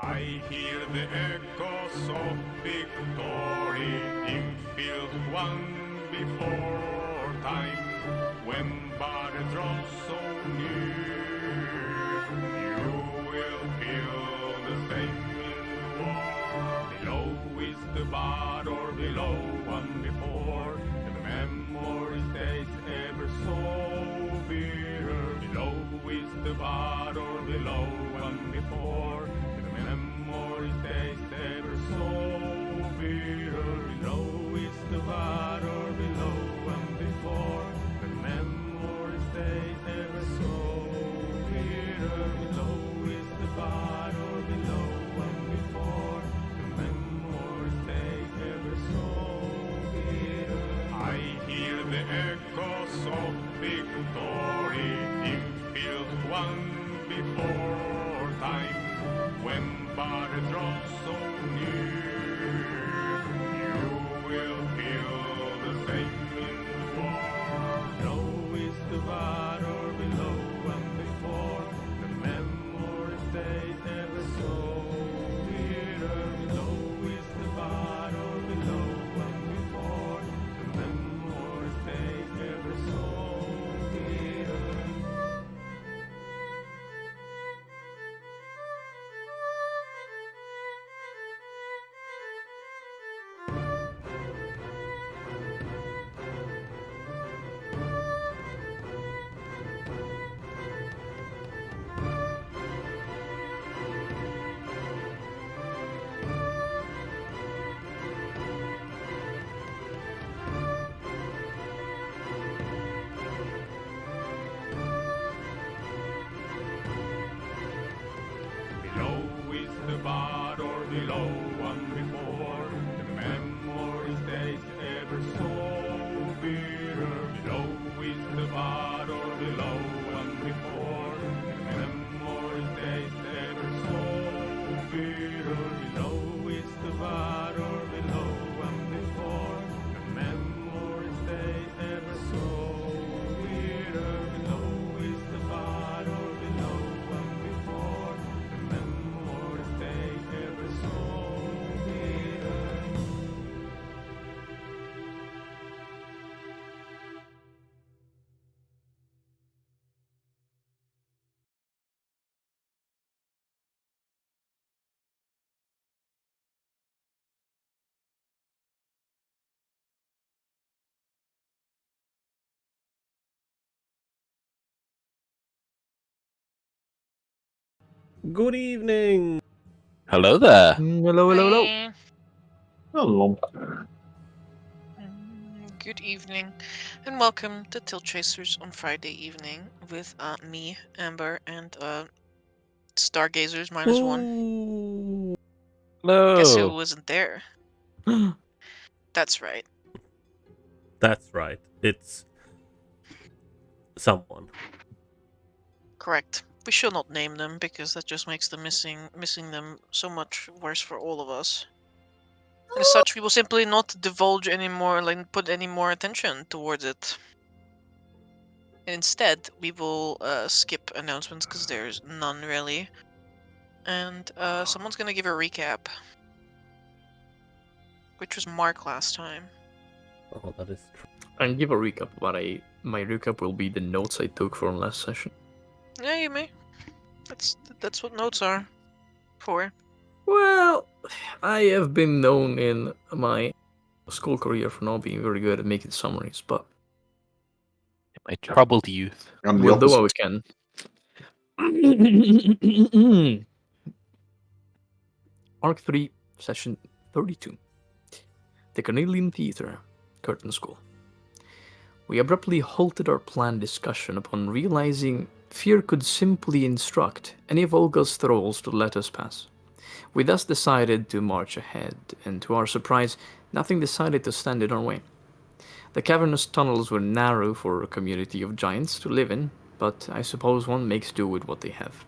I hear the echoes of victory in field won before time. When battle draws so near, you will feel the same in war. Below is the battle, below one before. The memory stays ever so bitter. Below is the battle, below one before. The memory stays ever so bitter. Below is the battle, below one before. The memory stays ever so bitter. Below is the battle, below one before. The memory stays ever so bitter. I hear the echoes of victory in field won before time. When battle draws so near, you will feel the same in war. Below is the battle, below one before. The memory stays ever so bitter. Below is the battle, below one before. The memory stays ever so bitter. Below is the battle, below one before. The memory stays ever so bitter. Below is the battle, below one before. The memory stays ever so bitter. Below is the battle, below one before. The memory stays ever so bitter. Below is the battle, below one before. The memory stays ever so bitter. Good evening. Hello there. Hello, hello, hello. Hi. Hello. Good evening, and welcome to TaleChasers on Friday evening with me, Amber, and Stargazers -1. Ooh. Guess who Hello. wasn't there? That's right. That's right. It's someone. Correct. We should not name them because that just makes the missing them so much worse for all of us. And as such, we will simply not divulge any more, like put any more attention towards it. Instead, we will skip announcements because there's none really. And someone's gonna give a recap, which was Mark last time. Oh, that is true. And give a recap, but my recap will be the notes I took from last session. Yeah, you may. That's what notes are for. Well, I have been known in my school career for not being very good at making summaries, but My troubled youth. we'll do what we can. Arc 3, Session 32. The Canadian Theatre, Curtain School. We abruptly halted our planned discussion upon realizing fear could simply instruct any of Olga's thralls to let us pass. We thus decided to march ahead, and to our surprise, nothing decided to stand in our way. The cavernous tunnels were narrow for a community of giants to live in, but I suppose one makes do with what they have.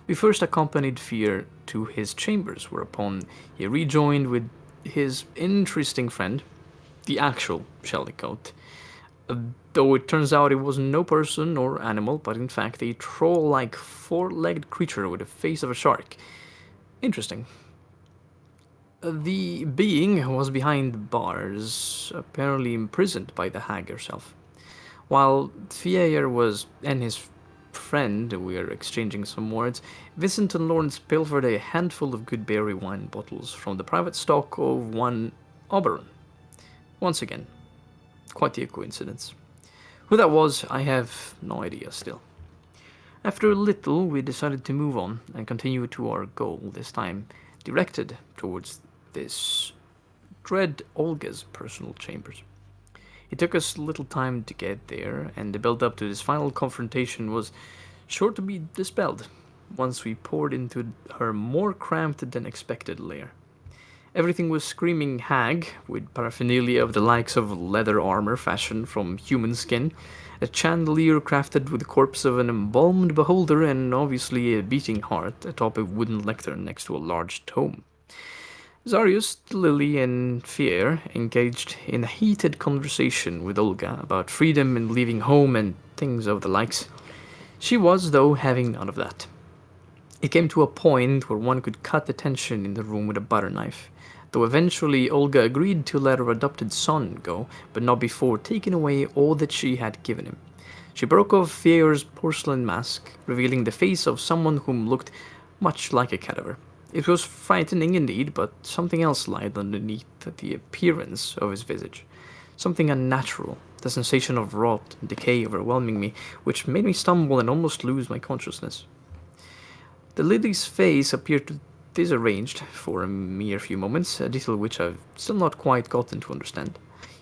We first accompanied Fear to his chambers, whereupon he rejoined with his interesting friend, the actual Shellycoat, though it turns out it was no person or animal, but in fact a troll-like four-legged creature with the face of a shark. Interesting. The being was behind bars, apparently imprisoned by the hag herself. While Fier was and his friend were exchanging some words, Vincent and Lawrence pilfered a handful of good berry wine bottles from the private stock of one Oberon. Once again, quite a coincidence. Who that was, I have no idea still. After a little, we decided to move on and continue to our goal, this time directed towards this dread Olga's personal chambers. It took us little time to get there, and the build up to this final confrontation was sure to be dispelled once we poured into her more cramped than expected lair. Everything was screaming hag, with paraphernalia of the likes of leather armor fashioned from human skin, a chandelier crafted with the corpse of an embalmed beholder, and obviously a beating heart atop a wooden lectern next to a large tome. Zarius, Lily, and Fier engaged in a heated conversation with Olga about freedom and leaving home and things of the likes. She was, though, having none of that. It came to a point where one could cut the tension in the room with a butter knife, though eventually Olga agreed to let her adopted son go, but not before taking away all that she had given him. She broke off Fier's porcelain mask, revealing the face of someone whom looked much like a cadaver. It was frightening indeed, but something else lied underneath the appearance of his visage. Something unnatural, the sensation of rot and decay overwhelming me, which made me stumble and almost lose my consciousness. The lady's face appeared disarranged for a mere few moments, a detail which I've still not quite gotten to understand.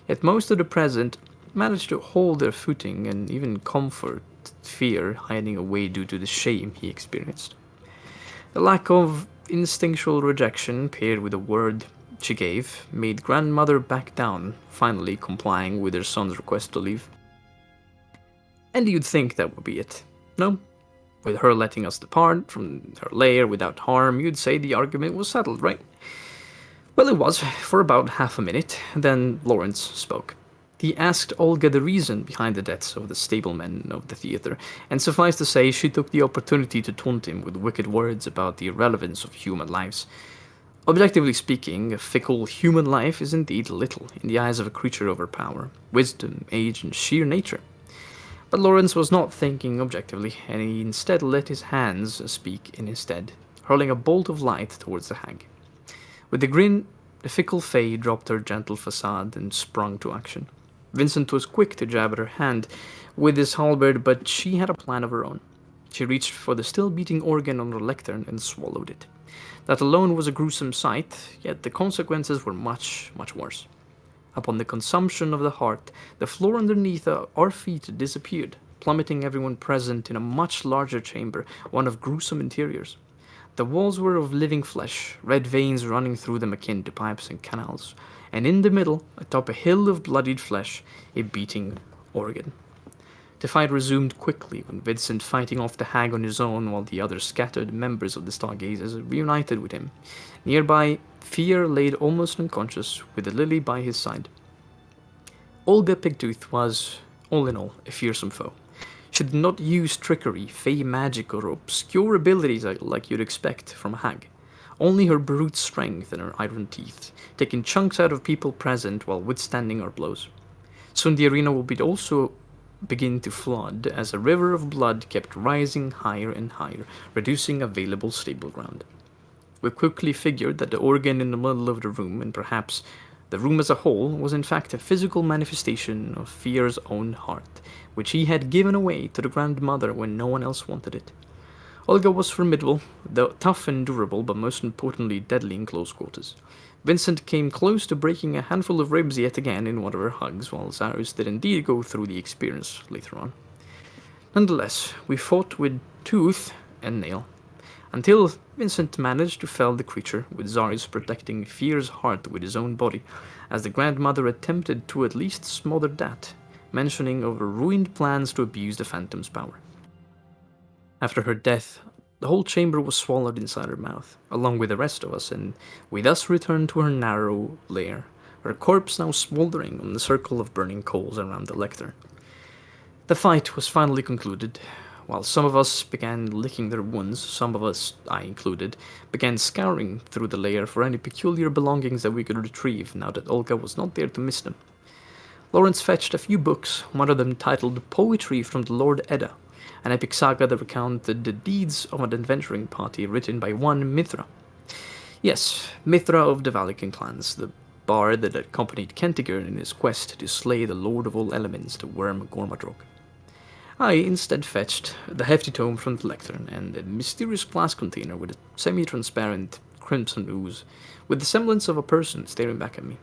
Yet most of the present managed to hold their footing and even comfort Fear hiding away due to the shame he experienced. The lack of instinctual rejection paired with the word she gave made grandmother back down, finally complying with her son's request to leave. And you'd think that would be it. No? With her letting us depart from her lair without harm, you'd say the argument was settled, right? Well, it was, for about half a minute. Then Lawrence spoke. He asked Olga the reason behind the deaths of the stablemen of the theater, and suffice to say, she took the opportunity to taunt him with wicked words about the irrelevance of human lives. Objectively speaking, a fickle human life is indeed little in the eyes of a creature of her power, wisdom, age, and sheer nature. But Lawrence was not thinking objectively, and he instead let his hands speak in his stead, hurling a bolt of light towards the hag. With a grin, the fickle Fae dropped her gentle facade and sprung to action. Vincent was quick to jab at her hand with his halberd, but she had a plan of her own. She reached for the still beating organ on her lectern and swallowed it. That alone was a gruesome sight, yet the consequences were much, much worse. Upon the consumption of the heart, the floor underneath our feet disappeared, plummeting everyone present in a much larger chamber, one of gruesome interiors. The walls were of living flesh, red veins running through them akin to pipes and canals, and in the middle, atop a hill of bloodied flesh, a beating organ. The fight resumed quickly when Vincent, fighting off the hag on his own while the other scattered members of the Stargazers reunited with him. Nearby, Fear laid almost unconscious, with the lily by his side. Olga Pigtooth was, all in all, a fearsome foe. She did not use trickery, fey magic, or obscure abilities like you'd expect from a hag. Only her brute strength and her iron teeth, taking chunks out of people present while withstanding our blows. Soon the arena would also begin to flood as a river of blood kept rising higher and higher, reducing available stable ground. We quickly figured that the organ in the middle of the room, and perhaps the room as a whole, was in fact a physical manifestation of Fear's own heart, which he had given away to the grandmother when no one else wanted it. Olga was formidable, though tough and durable, but most importantly deadly in close quarters. Vincent came close to breaking a handful of ribs yet again in one of her hugs, while Zarus did indeed go through the experience later on. Nonetheless, we fought with tooth and nail, until Vincent managed to fell the creature, with Zarus protecting Fear's heart with his own body, as the grandmother attempted to at least smother that, mentioning of her ruined plans to abuse the Phantom's power. After her death, the whole chamber was swallowed inside her mouth, along with the rest of us, and we thus returned to her narrow lair, her corpse now smoldering on the circle of burning coals around the lectern. The fight was finally concluded, while some of us began licking their wounds, some of us, I included, began scouring through the lair for any peculiar belongings that we could retrieve now that Olga was not there to miss them. Lawrence fetched a few books, one of them titled Poetry from the Lord Edda, an epic saga that recounted the deeds of an adventuring party written by one Mithra. Yes, Mithra of the Valican clans, the bard that accompanied Kentigern in his quest to slay the Lord of all Elements, the worm Gormadrog. I instead fetched the hefty tome from the lectern and a mysterious glass container with a semi-transparent crimson ooze, with the semblance of a person staring back at me.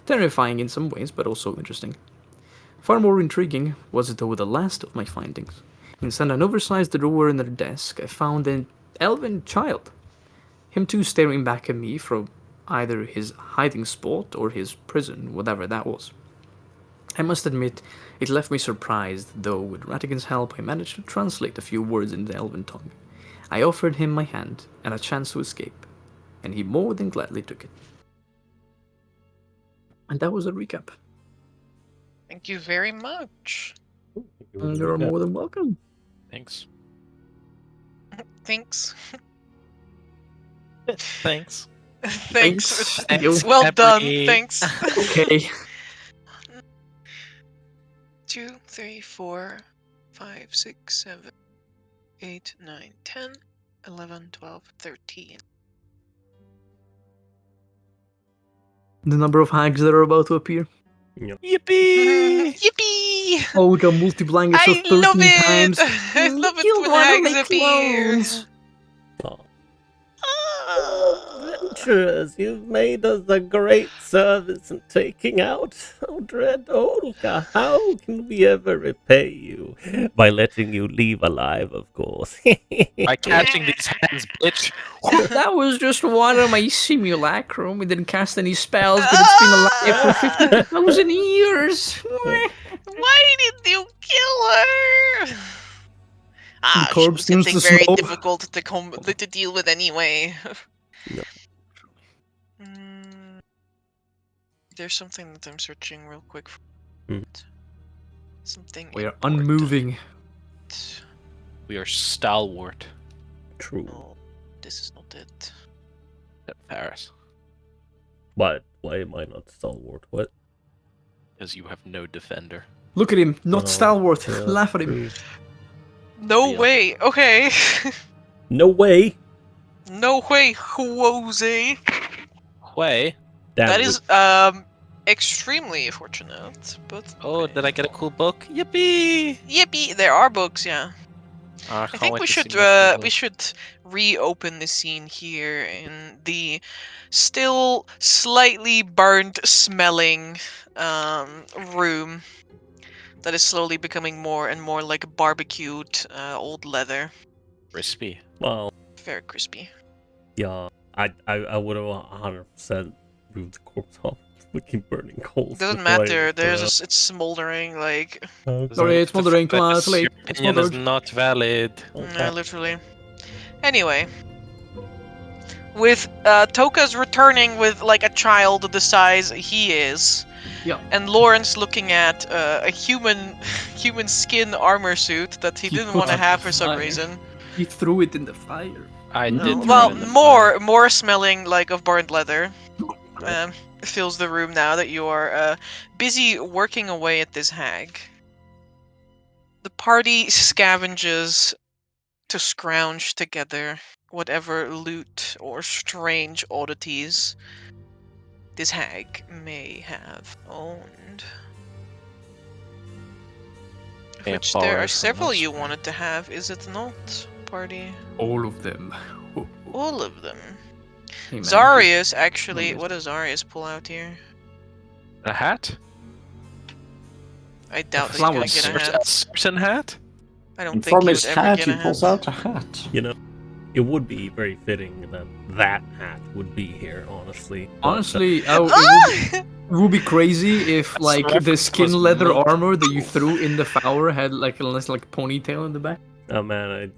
Terrifying in some ways, but also interesting. Far more intriguing was though the last of my findings. Inside an oversized drawer in their desk, I found an elven child. Him too staring back at me from either his hiding spot or his prison, whatever that was. I must admit, it left me surprised, though with Ratigan's help I managed to translate a few words in the elven tongue. I offered him my hand and a chance to escape, and he more than gladly took it. And that was a recap. Thank you very much. You're more than welcome. Thanks. Thanks. Thanks. Thanks. Thanks, Well done. Peppery. Thanks. Okay. 2, 3, 4, 5, 6, 7, 8, 9, 10, 11, 12, 13. The number of hags that are about to appear. Yippee! Yippee! Olga multiplying herself I love 13 it! times. I love it Killed when one of hags my appear. clones. Oh. Ah. Adventurers, you've made us a great service in taking out dread Olga. How can we ever repay you? By letting you leave alive, of course. By catching these hands, bitch. That was just one of my simulacrum. We didn't cast any spells, but it's been alive for 50,000 years. Why did you kill her? Ah, she corpse was turns something to very snow. difficult to deal with anyway. No. Mm, there's something that I'm searching real quick for. Hmm. Something We are important. unmoving. We are stalwart. True. No, this is not it. Paris. But why am I not stalwart? What? Because you have no defender. Look at him, not Oh, stalwart. yeah, Laugh at him. true. No Real. way. Okay. No way. No way, Jose. Way. That would- is extremely fortunate, but Oh, okay. did I get a cool book? Yippee! Yippee! There are books, yeah. I I think we should reopen the scene here in the still slightly burnt smelling room that is slowly becoming more and more like barbecued old leather. Crispy. Well, Very crispy. yeah. I would have 100% moved the corpse off. Looking burning coals. Doesn't before I matter. would, It's smoldering like Sorry, it's smoldering, class. Your Late. It's opinion is smothered. not valid. literally. Anyway, with Toka's returning with like a child the size he is. Yeah. And Lawrence looking at a human skin armor suit that he He didn't put want to it have for some aside. reason. He threw it in the fire. I No. did. Well, throw it in the more smelling like of burnt leather. Fills the room now that you are busy working away at this hag. The party scavenges to scrounge together whatever loot or strange oddities this hag may have owned. Of Yeah, which there are borrow from several you elsewhere. wanted to have, is it not, party? All of them. All of them. Hey, man, Zarius, actually, Nice. what does Zarius pull out here? A hat? I doubt that he's flower gonna get a A hat. certain hat? I don't And think from he his would ever hat, get he a pulls hat. out a hat. You know, it would be very fitting that that hat would be here, honestly. But, Honestly, it Ah! would be crazy if That's like the reference skin was leather milk. armor that you threw in the flower had like a nice like ponytail in the back. oh man,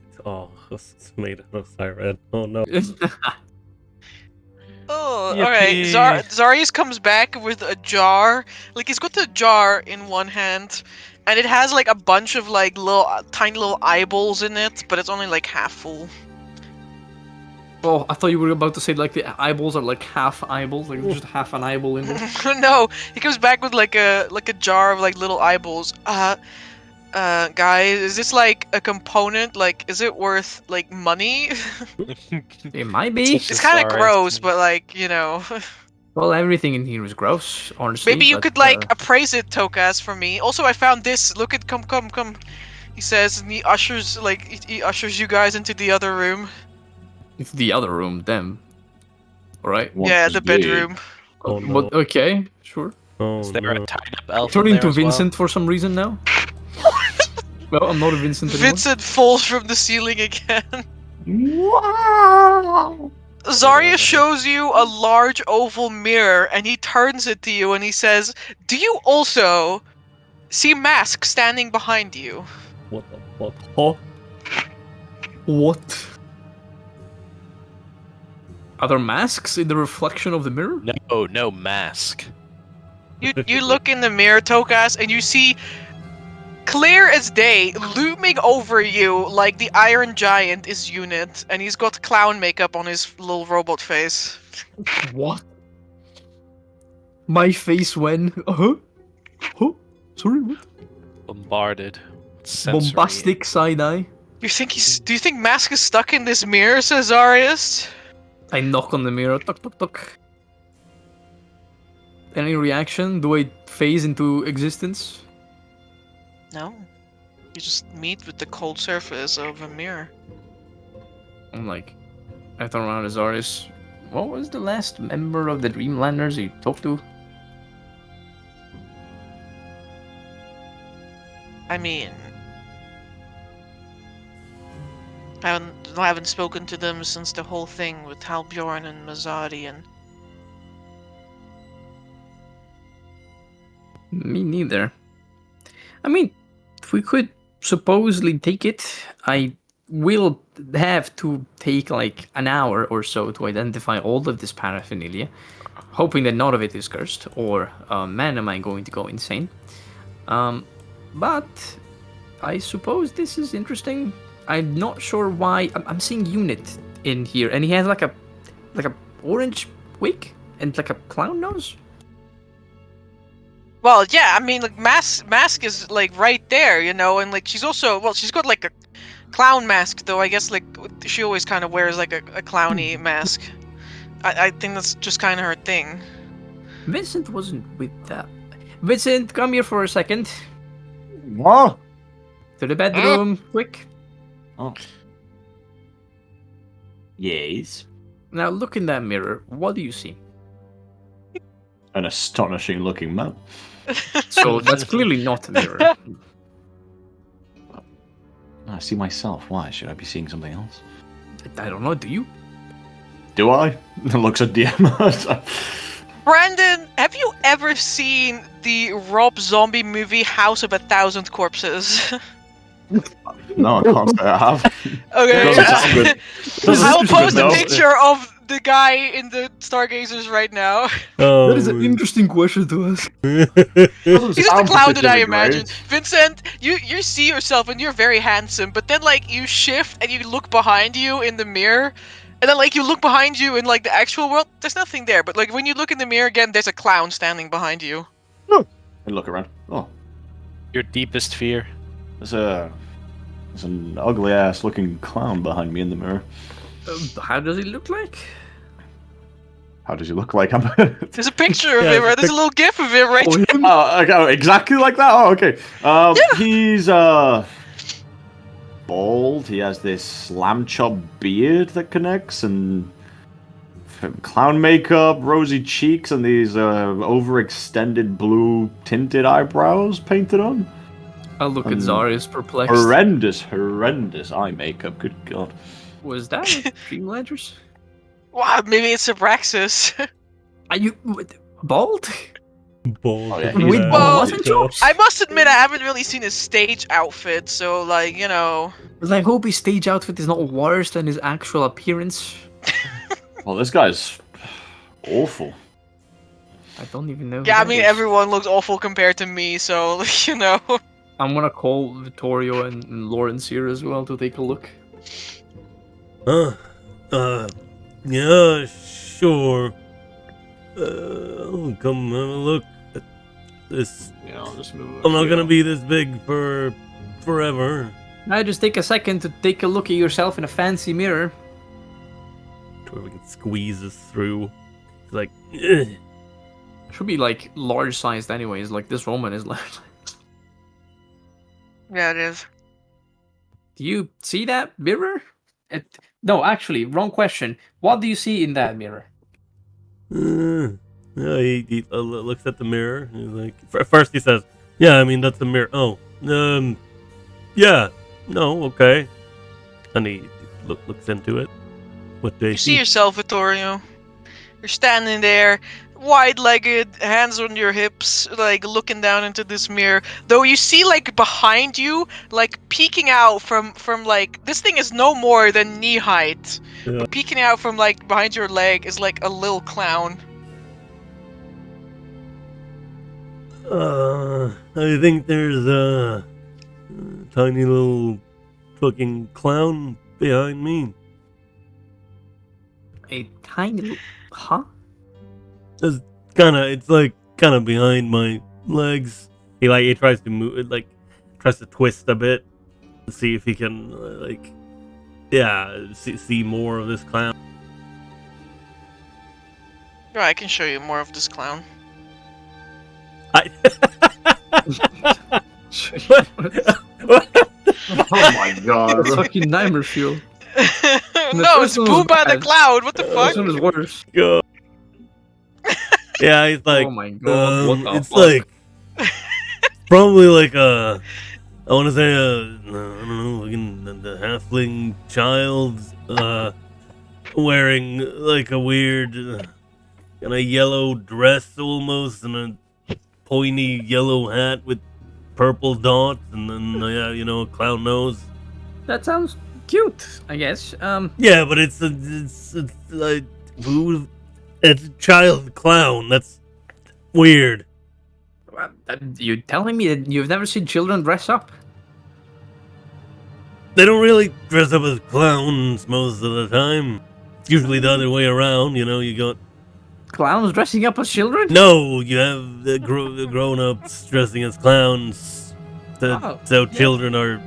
it's made out of siren. Oh no. Oh, alright. Yippee. Zarius comes back with a jar. Like, he's got the jar in one hand, and it has like a bunch of like little tiny little eyeballs in it, but it's only like half full. Oh, I thought you were about to say like the eyeballs are like half eyeballs, like just half an eyeball in there. No, he comes back with like a jar of like little eyeballs. Guys, is this like a component? Like, is it worth like money? It might be. It's kind of gross, but like, you know. Well, everything in here is gross, honestly. Maybe you but, could like appraise it, Tokas, for me. Also, I found this. Look at, come. He says, and he ushers you guys into the other room. It's the other room, them. Alright. Yeah, the bedroom. Oh, no. But, okay, sure. Oh, Is there no. a tied up elf? Turn in into there as well? Vincent for some reason now. Well, I'm not a Vincent anymore. Vincent falls from the ceiling again. Wow. Zarya shows you a large oval mirror, and he turns it to you and he says, "Do you also see Mask standing behind you?" What the fuck? Oh, What? Are there masks in the reflection of the mirror? No mask. You look in the mirror, Tokas, and you see clear as day, looming over you like the Iron Giant is Unit, and he's got clown makeup on his little robot face. What? My face when? Huh? Sorry, what? Bombarded. Sensory. Bombastic side eye. Do you think Mask is stuck in this mirror, says Arius? I knock on the mirror. Tuk tuk tuk. Any reaction? Do I phase into existence? No. You just meet with the cold surface of a mirror. I'm like, I turn around to Zaris. What was the last member of the Dreamlanders you talked to? I mean, I haven't spoken to them since the whole thing with Halbjorn and Mazadi, and Me neither. I mean, if we could supposedly take it, I will have to take like an hour or so to identify all of this paraphernalia, hoping that none of it is cursed, or man, am I going to go insane. But I suppose this is interesting. I'm not sure why. I'm seeing Unit in here, and he has like a orange wig and like a clown nose. well, yeah, I mean, like mask is like right there, you know, and like she's got like a clown mask, though. I guess like she always kind of wears like a clowny mask. I think that's just kind of her thing. Vincent wasn't with that. Vincent, come here for a second. What? To the bedroom, quick. Oh. Yes. Now look in that mirror. What do you see? An astonishing looking man. So that's clearly not a mirror. I see myself. Why? Should I be seeing something else? I don't know. Do you? Do I? Looks at DM. Brandon, have you ever seen the Rob Zombie movie House of 1,000 Corpses? No, I can't say I have. Okay. Doesn't sound good. Doesn't I'll sound post good, a though. picture of the guy in the Stargazers right now. oh, That is an interesting question to ask. Doesn't He's the sound clown that I particularly imagine. great. Vincent, you see yourself and you're very handsome, but then like you shift and you look behind you in the mirror, and then like you look behind you in like the actual world, there's nothing there. But like when you look in the mirror again, there's a clown standing behind you. I look around. Oh, Your deepest fear. there's an ugly ass looking clown behind me in the mirror. How does he look like? How does he look like? There's a picture of Yeah, him, right? There's a little gif of him right Oh, him? Oh, exactly like that. Oh, okay. He's bald. He has this lamb chop beard that connects, and clown makeup, rosy cheeks, and these overextended blue tinted eyebrows painted on. I look at Zarius perplexed. Horrendous eye makeup. Good God. Was that Dreamlanders? Wow, maybe it's Abraxas. Are you bald? Bald. Oh, yeah, Yeah. he's bald. Wasn't you? I must admit, I haven't really seen his stage outfit, so like, you know. Well, I hope his stage outfit is not worse than his actual appearance. Well, this guy's awful. I don't even know. who Yeah, I that mean, is. everyone looks awful compared to me, so, you know. I'm gonna call Vittorio and Lawrence here as well to take a look. Yeah, sure. I'll come have a look at this. Yeah, I'll just move. I'm not gonna be this big for forever. Now just take a second to take a look at yourself in a fancy mirror. Where we can squeeze this through. It's like, ugh. Should be like large sized anyways, like this Roman is large. Yeah, it is. Do you see that mirror? No, actually, wrong question. What do you see in that mirror? Yeah, he looks at the mirror. He's like, first he says, "Yeah, I mean that's the mirror." Oh, yeah, no, okay. And he looks into it. What do You see yourself, Vittorio. You're standing there, wide-legged, hands on your hips, like looking down into this mirror. Though you see, like behind you, like peeking out from like this thing is no more than knee height. Yeah. But peeking out from like behind your leg is like a little clown. I think there's a tiny little fucking clown behind me. A tiny, huh? It's kind of behind my legs. He tries to move it, like tries to twist a bit to see if he can see more of this clown. Yeah, I can show you more of this clown. Oh my god. It's fucking nightmare fuel. No, it's first one was Boomba the bad. Cloud. What the This fuck? one is worse. God. Yeah, he's like, Oh my god, what the it's fuck? like probably like I want to say I don't know, like the halfling child wearing like a weird kind of yellow dress almost and a pointy yellow hat with purple dots and then a clown nose. That sounds cute, I guess. Yeah, but it's like it's a child clown. That's weird. You telling me that you've never seen children dress up? They don't really dress up as clowns most of the time. It's usually the other way around. You got Clowns dressing up as children? no. You have the grown-ups dressing as clowns. So children are.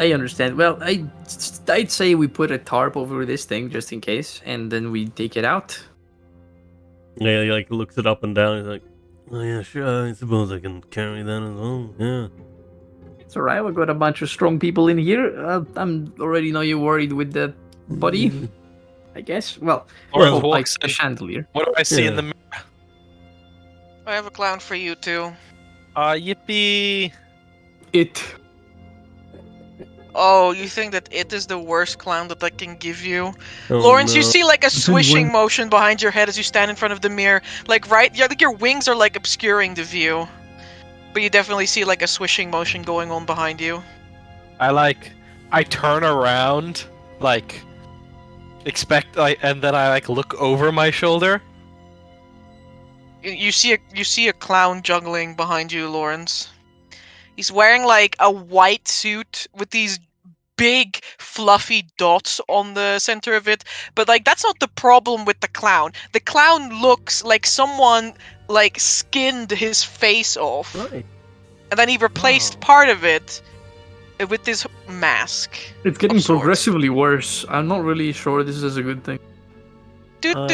I understand. Well, I'd say we put a tarp over this thing just in case, and then we take it out. Yeah, he like looks it up and down. He's like, "Oh yeah, sure. I suppose I can carry that as well." Yeah. It's alright, we got a bunch of strong people in here. I'm already know you're worried with the body, I guess. Well, Well, like a chandelier. What do I see in Yeah. the mirror? I have a clown for you too. Yippee! It. Oh, you think that it is the worst clown that I can give you? Oh, Lawrence, you no. see like a swishing when- motion behind your head as you stand in front of the mirror. Like right, yeah, like your wings are like obscuring the view. But you definitely see like a swishing motion going on behind you. I turn around, and then I look over my shoulder. You see a clown juggling behind you, Lawrence. He's wearing like a white suit with these big fluffy dots on the center of it, but like that's not the problem with the clown. The clown looks like someone like skinned his face off, Right. and then he replaced Oh. part of it with this mask. It's getting Of sorts. progressively worse. I'm not really sure this is a good thing. Oh, it's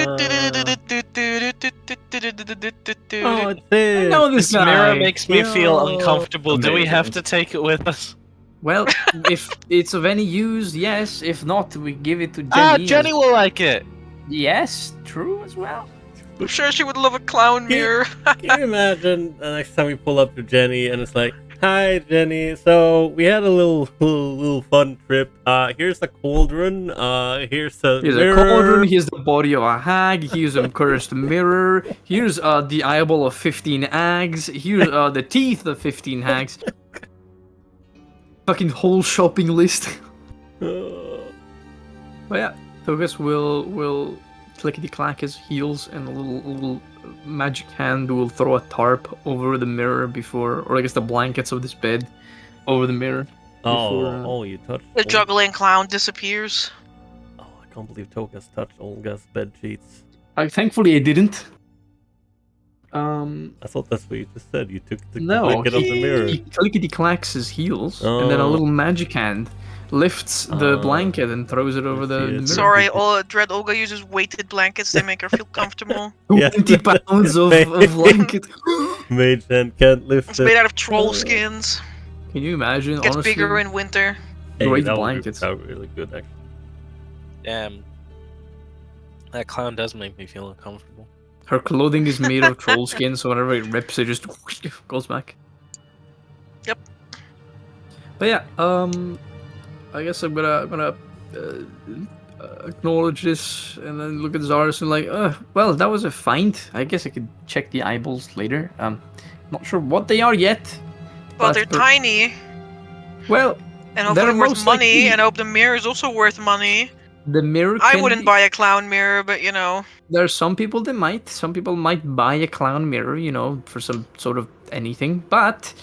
I know this This mirror guy. makes me feel Yo. uncomfortable. Do we Amazing. have to take it with us? Well, if it's of any use, yes. If not, we give it to Jenny. Jenny will like it. Yes, true as well. I'm sure she would love a clown mirror. Can you imagine the next time we pull up to Jenny and it's like, "Hi, Jenny. So we had a little fun trip. Here's a cauldron. Here's a Here's mirror. a cauldron. Here's the body of a hag. Here's a cursed mirror. Here's the eyeball of 15 hags. Here's the teeth of 15 hags. Fucking whole shopping list. But yeah, so I guess we'll clickety clack his heels, and a little magic hand will throw a tarp over the mirror before, or I guess the blankets of this bed over the mirror. Before, You touched. The juggling clown disappears. Oh, I can't believe Toka's touched Olga's bed sheets. Thankfully I didn't. I thought that's what you just said. You took the No, blanket of the mirror. he clickety clacks his heels, and then a Oh. little magic hand lifts the blanket and throws it over I the see it. mirror. Sorry, Dread Olga uses weighted blankets. They make her feel comfortable. Yeah. 20 pounds of blanket. Mage hand can't lift It's it. made out of troll skins. Can you imagine? Gets honestly, bigger in winter. Hey, great that would be- blankets. that would be really good, actually. Damn. That clown does make me feel uncomfortable. Her clothing is made of troll skin, so whenever it rips, it just goes back. Yep. But yeah, I guess I'm gonna acknowledge this and then look at Zaris and like, well, that was a find. I guess I could check the eyeballs later. Not sure what they are yet. Well, they're per- tiny, Well, and hopefully they're worth most money, likely- and I hope the mirror is also worth money. the mirror. I can wouldn't be- buy a clown mirror, but you know. There are some people that might. Some people might buy a clown mirror, you know, for some sort of anything. But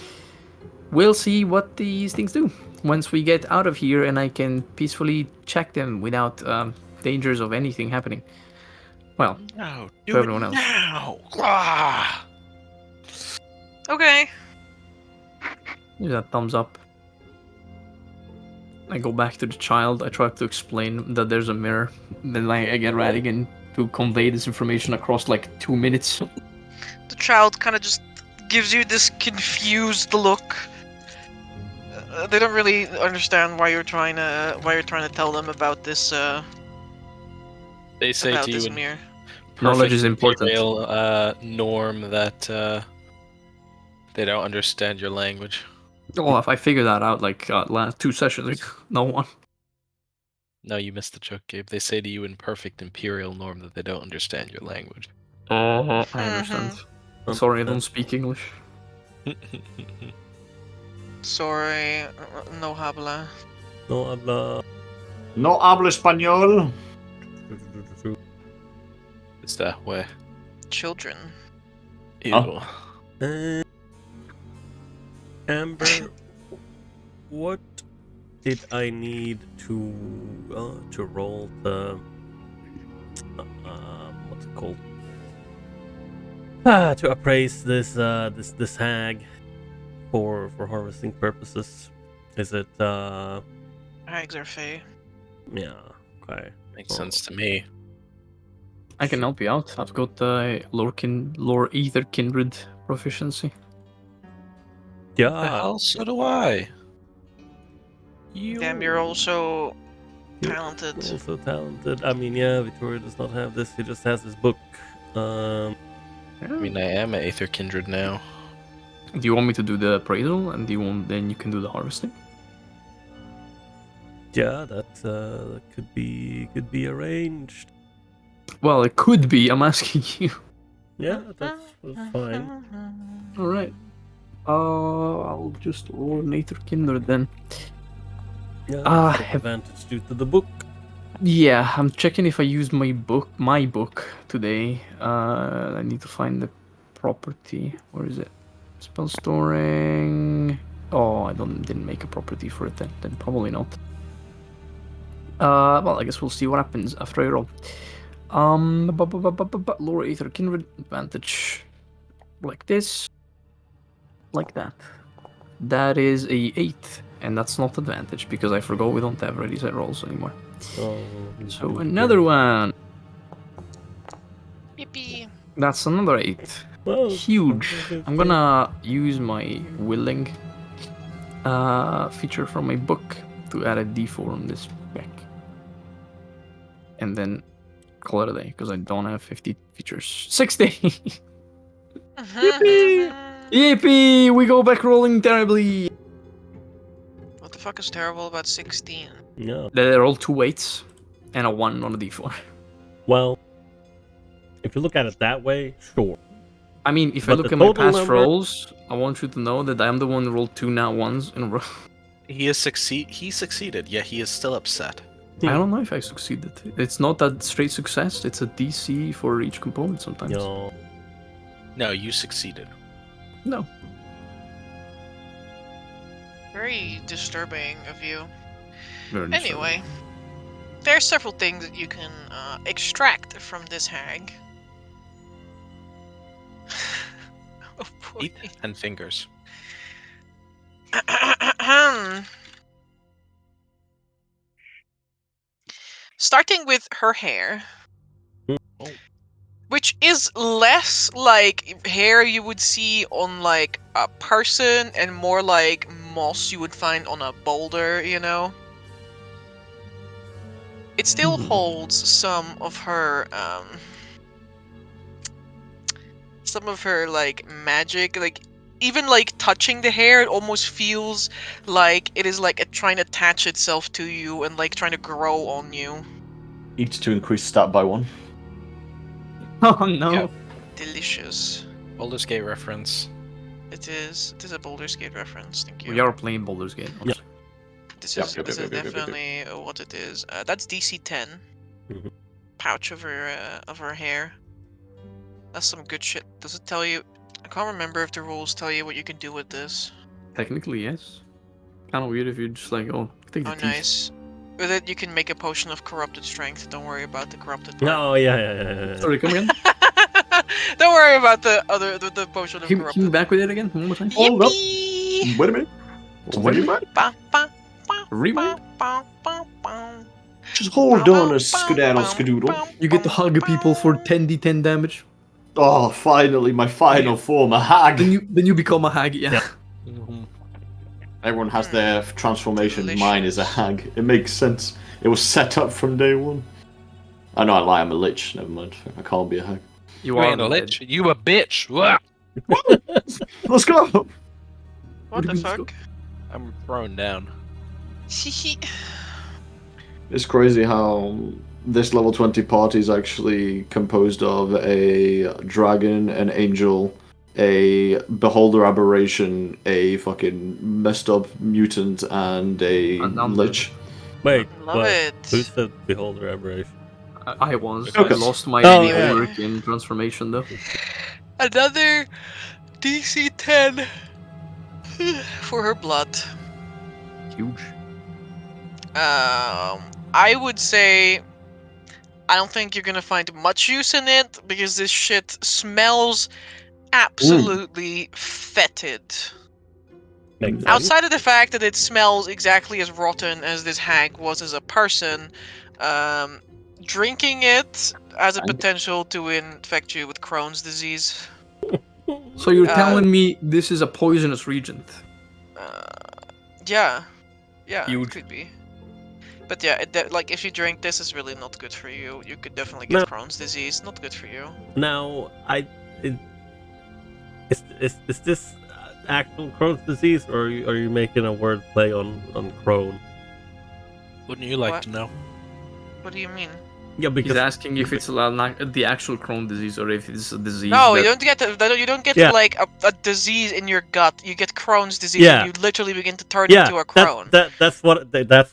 we'll see what these things do once we get out of here, and I can peacefully check them without dangers of anything happening. Well, No, to everyone else. now. Ah! Okay. There's a thumbs up. I go back to the child. I try to explain that there's a mirror. Then I get Radigan to convey this information across like 2 minutes. The child kind of just gives you this confused look. They don't really understand why you're trying to tell them about this They say about to you this in mirror. Knowledge is perfect important. Imperial, norm that they don't understand your language. Oh, if I figured that out like last 2 sessions ago. No one. No, you missed the joke, Gabe. They say to you in perfect Imperial norm that they don't understand your language. I understand. Sorry, I don't speak English. Sorry, no habla. No habla. No hablo español. It's that way. Children. Ew. Oh. Amber, what did I need to roll the what's it called? To appraise this hag for harvesting purposes. Is it Hags are fey. yeah, okay. Makes sense to me. I can help you out. I've got lore ether kindred proficiency. The Yeah. hell, so do I. Damn, you're also talented. Also talented. I mean, yeah, Victoria does not have this. He just has his book. I mean, I am an Aether Kindred now. Do you want me to do the appraisal, and then you can do the harvesting? Yeah, that could be arranged. Well, it could be. I'm asking you. Yeah, that's fine. All right. I'll just roll an ether kindred then. Yeah, Ah, take advantage due to the book. Yeah, I'm checking if I used my book today. I need to find the property. Where is it? Spell storing. Oh, I didn't make a property for it then. Then probably not. Well, I guess we'll see what happens after I roll. Lower ether kindred advantage, like this, like that. That is a 8, and that's not advantage because I forgot we don't have ready set rolls anymore. So another one. Yippee. That's another 8. Well, Huge. I'm gonna use my willing feature from my book to add a d4 on this deck. And then call it a day, because I don't have 50 features. 60! Yippee! Yippee! We go back rolling terribly! What the fuck is terrible about 16? Yeah. They're all 2 8s and a 1 on a d4. Well, if you look at it that way, sure. I mean, if I But look the at my total past number- rolls, I want you to know that I'm the one who rolled 2 nat 1s in a row. He succeeded, yet he is still upset. I don't know if I succeeded. It's not that straight success. It's a DC for each component sometimes. No. No, you succeeded. No. Very disturbing of you. Very disturbing. Anyway, there are several things that you can extract from this hag. Oh boy. Teeth and fingers. Starting with her hair, Oh. which is less like hair you would see on like a person and more like moss you would find on a boulder, you know? It still holds some of her like magic, like even like touching the hair, it almost feels like it is like trying to attach itself to you and like trying to grow on you. Eat to increase stat by 1. Oh no. Yep. Delicious. Baldur's Gate reference. It is a Baldur's Gate reference. Thank you. We are playing Baldur's Gate. Yeah. This Yep, is yep, this yep, is yep, yep, yep, definitely what it is. That's DC 10. Mhm. Pouch of her hair. That's some good shit. Does it tell you? I can't remember if the rules tell you what you can do with this. Technically, yes. Kind of weird if you just like, oh, take the Oh, teeth. nice. With it, you can make a potion of corrupted strength. Don't worry about the corrupted part. No, yeah. Sorry, come again. Don't worry about the potion of Hit me corrupted. back with it again, one more time. Hold up. Yippee! Wait a minute. Wait a minute. What? Ba, ba, ba, Rewind? ba, ba, ba. Just hold on a skedaddle skadoodle. You get to hug people for 10d10 damage. Oh, finally, my final form, a hag. Then you become a hag. Yeah. Mm-hmm. Everyone has their transformation. Delicious. Mine is a hag. It makes sense. It was set up from day one. I know I lie, I'm a lich. Never mind. I can't be a hag. You You are ain't a dead. lich. You a bitch. Wah! Let's go! What What do the you mean, fuck? I'm thrown down. It's crazy how this level 20 party is actually composed of a dragon, an angel, a beholder aberration, a fucking messed up mutant, and a An undead. lich. Wait, Love what? it. Who said Beholder Aberration? I was. Okay. I lost my Oh, yeah. Ulrich in transformation though. Another DC 10 for her blood. Huge. I would say I don't think you're gonna find much use in it because this shit smells absolutely fetid. Makes sense. Outside of the fact that it smells exactly as rotten as this hag was as a person, drinking it has a And- potential to infect you with Crohn's disease. So you're Uh, telling me this is a poisonous regent? Yeah, Huge. it could be. But yeah, like if you drink this, it's really not good for you. You could definitely get No. Crohn's disease. Not good for you. Now, is this actual Crohn's disease, or are you making a word play on Crohn? Wouldn't you like What? to know? What do you mean? Yeah, He's because asking if it's the actual Crohn disease or if it's a disease. No, that... you don't get you don't get Yeah. like a disease in your gut. You get Crohn's disease, Yeah. and you literally begin to turn yeah, into a Crohn. that's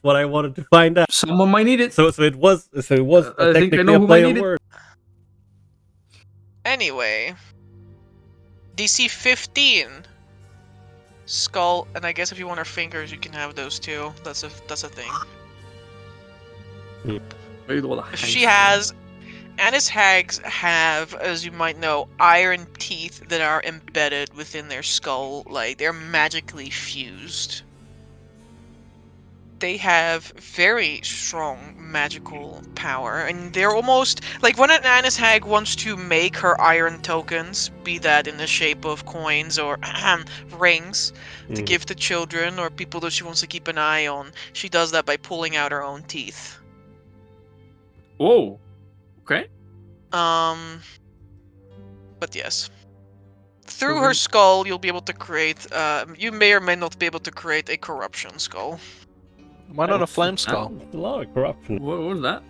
what I wanted to find out. Someone might need it. So it was I think I technically know a who play might on need it. word. Anyway, DC 15 skull, and I guess if you want her fingers, you can have those too. That's a thing. Maybe the If she has, Annis hags have, as you might know, iron teeth that are embedded within their skull, like they're magically fused. They have very strong magical power, and they're almost like when an Annis hag wants to make her iron tokens, be that in the shape of coins or rings, to Mhm. give to children or people that she wants to keep an eye on. She does that by pulling out her own teeth. Whoa. Okay. But yes. Through her skull, you'll be able to create, you may or may not be able to create a corruption skull. Why not a flame skull? A lot of corruption. What was that?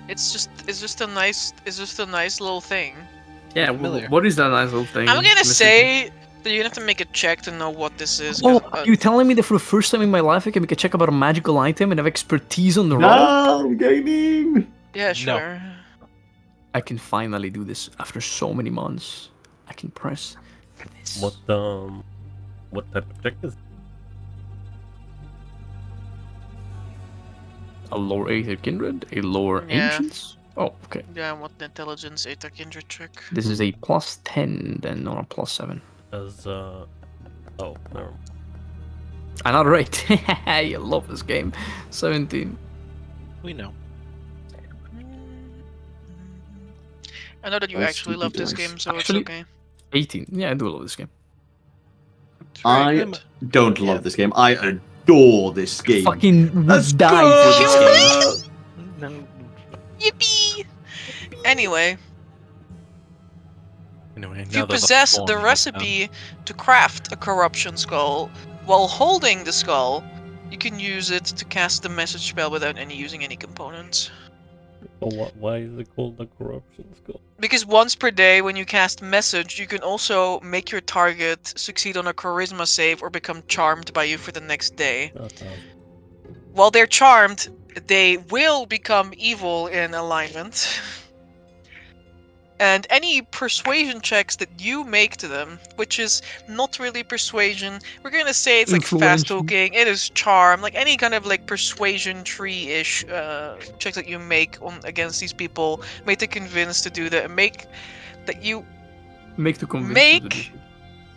It's just a nice little thing. Yeah. Familiar. What is that nice little thing? I'm gonna Missing? say So you have to make a check to know what this is. Oh, 'cause, are you telling me that for the first time in my life I can make a check about a magical item and have expertise on the roll? No, gaming. yeah, No. sure. I can finally do this after so many months. I can press this. What type of check is it? A lower Aether Kindred? A lower Yeah. Ancients? Oh, okay. Yeah, what the intelligence Aether Kindred check. This is a plus 10 then, not a plus 7. As oh, never mind. Another 8. I love this game. 17. We know. I know that you That's actually love this nice. game, so Actually- it's okay. 18. Yeah, I do love this game. It's very I good. don't love this game. I adore this game. Fucking would Let's die go! for this game. No. Yippee! Anyway, Anyway, if now you that the possess fawn the has recipe to craft a corruption skull while holding the skull, you can use it to cast the message spell without using any components. But why is it called the corruption skull? Because once per day, when you cast message, you can also make your target succeed on a charisma save or become charmed by you for the next day. While they're charmed, they will become evil in alignment. And any persuasion checks that you make to them, which is not really persuasion, we're gonna say it's like fast Influential. talking, it is charm, like any kind of like persuasion tree-ish checks that you make on against these people, make to convince to do that, and make that you Make to convince Make- them to do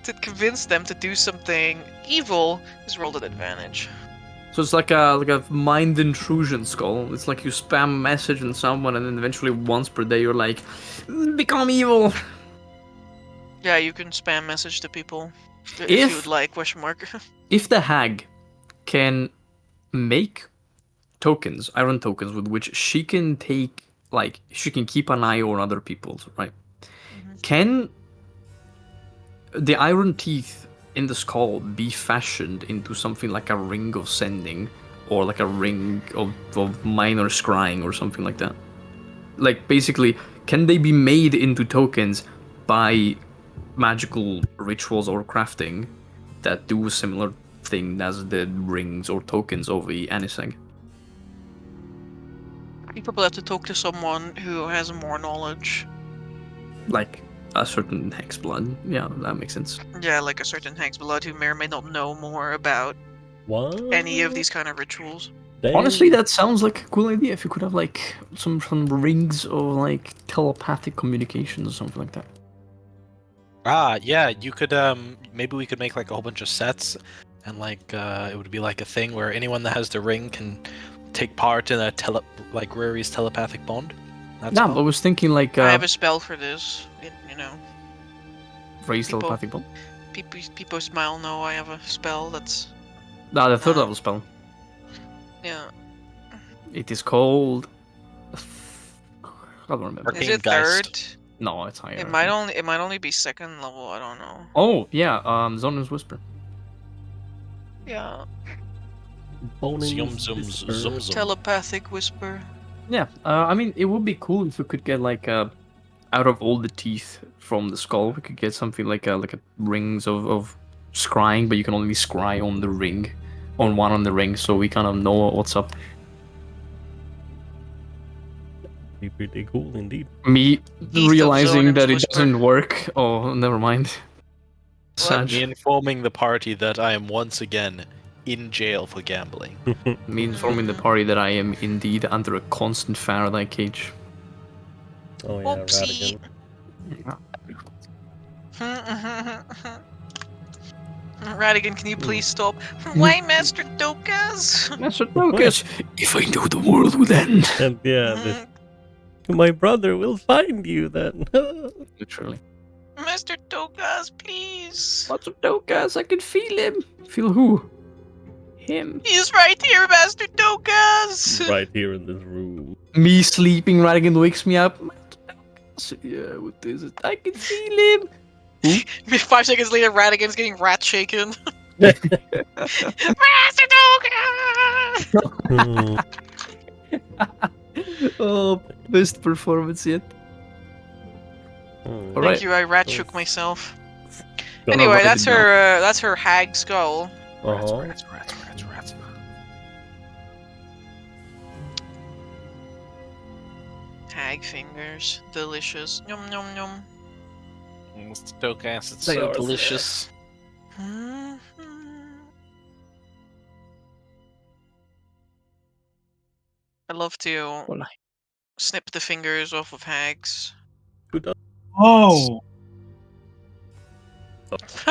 so. to convince them to do something evil is rolled at advantage. So it's like a mind intrusion skull. It's like you spam message on someone and then eventually once per day you're like, become evil. Yeah, you can spam message to people if If- you would like, question mark. If the hag can make tokens, iron tokens, with which she can take, like, she can keep an eye on other people's, right? Can the iron teeth in the skull be fashioned into something like a ring of sending or like a ring of minor scrying or something like that? Like, basically, can they be made into tokens by magical rituals or crafting that do a similar thing as the rings or tokens of the anything? You probably have to talk to someone who has more knowledge. Like a certain hex blood. Yeah, that makes sense. Yeah, like a certain Hag's Blood who may or may not know more about What? any of these kind of rituals. Honestly, that sounds like a cool idea if you could have like some rings or like telepathic communications or something like that. Yeah, you could maybe we could make like a whole bunch of sets and like it would be like a thing where anyone that has the ring can take part in a like Rory's telepathic bond. That's Yeah, cool. I was thinking like I have a spell for this. You know, raise people- telepathic bond. people smile. No, I have a spell that's The third level spell. yeah. It is called. I don't remember. Arcane Is it Geist. third? No, it's higher. It might only be second level. I don't know. Oh yeah, Zonen's Whisper. Yeah, Zoom, zoom, zoom, zoom. telepathic whisper. Yeah, I mean, it would be cool if we could get like out of all the teeth from the skull, we could get something like a rings of scrying, but you can only scry on the ring, on one on the ring, so we kind of know what's up. Be pretty cool indeed. Me East of realizing Zonen's that it Whisper. doesn't work. Oh, never mind. What? Me informing the party that I am once again in jail for gambling. Me informing the party that I am indeed under a constant Faraday cage. Oh yeah, Whoopsie. Radigan. Radigan, can you please stop? Why, Master Dokas? Master Lucas, if I knew the world would end. And yeah, my brother will find you then. Literally. Master Dokas, please. Master Lucas, I can feel him. Feel who? Him. He's right here, Master Dokas. Right here in this room. Me sleeping, Radigan wakes me up. Yeah, what is it? I can feel him. 5 seconds later, Radigan's getting rat shaken. Master Dokas. Oh, best performance yet. Oh, Alright. Thank you, I rat shook myself. Anyway, write it down. that's her hag skull. Uh-huh. Rats. Hag fingers, delicious. Yum yum yum. Stoke acid, They so are delicious. Mhm. I love to Well, snip the fingers off of hags. Who does? Oh,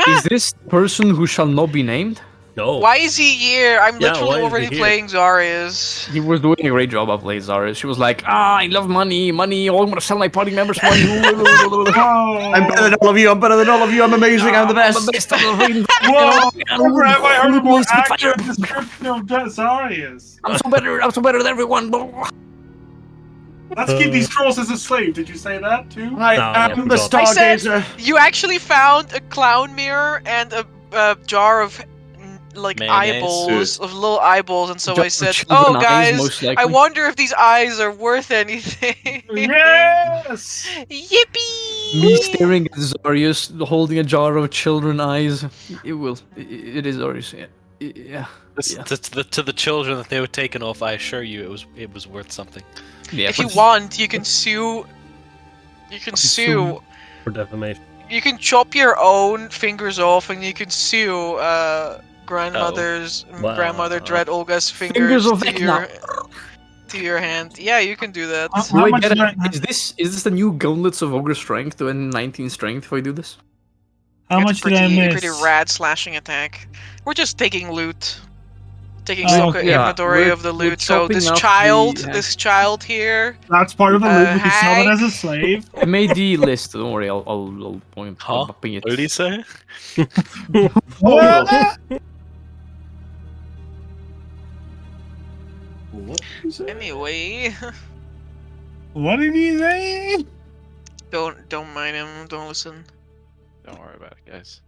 Is this the person who shall not be named? No. Why is he here? I'm Yeah, literally why is he already here? playing Zarius. He was doing a great job of Lazarus. She was like, I love money. Oh, I'm gonna sell my party members money. oh. I'm better than all of you. I'm better than all of you. I'm amazing. I'm the best. Whoa! Never have I heard a more accurate description of Zarius. I'm so better than everyone. Let's keep these trolls as a slave. Did you say that too? I yeah, am the forgot. I said- Stargazer. You actually found a clown mirror and a jar of like Mayonnaise. eyeballs, of little eyeballs, and so Jar I of said, children "Oh, eyes, guys, most I likely." wonder if these eyes are worth anything." Yes. Yippee! Me staring at Zarius holding a jar of children eyes. It is Zarius. Yeah. Yeah. To the children that they were taken off, I assure you, it was worth something. Yeah. If you but- want, you can sue. You can sue. For defamation. You can chop your own fingers off, and you can sue grandmother Dread Olga's Fingers fingers of to your hand. Yeah, you can do that. How Do I much get did it? I- Is this the new gauntlets of ogre strength and 19 strength if I do this? How It's much did I pretty, miss? Pretty rad slashing attack. We're just taking loot. Taking Oh, stock yeah, inventory we're- of the we're loot. So this chopping up child, the- this child here. That's part of the loot. We can sell it hag. as a slave. I made the list. Don't worry, I'll point. Huh? I'll ping it. What did he say? What? What is it? Anyway, What did he say? don't mind him. Don't listen. Don't worry about it, guys.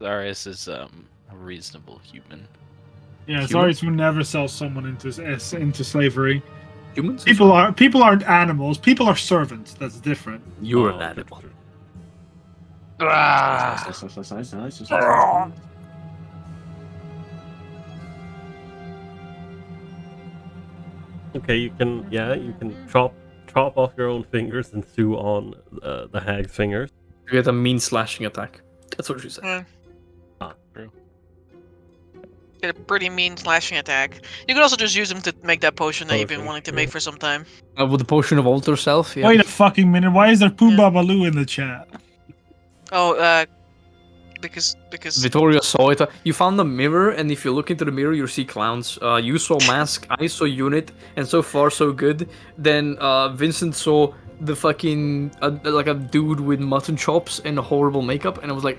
Darius is a reasonable human. Yeah, Zarius would never sell someone into slavery. Humans? People aren't animals. People are servants. That's different. You're Oh, an animal. Okay, you can chop off your own fingers and sew on the hag's fingers. You get a mean slashing attack. That's what she said. Get a pretty mean slashing attack. You can also just use them to make that potion that you've been Potion, wanting to yeah. make for some time. With the potion of alter self. Yeah. Wait a fucking minute. Why is there Pumbaa Baloo in the chat? Oh, because Vittoria saw it. You found the mirror, and if you look into the mirror, you see clowns. You saw Mask, I saw Unit, and so far so good. Then Vincent saw the fucking like a dude with mutton chops and horrible makeup, and I was like,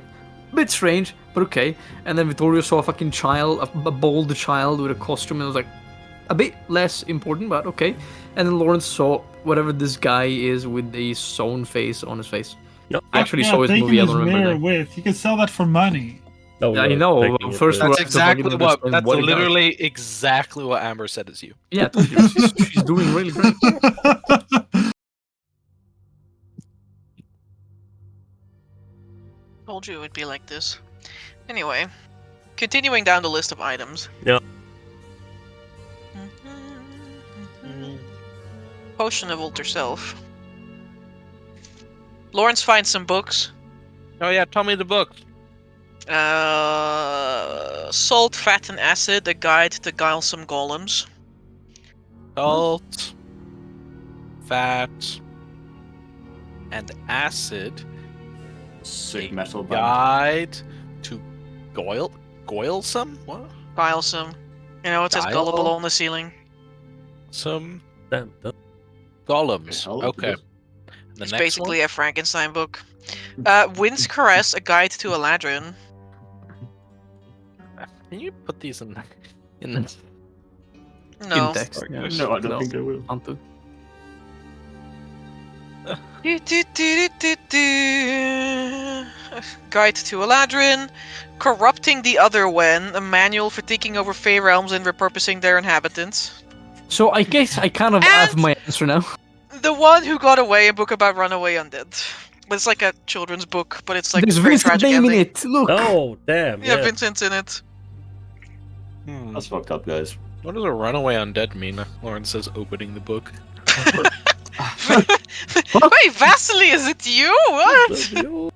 bit strange, but okay. And then Vittoria saw a fucking child, a bald child with a costume, and I was like, a bit less important, but okay. And then Lawrence saw whatever this guy is with a sewn face on his face. Yep. I actually saw his taking movie. I his don't remember. mirror the name. with. You can sell that for money. No, Yeah, I we're know, taking but it first with- we're- That's exactly fucking what. understand That's what it does. literally exactly what Amber said is you. Yeah, I told you, she's doing really great. told you it would be like this. Anyway, continuing down the list of items. Yeah. Potion of Alter Self. Lawrence finds some books. Oh yeah, tell me the book. Salt, Fat, and Acid, a guide to guilesome golems. Salt, fat, and acid. Sick A metal band. guide to goilsome? What? Guilesome. You know, it says Guile? gullible on the ceiling. Some Damn, golems. Hell, Okay. The It's next basically a Frankenstein book. Wind's Caress, a guide to Eladrin. one. Can you put these in the No. In text. Yeah. No, I don't think I will. Want to. Guide to Eladrin. Corrupting the Other Wen, a manual for taking over Fey realms and repurposing their inhabitants. So I guess I kind of have my answer now. The One Who Got Away, a book about runaway undead. But it's like a children's book, but it's like There's very Vincent's tragic name in ending. it. Look. Oh, damn. Yeah, Yeah. Vincent's in it. That's fucked up, guys. What does a runaway undead mean? Lauren says opening the book. Wait, Vasily, is it you? What?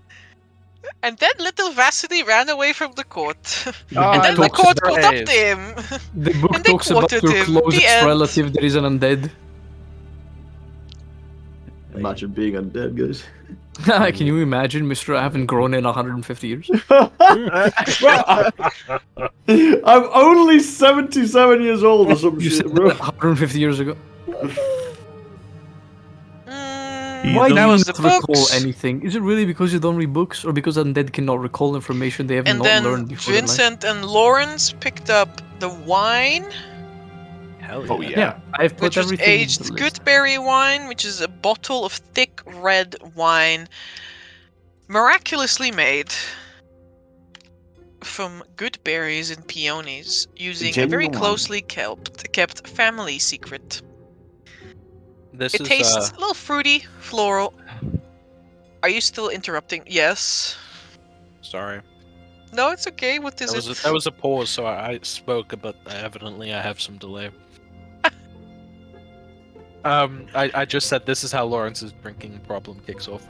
And then little Vasily ran away from the court. And then the talks court about- caught up to him. The book And they talks about quoted your him. closest The end. relative that is an undead. Imagine being undead, guys. Can you imagine, Mister? I haven't grown in 150 years. I'm only 77 years old or some You shit, said bro. that 150 years ago. Why That do you was the not recall books. anything? Is it really because you don't read books, or because undead cannot recall information they have And not then learned before? in life? Vincent and Lawrence picked up the wine, Hell Oh, yeah. yeah. Yeah, I've put which was everything. in the aged list. goodberry wine, which is a bottle of thick red wine, miraculously made from good berries and peonies, using a very Genuine wine. closely kept family secret. This It is tastes a little fruity, floral. Are you still interrupting? Yes. sorry. No, it's okay. What is it? That was a pause, so I spoke, but evidently I have some delay. I just said this is how Lawrence's drinking problem kicks off.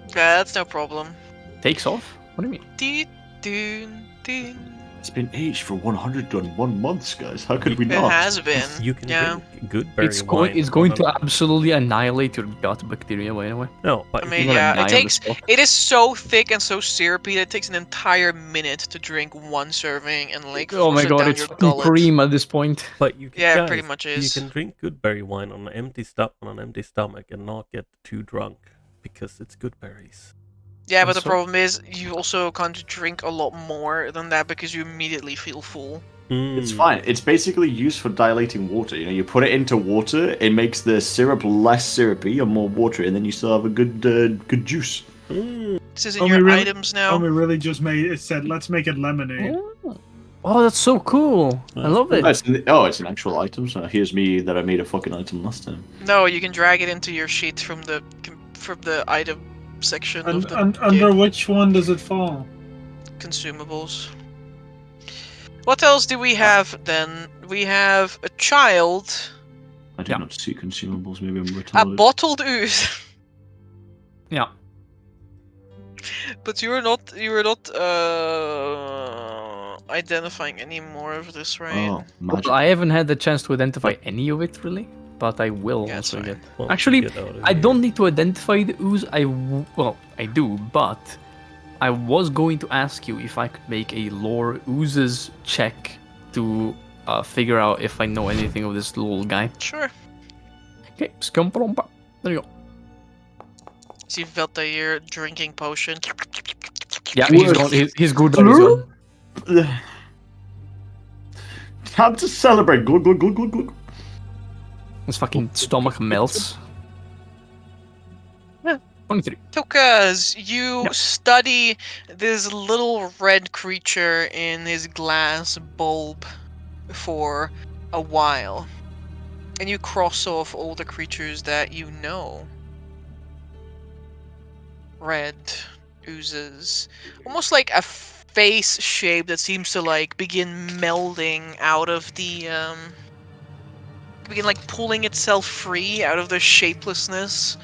Yeah, that's no problem. Takes off. What do you mean? Dee, doon, doon. It's been aged for 101 months, guys. How could we It not? has been. You can yeah. drink good berry wine. It's going to absolutely annihilate your gut bacteria. By the way, No, but I if mean, you- yeah, die on it the takes. spot. It is so thick and so syrupy that it takes an entire minute to drink one serving and like Oh my force it god, down it's your fucking gullet. cream at this point. But you can, Yeah, it guys, pretty much You is. can drink good berry wine on an empty stomach and not get too drunk because it's good berries. Yeah, but the Also- problem is you also can't drink a lot more than that because you immediately feel full. It's Mm. fine. It's basically used for dilating water. You know, you put it into water, it makes the syrup less syrupy and more watery, and then you still have a good juice. Mm. This is in Oh, your we really- items now. Oh, we really just made it. Said, let's make it lemonade. Oh, that's so cool! I love it. It's an actual item. So here's me that I made a fucking item last time. No, you can drag it into your sheet from the item section of the Under which one does it fall? consumables. What else do we have then? We have a child, I did Yeah. not see consumables. Maybe I'm a retarded. bottled ooze. Yeah. But you were not identifying any more of this, right? Oh, magic. Well, I haven't had the chance to identify any of it really, but I will Yeah, once I it's get. Well, Actually, get out of I here. don't need to identify the ooze. Well, I do, but I was going to ask you if I could make a lore oozes check to figure out if I know anything of this little guy. Sure. Okay, scumperumpa. There you go. So you felt that you're drinking potion. Yeah, he's gone. He's good. He's gone. Time to celebrate. Glug glug glug glug glug. His fucking stomach melts. 23. Tokas, you Yeah. study this little red creature in his glass bulb for a while. And you cross off all the creatures that you know. Red oozes. Almost like a face shape that seems to like begin melding out of the begin like pulling itself free out of the shapelessness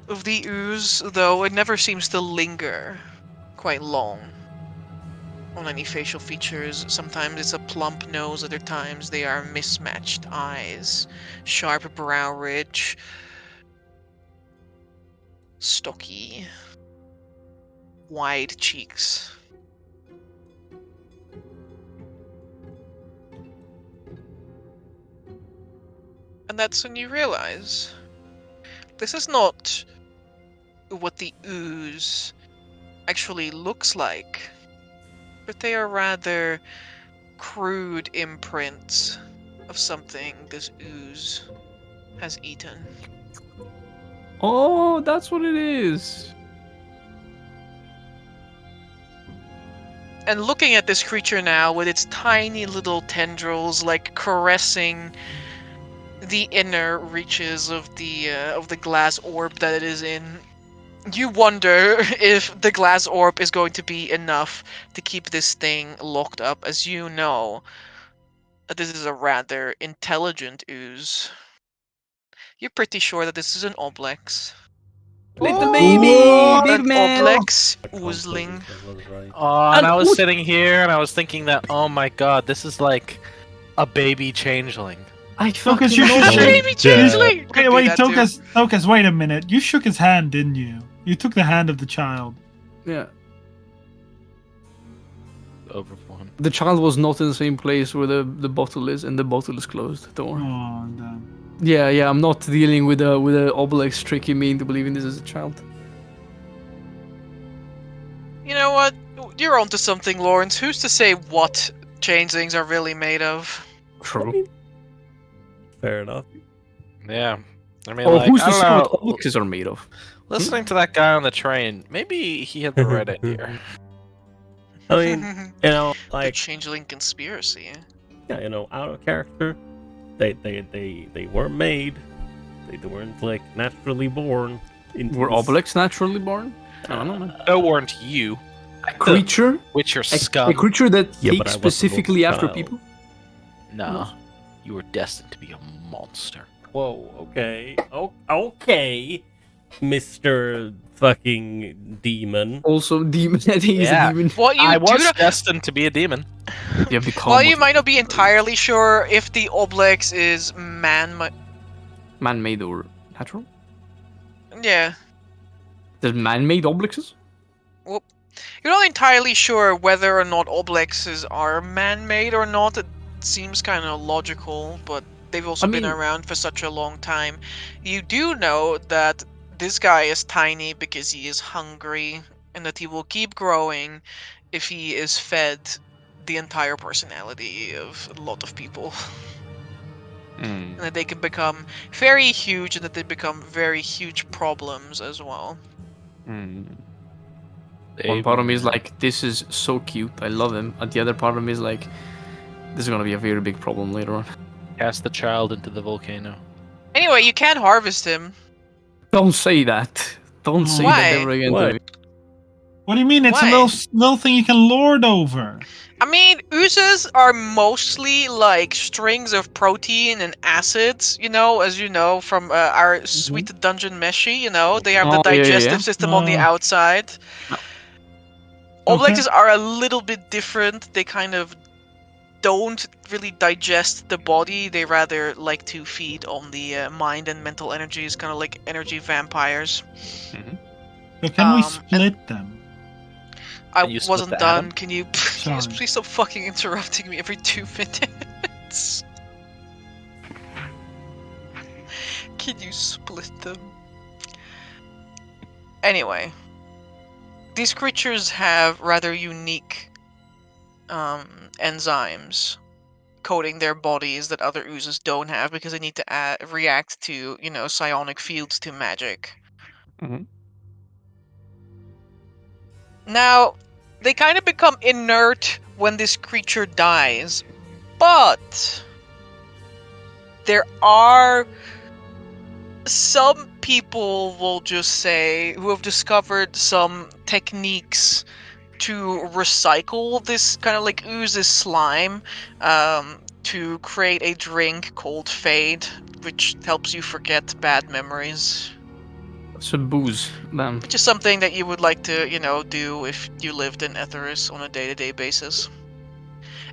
of the ooze, though it never seems to linger quite long on any facial features. Sometimes it's a plump nose, other times they are mismatched eyes, sharp brow ridge, stocky, wide cheeks. And that's when you realize this is not what the ooze actually looks like, but they are rather crude imprints of something this ooze has eaten. Oh, that's what it is. And looking at this creature now with its tiny little tendrils like caressing the inner reaches of the glass orb that it is in, you wonder if the glass orb is going to be enough to keep this thing locked up, as you know that this is a rather intelligent ooze. You're pretty sure that this is an Oblex. Little baby, baby An man. Oblex I can't oozling. believe I was right. Oh, and And I was what- sitting here and I was thinking that, oh my god, this is like a baby changeling. I Tokus, fucking you know should that. shake- Baby changeling! Could Wait, be wait, that too. Tokus, wait a minute. You shook his hand, didn't you? You took the hand of the child. Yeah. Overflowing. The child was not in the same place where the bottle is, and the bottle is closed. Don't worry. Oh, damn. Yeah, I'm not dealing with a Obelix tricking me into believing this is a child. You know what? You're onto something, Lawrence. Who's to say what changelings are really made of? True. Fair enough. Yeah. I mean, Or like, who's I to don't say what know. Obelixes are made of? Listening to that guy on the train, maybe he had the right idea. I mean, you know, the like, changeling conspiracy. yeah, you know, out of character. They weren't made. They weren't like naturally born. Into Were this- Obelix naturally born? I don't know, man. No, weren't you? A creature? With your A scum. creature that Yeah, but seeks I wasn't a specifically after child. people? Nah. You were destined to be a monster. Whoa, okay. Oh, okay. Mr. fucking demon. Also, demon. I think he's Yeah. a demon. What you I do was not, destined to be a demon. Yeah, become well, you might not be entirely sure if the Oblex is man-made or natural. Yeah. There's man-made Obelixes? You're not entirely sure whether or not Oblexes are man-made or not. It seems kind of logical, but they've also I been mean- around for such a long time. You do know that this guy is tiny because he is hungry, and that he will keep growing if he is fed the entire personality of a lot of people. And that they can become very huge, and that they become very huge problems as well. One part of me is like, this is so cute, I love him. And the other part of me is like, this is gonna be a very big problem later on. Cast the child into the volcano. Anyway, you can harvest him. Don't say that. Don't say Why? that ever again Why? to me. What do you mean? It's Why? a little thing you can lord over. I mean, oozes are mostly like strings of protein and acids, you know, as you know from our sweet dungeon meshi, you know, they have the Oh, yeah, digestive yeah. system on the Oh. outside. Okay. Oblexes are a little bit different. They kind of don't really digest the body. They rather like to feed on the mind and mental energies, kind of like energy vampires. So can we and- split them? I Can you split wasn't the done. atom? Can you Sorry. please stop fucking interrupting me every 2 minutes? Can you split them? Anyway, these creatures have rather unique enzymes coating their bodies that other oozes don't have, because they need to react to, you know, psionic fields to magic. Mhm. Now, they kind of become inert when this creature dies, but there are some people, will just say, who have discovered some techniques to recycle this kind of like ooze slime to create a drink called Fade, which helps you forget bad memories. It's a booze, man. Which is something that you would like to, you know, do if you lived in Etharis on a day-to-day basis.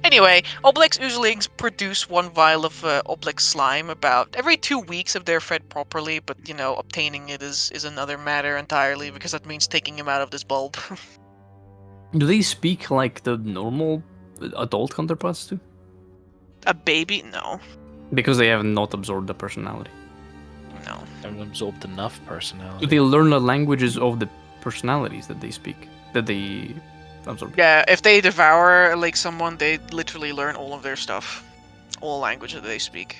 Anyway, Oblex oozlings produce one vial of Oblex slime about every 2 weeks if they're fed properly, but, you know, obtaining it is another matter entirely, because that means taking him out of this bulb. Do they speak like the normal adult counterparts do? A baby? No. Because they have not absorbed the personality. No. Haven't absorbed enough Do personality. they learn the languages of the personalities that they speak? That they absorb? Yeah, if they devour, like, someone, they literally learn all of their stuff. All language that they speak.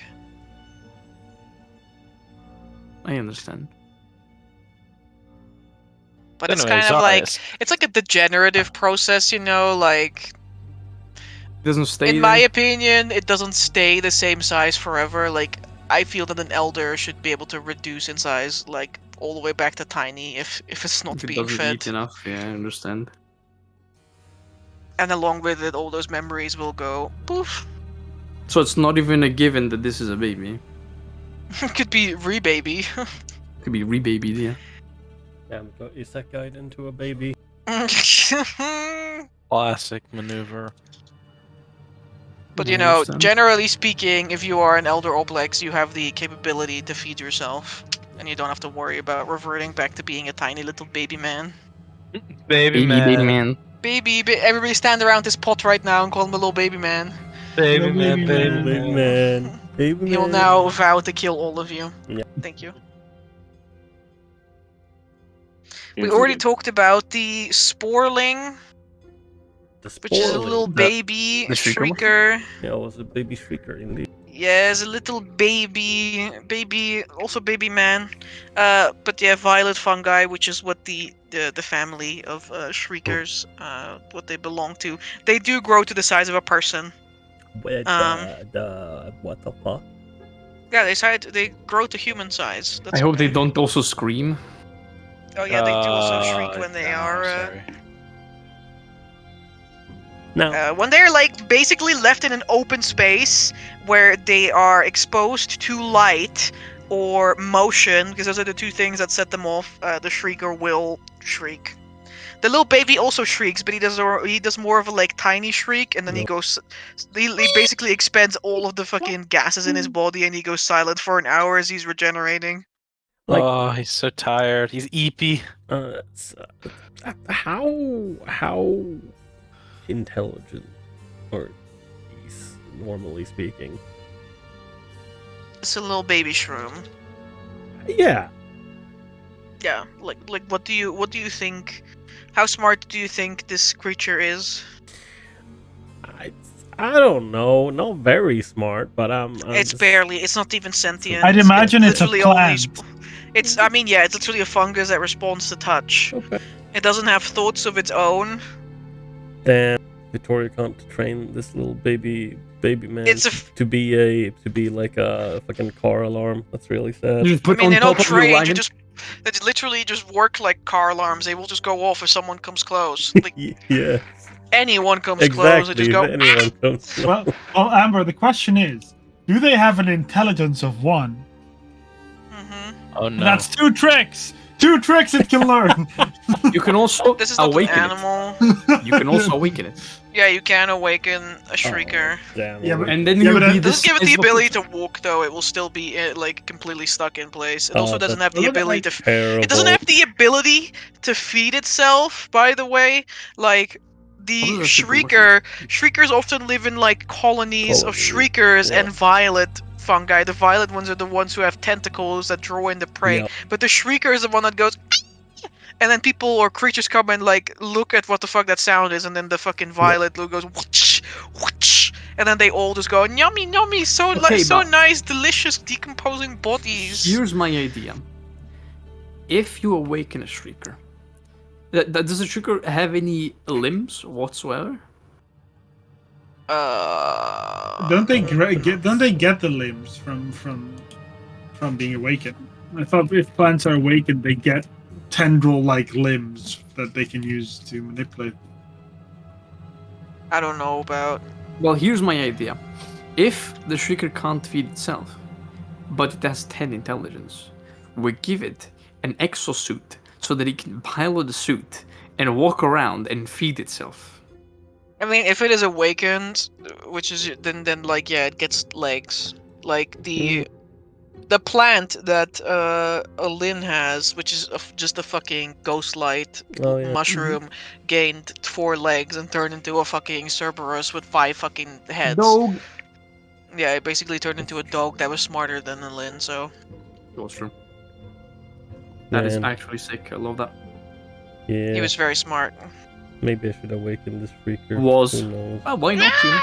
I understand. But it's Anyways, kind of like, Zarius. it's like a degenerative process, you know, like, It doesn't stay in there. my opinion, it doesn't stay the same size forever. Like, I feel that an elder should be able to reduce in size, like all the way back to tiny, if it's not If it being doesn't fed. eat enough, yeah, I understand. And along with it, all those memories will go poof. So it's not even a given that this is a baby. Could be re-baby. Could be rebabied, yeah. Damn, got isekai into a baby. Classic maneuver. But I you know, understand. generally speaking, if you are an Elder Oblex, you have the capability to feed yourself. And you don't have to worry about reverting back to being a tiny little baby man. Baby baby man. man. Everybody stand around this pot right now and call him a little baby man. Baby Little man, baby baby man. Baby man. man. Baby He'll man. now vow to kill all of you. Yeah. Thank you. We already talked about the Sporling, The which is a spoiling. little baby the shrieker one? shrieker. Yeah, it was a baby shrieker indeed. Yeah, it's a little baby, also baby man. But yeah, violet fungi, which is what the family of shriekers, what they belong to. They do grow to the size of a person. What what the fuck? Yeah, they grow to human size. That's I hope they okay. don't also scream. Oh yeah, they do also shriek when they are. Sorry. Now, When they're like basically left in an open space where they are exposed to light or motion, because those are the two things that set them off, the shrieker will shriek. The little baby also shrieks, but he does more of a like tiny shriek, and then he Yep. goes. He basically expends all of the fucking gases in his body, and he goes silent for an hour as he's regenerating. Like- oh, he's so tired. He's eepy. how intelligent, or normally speaking? It's a little baby shroom. Yeah. Yeah, like what do you think? How smart do you think this creature is? I don't know. Not very smart, but It's just- barely. It's not even sentient. I'd imagine it's a literally plant. It's. I mean, yeah, it's literally a fungus that responds to touch. Okay. It doesn't have thoughts of its own. Then Victoria can't train this little baby man It's a. to be like a fucking car alarm. That's really sad. You just I put mean, on they're top not of your trained. wagon. They literally just work like car alarms. They will just go off if someone comes close. Like Yeah, anyone comes close, they exactly. just go. If anyone comes close. Well, Amber, the question is, do they have an intelligence of 1? Mhm. Oh no. That's 2 tricks! 2 tricks it can learn! You can also This is not an awaken animal. it. You can also awaken it. Yeah, you can awaken a shrieker. Damn. Yeah, but- And then Yeah, you'll but be It the doesn't give it the size of a ability person. to walk, though. It will still be like completely stuck in place. It Oh, also doesn't have that's- the ability to. terrible. It doesn't have the ability to feed itself. By the way, like the How does that super shriekers often live in like colonies of Colonies, shriekers yeah. and violet fungi. The violet ones are the ones who have tentacles that draw in the prey. Yeah. But the shrieker is the one that goes. And then people or creatures come and like look at what the fuck that sound is, and then the fucking violet look goes whoosh, whoosh, and then they all just go yummy, yummy, so Okay, so but- nice, delicious, decomposing bodies. Here's my idea. If you awaken a shrieker, does a shrieker have any limbs whatsoever? Don't they get the limbs from being awakened? I thought if plants are awakened, they get tendril-like limbs that they can use to manipulate. I don't know about. Well, here's my idea. If the shrieker can't feed itself, but it has 10 intelligence, we give it an exosuit so that it can pilot the suit and walk around and feed itself. I mean, if it is awakened, which is then like yeah, it gets legs. Like the plant that Lin has, which is just a fucking ghost light Oh yeah. mushroom, gained 4 legs and turned into a fucking Cerberus with 5 fucking heads. Dog. Yeah, it basically turned into a dog that was smarter than a Lin. So That's true. That is Man. actually sick. I love that. Yeah. he was very smart. Maybe I should awaken this freaker. Was. Who knows? Well, why not? You know?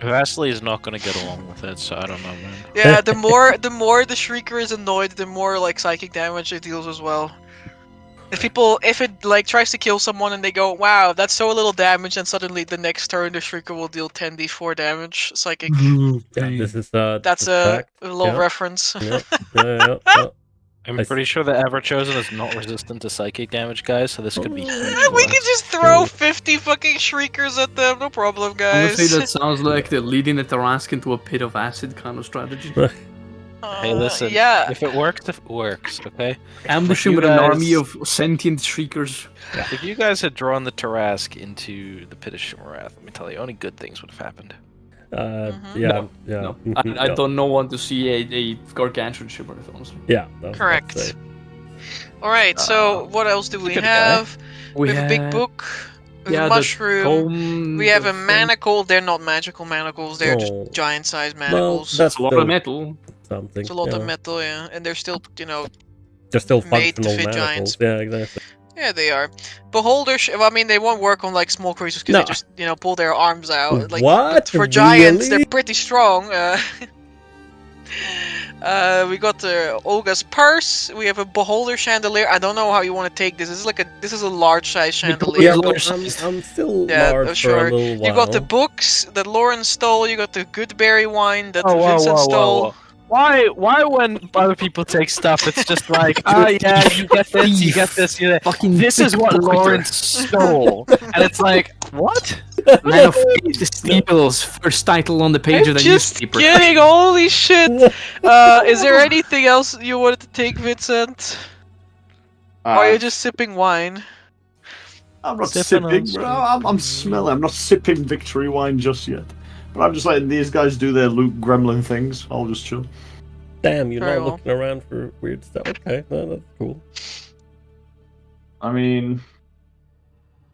Vasily is not gonna get along with it, so I don't know, man. Yeah, the more the Shrieker is annoyed, the more like psychic damage it deals as well. If it like tries to kill someone and they go, wow, that's so little damage, and suddenly the next turn the Shrieker will deal 10d4 damage psychic. Yeah, this is That's this a fact. little Yeah. reference. Yeah. I'm I pretty sure the Ever-Chosen is not resistant to psychic damage, guys, so this could be huge. We for can us. just throw 50 fucking Shriekers at them, no problem, guys. Honestly, that sounds like the leading the Tarask into a pit of acid kind of strategy. Hey, listen. Yeah. If it works, okay? Ambush him you with an guys- army of sentient Shriekers. If you guys had drawn the Tarask into the Pit of Shimarath, let me tell you, only good things would have happened. Yeah. No, I don't know want to see a gargantuan shimmer, honestly. Yeah. that's what I'd Correct. say. Alright, so what else do we good guy. have? We have a big had- book. We have Yeah, a the mushroom. tome, We have the a thing. manacle. They're not magical manacles. They're Oh. just giant-sized Well, manacles. that's It's a lot still of metal. something. It's a lot yeah. of metal, yeah, and they're still, They're still made to functional fit manacles. giants. Yeah, exactly. yeah, they are. Beholders. I mean, they won't work on like small creatures because No. they just, pull their arms out. Like, What? but for giants, Really? they're pretty strong. We got Olga's purse. We have a beholder chandelier. I don't know how you want to take this. This is a large size chandelier. Yeah, Large well, size. I'm still Yeah, large for sure. a little while. You got the books that Lauren stole. You got the Goodberry wine that Oh, Vincent stole. Why when other people take stuff, it's just like, oh yeah, you get this, you get this, you get that. Fucking This is what pickpocket. Lauren stole. And it's like, what? Man of Faith Steeples, first title on the page I'm of the just newspaper. kidding. Holy shit! Is there anything else you wanted to take, Vincent? Or are you just sipping wine? I'm not Sipping on sipping, bro. I'm smelling. I'm not sipping victory wine just yet. But I'm just letting these guys do their loot gremlin things. I'll just chill. Damn, you're Very not well. looking around for weird stuff. Okay, no, that's cool. I mean,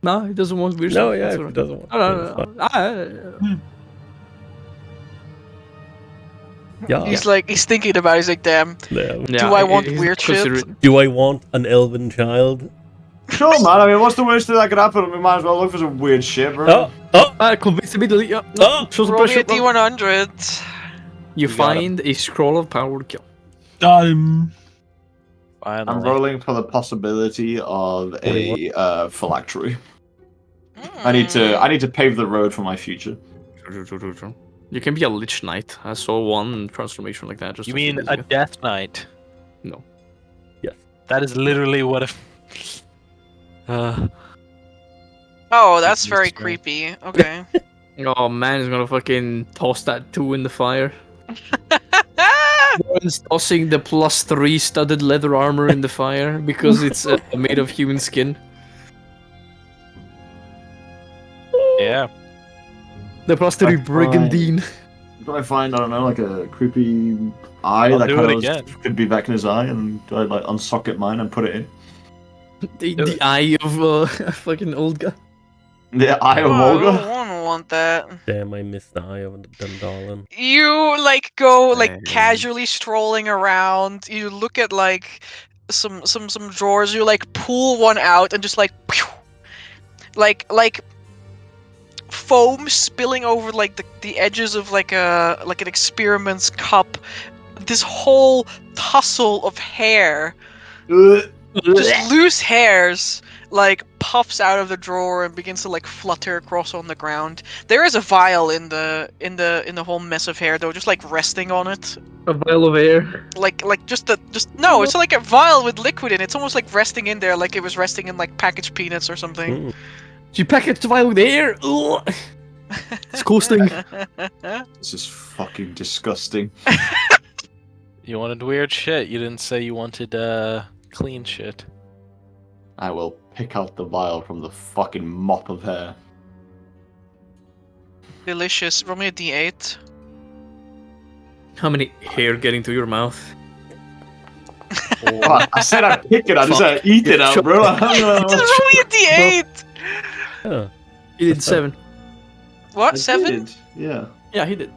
No, he doesn't want weird No, stuff. yeah, That's if all it right. doesn't want. No. Yeah. He's thinking about it. He's like, damn. Yeah. Do I want weird shit? Do I want an elven child? sure, man. I mean, what's the worst thing that could happen? We might as well look for some weird shit, bro. Convince immediately. Yeah. Oh! Show some Roll me a pressure. D100. You got find a scroll of power kill. I'm Finally. rolling for the possibility of a phylactery. Hmm. I need to pave the road for my future. You can be a Lich Knight. I saw one transformation like that. Just You a few mean days a ago. Death Knight? No. Yes. That is literally what if... Oh, that's Jeez, very bro. creepy. Okay. Oh man, he's gonna fucking toss that 2 in the fire. One's tossing the +3 studded leather armor in the fire because it's made of human skin. Yeah. The +3 brigandine. Do I find, I don't know, like a creepy eye I'll that do kind it of again. could be Vecna's eye, and do I like unsocket mine and put it in? The eye of fucking old guy. The eye of Oh, I Olga? don't want that. Damn, I missed the eye of Dundalin. You like go like Dang. casually strolling around. You look at like some drawers. You like pull one out and just like, pew! like foam spilling over like the edges of like an experiment's cup. This whole tussle of hair, just loose hairs, like puffs out of the drawer and begins to like flutter across on the ground. There is a vial in the whole mess of hair though, just like resting on it. A vial of air. Like no, it's like a vial with liquid in it. It's almost like resting in there, like it was resting in like packaged peanuts or something. Mm. You package the vial with air. Ugh. Disgusting. This is fucking disgusting. You wanted weird shit. You didn't say you wanted clean shit. I will pick out the vial from the fucking mop of hair. Delicious. Roll me a D8. How many hair getting to your mouth? Oh, I said I'd pick it, I just said I'd eat it out, bro. Just roll me a D8. Huh. He did 7. What? I 7? did, yeah. Yeah, he did.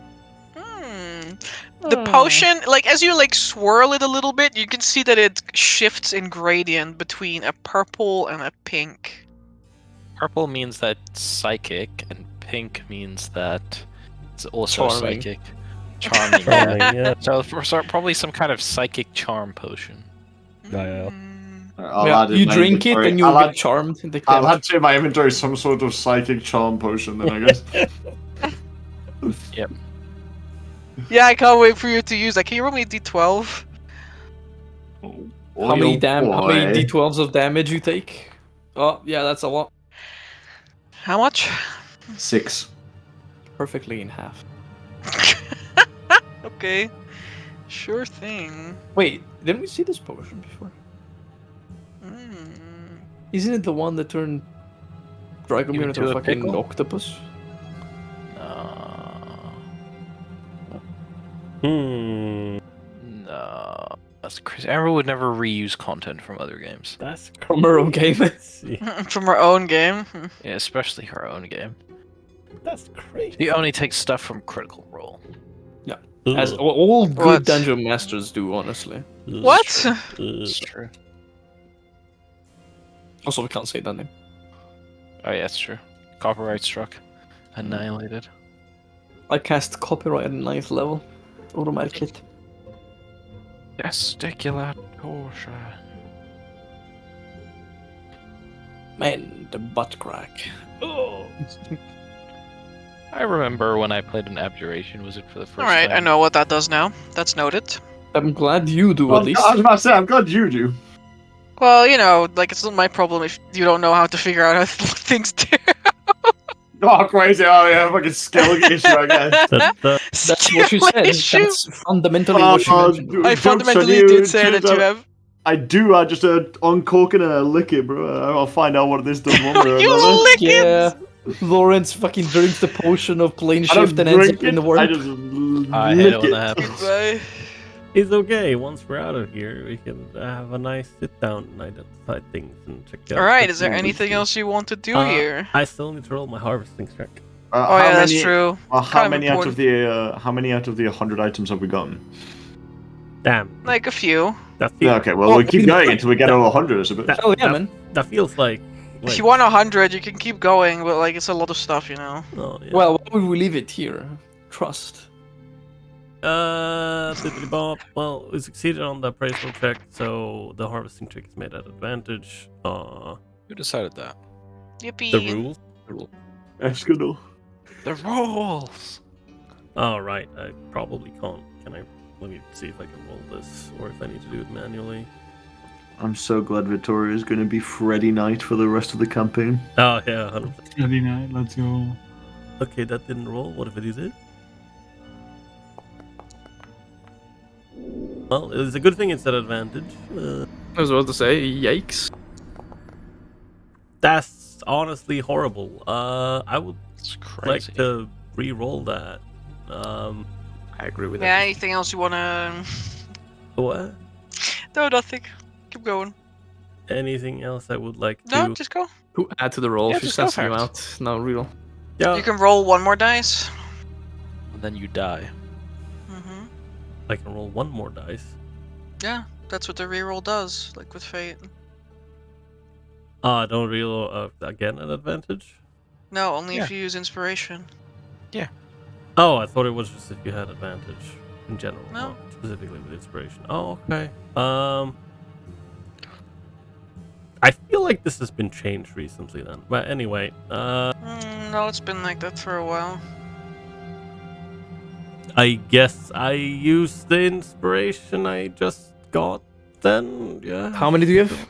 The potion, like as you like swirl it a little bit, you can see that it shifts in gradient between a purple and a pink. Purple means that psychic, and pink means that it's also Charming. psychic. Charming. Charming, yeah. yeah. So probably some kind of psychic charm potion. Yeah. Mm. I'll add in you my drink it inventory- and you'll I'll get add- charmed. I'll add to my inventory some sort of psychic charm potion then, I guess. Yeah, I can't wait for you to use that. Can you roll me a d12? How many boy. d12s of damage you take? Oh, yeah, that's a lot. How much? 6. Perfectly in half. Okay. Sure thing. Wait, didn't we see this potion before? Mm. Isn't it the one that turned Dragomir into Into a a fucking pickle? octopus? Hmm. No. That's crazy. Arrow would never reuse content from other games. That's From her own game. Let's see. From our own game. Yeah, especially her own game. That's crazy. He only takes stuff from Critical Role. As Ugh. all good What? dungeon masters do, honestly. Ugh. What? Ugh. It's true. Also, we can't say that name. Oh yeah, that's true. Copyright struck. Annihilated. I cast copyright at 9th level. Automatic hit. Testicular torture. Man, the butt crack. Oh. I remember when I played an Abjuration Wizard for the first Alright, time. I know what that does now. That's noted. I'm glad you do, Well, at least. I was about to say, I'm glad you do. Well, you know, like, it's not my problem if you don't know how to figure out how things do. Oh, crazy. Oh, yeah, fucking skill issue, I guess. That's what you Skill said. issue? That's fundamentally what you mentioned. dude, I joke's on fundamentally you, did say dude, that you have. I do, I just uncork it and I lick it, bro. I'll find out what this does one way or You another. lick it! Yeah. Lawrence fucking drinks the potion of plane I don't shift and ends drink up in the it, warp. I just I lick hate it when it. that happens. Goodbye. It's okay. Once we're out of here, we can have a nice sit down and identify things and check out. Alright, the is there things we anything do. else you want to do Uh, here? I still need to roll my harvesting check. Oh how yeah, that's many- true. How Kind of many out of important. the how many out of the 100 items have we gotten? Damn. Like a few. That Yeah, feels, okay, well we'll keep going until we get over 100, I suppose. Oh yeah, man. that feels like If you want 100, you can keep going, but like it's a lot of stuff, you know. oh, yeah. Well, why would we leave it here? Trust. Bibbidi-bop. Well, we succeeded on the appraisal check, so the harvesting check is made at advantage. Who decided that? Yippee. The rules. Escador. The rules! Oh, right. I probably can't. Can I? Let me see if I can roll this, or if I need to do it manually. I'm so glad Victoria is going to be Freddy Knight for the rest of the campaign. Oh, yeah, 100%. Friday night, let's go. Okay, that didn't roll. What if it did? Well, it's a good thing it's at advantage. I was about to say, yikes. That's honestly horrible. I would It's crazy. like to re-roll that. I agree with Yeah, that. anything else you wanna... What? No, nothing. Keep going. Anything else I would like to? No, just go. Who add to the roll Yeah, if you just go suss you for it. out? No, real. Yeah, You can roll one more dice. And then you die. Mm-hmm. I can roll one more dice. Yeah, that's what the reroll does, like with Fate. Don't reroll again at advantage. No, only Yeah. if you use inspiration. Oh, I thought it was just if you had advantage in general, No. not specifically with inspiration. Oh, okay. I feel like this has been changed recently then. But anyway, No, it's been like that for a while. I guess I used the inspiration I just got then. Yeah. How many do you have?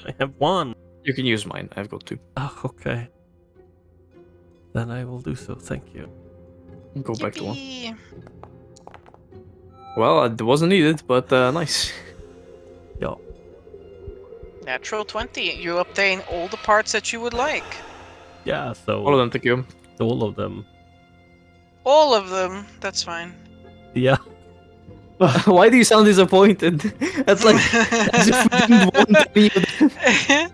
I have one. You can use mine. I've got 2. Oh, okay. Then I will do so. Thank you. Go back to 1. Yippee. Well, it wasn't needed, but nice. Yeah. Natural 20. You obtain all the parts that you would like. Yeah. So All of them, thank you. all of them. All of them. That's fine. Yeah. Why do you sound disappointed? That's like as if we didn't want any of them.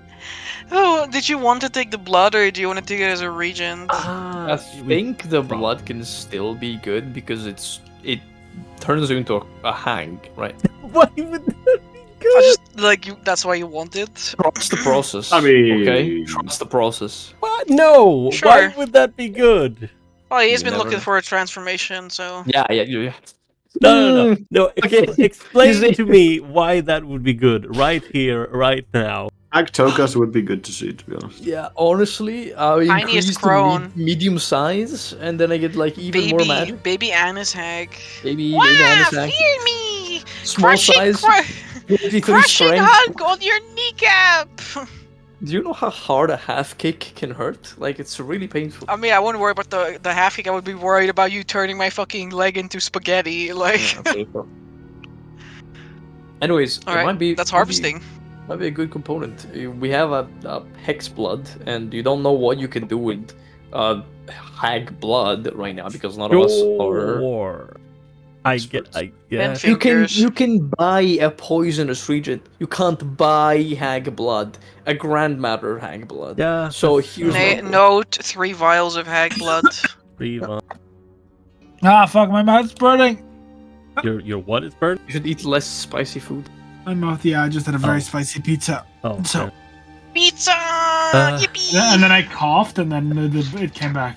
Oh, did you want to take the blood or do you want to take it as a regent? I think the blood can still be good because it turns you into a hang, right? Why would that be I good? just like you. That's why you want it. Trust the process. I mean- okay, trust the process. What? No. Why Sure. would that be good? Well, he's You been never looking know. for a transformation, so Yeah. No. Okay. Explain You see- to me why that would be good right here, right now. Actokas would be good to see, to be honest. Yeah, honestly, I Tiniest increase the crone. medium size, and then I get like even more magic. Baby Annis hag. Baby Wow, Annis hag. fear me! Small size, 43 crushing strength. hug on your kneecap! Do you know how hard a half kick can hurt? Like, it's really painful. I mean, I wouldn't worry about the half kick. I would be worried about you turning my fucking leg into spaghetti. Like, Anyways, it alright, might be that's harvesting. might be a good component. We have a hex blood, and you don't know what you can do with hag blood right now because none of us are. Sure. I guess. You Fingers. can buy a poisonous region. You can't buy hag blood, a grandmatter hag blood. Yeah. So here's what- Note 3 vials of hag blood. Ah, fuck, my mouth's burning. Your what is burned? you should eat less spicy food. My mouth, yeah, I just had a very Oh. spicy pizza. Oh, So- okay. Pizza! Yippee! And then I coughed, and then it came back.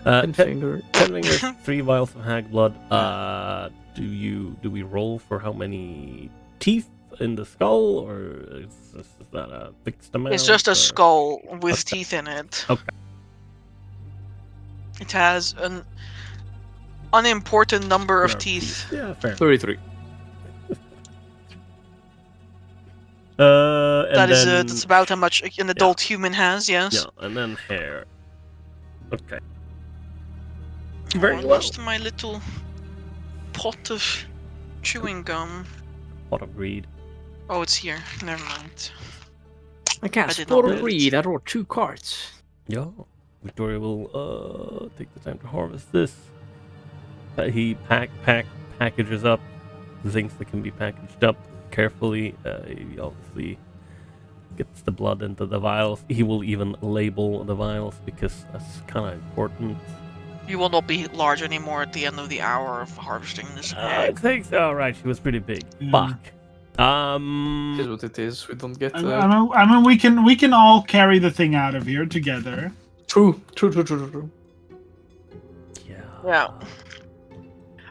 And finger. Telling us 3 vials of hag blood. Do we roll for how many teeth in the skull, or is that a fixed amount? It's just a or- skull with Okay. teeth in it. Okay. It has an unimportant number of Yeah, teeth. Yeah, fair. 33. And That is then, that's about how much an adult human has, yes. yeah, and then hair. Okay. Oh, Very I well. lost my little pot of chewing gum. Pot of greed. Oh, it's here. Never mind. I can't I did spot not a know read. I wrote 2 cards. Yeah. Victoria will take the time to harvest this. He packages up the things that can be packaged up carefully. He obviously gets the blood into the vials. He will even label the vials because that's kind of important. You will not be large anymore at the end of the hour of harvesting this egg. Thanks. All right, she was pretty big. Yeah. Fuck. It is what it is. We don't get. I mean, we can all carry the thing out of here together. True. Yeah. Yeah.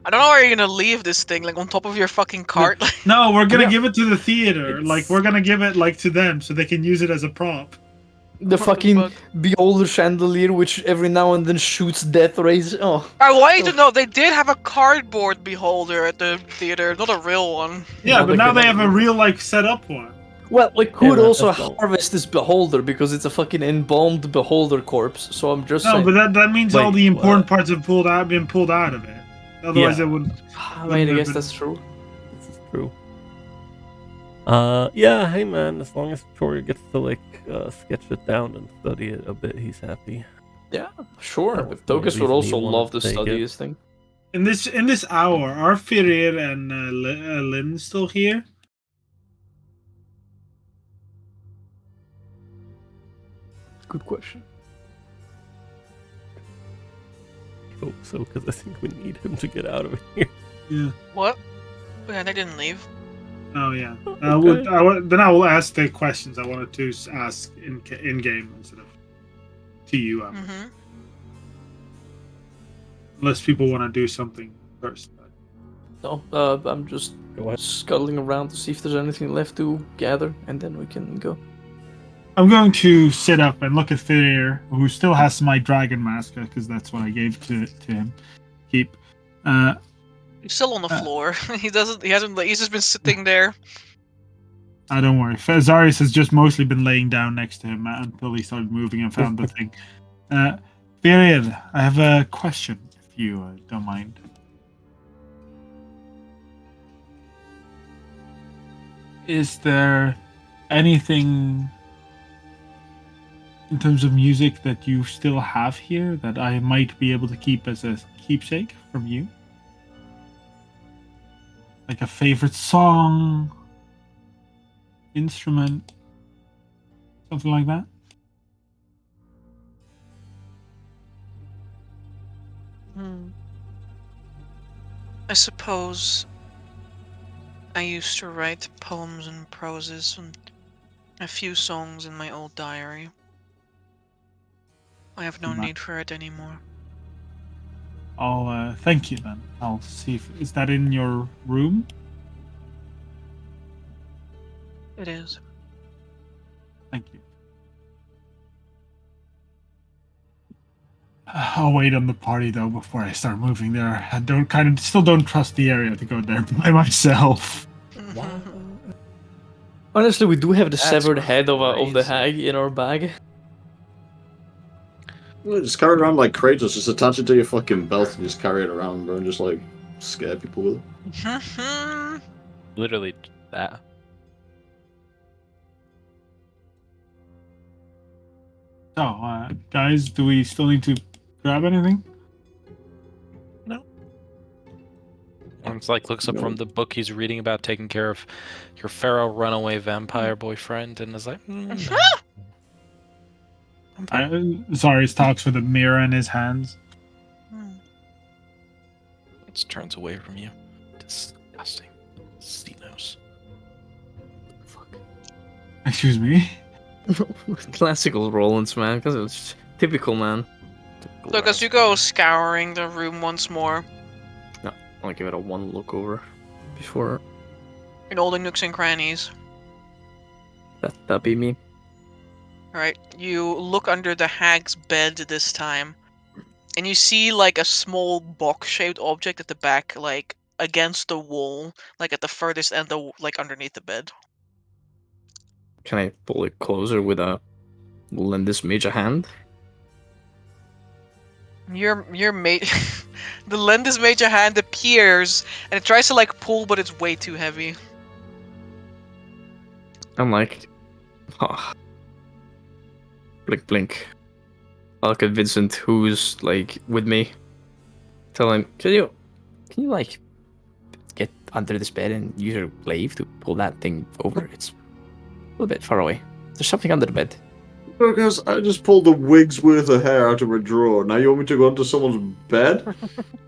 I don't know where you're gonna leave this thing, like on top of your fucking cart. No, we're gonna Yeah. give it to the theater. It's- Like we're gonna give it like to them so they can use it as a prop. The fucking Fuck. beholder chandelier, which every now and then shoots death rays. Oh, I want you to know they did have a cardboard beholder at the theater, not a real one. Yeah, No, but they now can- they have a real like set up one. well, we could Yeah, also that's all. harvest this beholder because it's a fucking embalmed beholder corpse. So I'm just No, saying. but that means all Wait, the important what? parts have been pulled out of it. Otherwise, Yeah. it would. I mean, I guess that's true. This is true. Yeah, hey man, as long as Victoria gets to like sketch it down and study it a bit, he's happy. Sure, That was but the Tokus would reason also he wanted love to to take study it. this thing. In this hour, are Firir and Lynn still here? Good question. I hope so, because I think we need him to get out of here. Yeah. What? Yeah, they didn't leave. Oh yeah. Okay. Then I will ask the questions I wanted to ask in game instead of to you. Mm-hmm. Unless people want to do something first. No, I'm just Go ahead. scuttling around to see if there's anything left to gather, and then we can go. I'm going to sit up and look at Firir, who still has my dragon mask because that's what I gave to him. Keep. He's still on the floor. He doesn't. He hasn't. He's just been sitting there. Don't worry. Zarius has just mostly been laying down next to him until he started moving and found the thing. Firir, I have a question, if you don't mind. Is there anything in terms of music that you still have here that I might be able to keep as a keepsake from you? Like a favorite song, instrument, something like that? I suppose I used to write poems and proses and a few songs in my old diary. I have no Ma- need for it anymore. I'll thank you then. I'll see if is that in your room? It is. Thank you. I'll wait on the party though before I start moving there. I still don't trust the area to go there by myself. Honestly, we do have the That's severed head of the crazy. hag in our bag. Well, just carry it around like Kratos, just attach it to your fucking belt and just carry it around, bro, and just like scare people with it. Literally that. So, guys, do we still need to grab anything? It's like looks up from the book he's reading about taking care of your feral runaway vampire boyfriend, and is like, Zarius talks with a mirror in his hands. it turns away from you. Disgusting. Xenos. Fuck. Excuse me? Classical Rollins, man, because it's typical, man. Typical Look, as you go scouring the room once more, I'll give it a one look over before in all the nooks and crannies. that be me. Alright, you look under the hag's bed this time, and you see like a small box-shaped object at the back, like against the wall, like at the furthest end, like underneath the bed. Can I pull it closer with a lend this mage a hand? Your the Lendis major hand appears, and it tries to like pull, but it's way too heavy. I'm like, blink, blink. I'll look at Vincent, who's like with me. Tell him, can you like get under this bed and use your glaive to pull that thing over? It's a little bit far away. There's something under the bed. Because I just pulled a wig's worth of hair out of a drawer. Now you want me to go into someone's bed?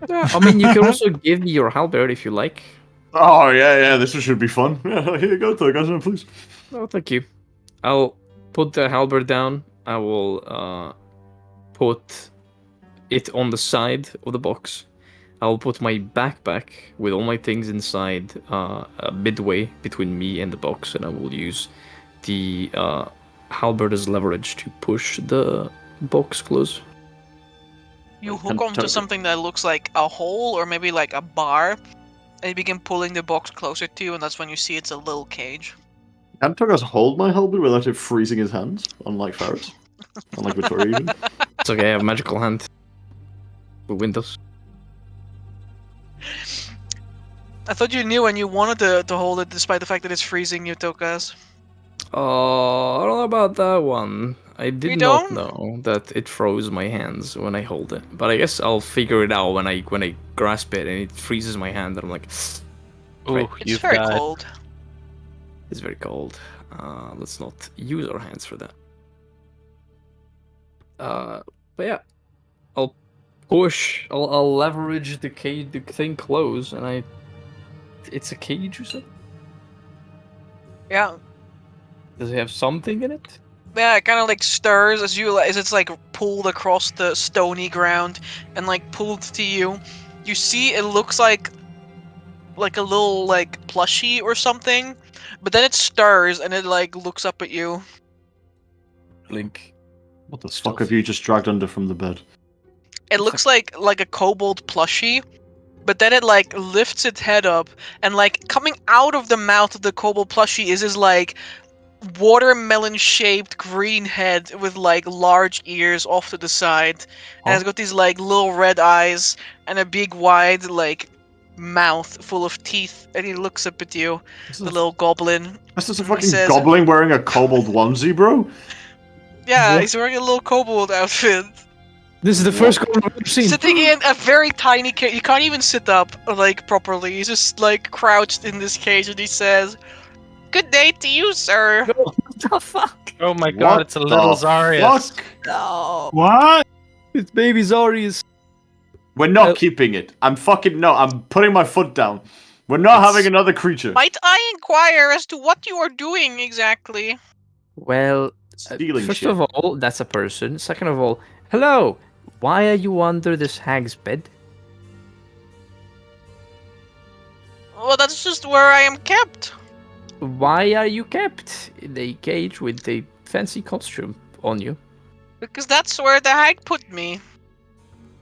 Yeah, I mean, you can also give me your halberd if you like. Oh, yeah, this should be fun. Yeah, here you go, TaleChasers, please. Oh, thank you. I'll put the halberd down. I will put it on the side of the box. I'll put my backpack with all my things inside midway between me and the box, and I will use the halberd as leverage to push the box close. You hook onto something that looks like a hole or maybe like a bar, and you begin pulling the box closer to you, and that's when you see it's a little cage. Can Togas hold my halberd without it freezing his hands? Unlike Ferris. Unlike Victoria, even. It's okay, I have a magical hand. For Windows. I thought you knew and you wanted to hold it despite the fact that it's freezing you, Tokas. Oh, I don't know about that one. I did You not don't? know that it froze my hands when I hold it. But I guess I'll figure it out when I grasp it and it freezes my hand and I'm like, Ooh, Right. It's you've very got cold. it's very cold. Let's not use our hands for that. But yeah, I'll push. I'll leverage the thing close, and it's a cage, you said? Yeah. Does it have something in it? Yeah, it kind of like stirs as it's like pulled across the stony ground and like pulled to you. You see, it looks like a little like plushie or something, but then it stirs and it like looks up at you. Blink. What the fuck have you just dragged under from the bed? It looks like a kobold plushie, but then it like lifts its head up and like coming out of the mouth of the kobold plushie is his like watermelon-shaped green head with like large ears off to the side, and it's got these like little red eyes and a big wide like mouth full of teeth, and he looks up at you, the little goblin. This is a He fucking says- goblin wearing a kobold onesie, bro? Yeah, What? he's wearing a little kobold outfit, This is the first goblin I've ever seen. sitting in a very tiny cage. You can't even sit up like properly. He's just like crouched in this cage, and he says, "Good day to you, sir." What the fuck? Oh my god, it's a little Zarius. Fuck? No. What? It's baby Zarius. We're not Uh, keeping it. I'm putting my foot down. We're not It's- having another creature. Might I inquire as to what you are doing exactly? Well, Stealing first shit. of all, that's a person. Second of all, hello. Why are you under this hag's bed? Well, that's just where I am kept. Why are you kept in a cage with a fancy costume on you? Because that's where the hag put me.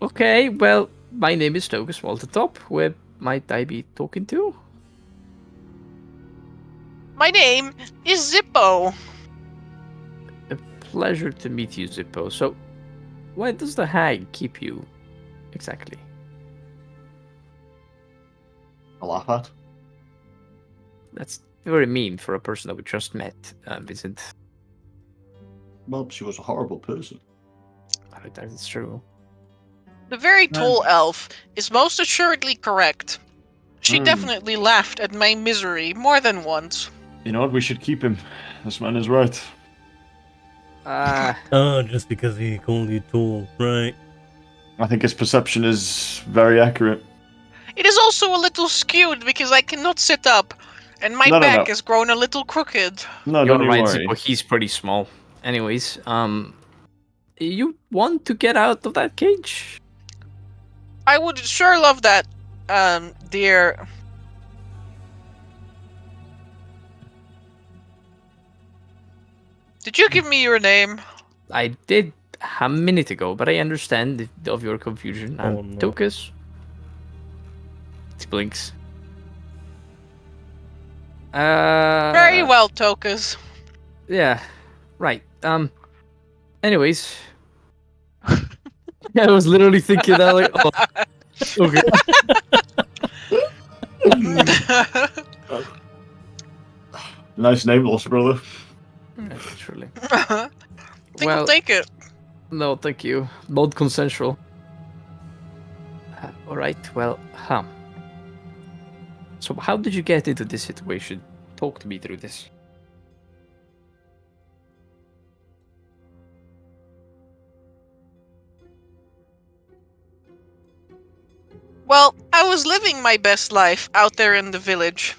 Okay, well, my name is Togus Maltetop. Where might I be talking to? My name is Zippo. A pleasure to meet you, Zippo. So, why does the hag keep you exactly? I laugh at. That's very mean for a person that we just met, Vincent. Well, she was a horrible person. That is true. The very tall elf is most assuredly correct. She definitely laughed at my misery more than once. You know what? We should keep him. This man is right. Oh, just because he called you tall, right? I think his perception is very accurate. It is also a little skewed because I cannot sit up, and my No. back has grown a little crooked. No, You're don't right, you worry. Zippo. He's pretty small. Anyways, you want to get out of that cage? I would sure love that, dear. Did you give me your name? I did a minute ago, but I understand of your confusion. Oh, no. Tokus. It blinks. Very well, Tokus. Yeah, right. Anyways. I was literally thinking that, like, oh, okay. Nice name, Lost Brother. Naturally. Think I'll take it. No, thank you. Not consensual. Alright, well, So how did you get into this situation? Talk to me through this. Well, I was living my best life out there in the village.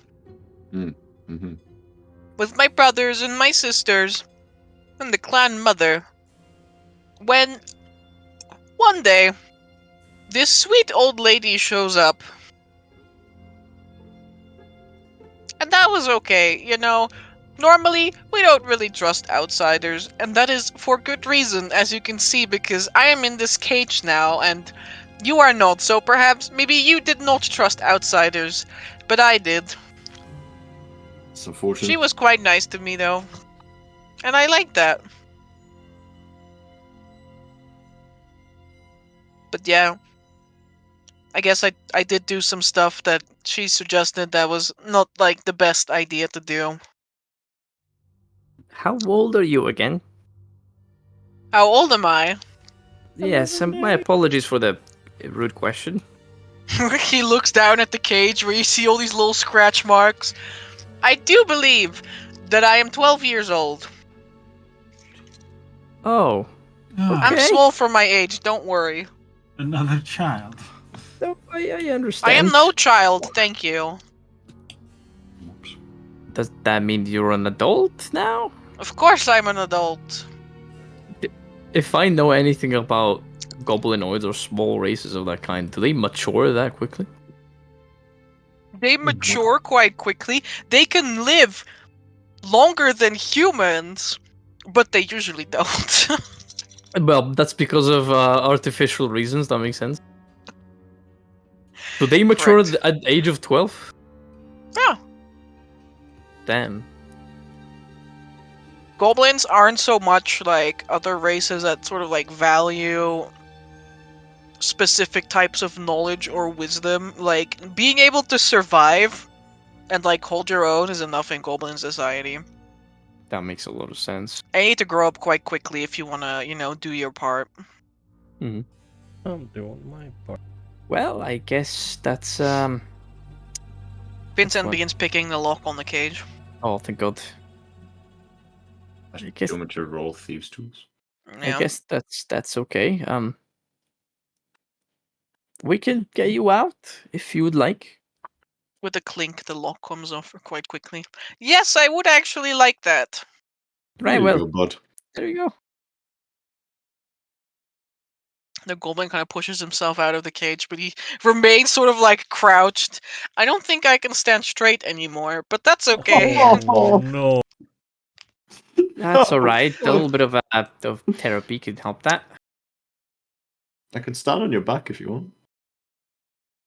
Mm-hmm. With my brothers and my sisters, and the clan mother. When, one day, this sweet old lady shows up. And that was okay, you know. Normally, we don't really trust outsiders, and that is for good reason, as you can see, because I am in this cage now, and you are not, so perhaps maybe you did not trust outsiders, but I did. It's unfortunate. She was quite nice to me, though. And I liked that. But yeah, I guess I did do some stuff that she suggested that was not, like, the best idea to do. How old are you again? How old am I? Yes, my apologies for the rude question. He looks down at the cage where you see all these little scratch marks. I do believe that I am 12 years old. Oh. I'm Okay. small for my age, don't worry. Another child. No, I understand. I am no child, thank you. Does that mean you're an adult now? Of course I'm an adult. If I know anything about goblinoids or small races of that kind, do they mature that quickly? They mature quite quickly. They can live longer than humans, but they usually don't. Well, that's because of artificial reasons, that makes sense. Do they mature Correct. at the age of 12? Yeah. Damn. Goblins aren't so much like other races that sort of like value specific types of knowledge or wisdom. Like, being able to survive and like hold your own is enough in Goblin society. That makes a lot of sense. I need to grow up quite quickly if you wanna, you know, do your part. I'm doing my part. Well, I guess that's Vincent fine. begins picking the lock on the cage. Oh, thank God. I should guess- show him to roll thieves' tools. Yeah. I guess that's okay. We can get you out if you would like. With a clink, the lock comes off quite quickly. Yes, I would actually like that. Right, There you well, go, bud. there you go. The goblin kind of pushes himself out of the cage, but he remains sort of like crouched. I don't think I can stand straight anymore, but that's okay. Oh no. That's alright. A little bit of therapy could help that. I can stand on your back if you want.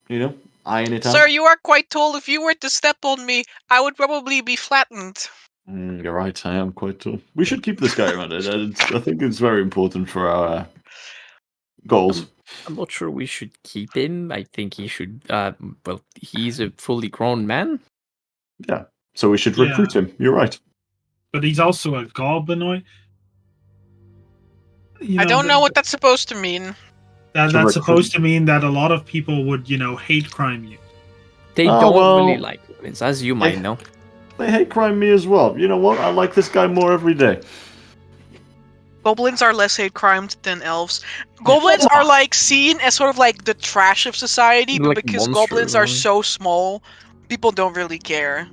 You know, iron it Sir, out. you are quite tall. If you were to step on me, I would probably be flattened. You're right, I am quite tall. We should keep this guy around. I think it's very important for our goals. I'm not sure we should keep him. I think he should. Well, he's a fully grown man. Yeah, so we should recruit him. You're right. But he's also a goblinoid. I don't know what that's supposed to mean. That's supposed to mean that a lot of people would, hate crime you. They don't really like goblins, as you might know. They hate crime me as well. You know what? I like this guy more every day. Goblins are less hate crimes than elves. Goblins are like seen as sort of like the trash of society, but Like because monsters, goblins are aren't they? so small, people don't really care.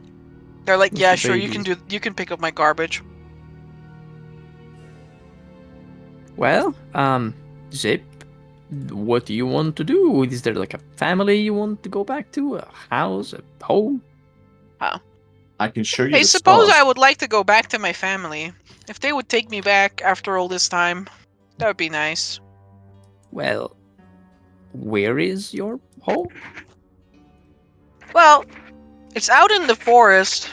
They're like, yeah, sure, you can pick up my garbage. Well, Zip, what do you want to do? Is there like a family you want to go back to? A house? A home? I can show you I the suppose stars. I would like to go back to my family. If they would take me back after all this time, that would be nice. Well, where is your home? Well, it's out in the forest.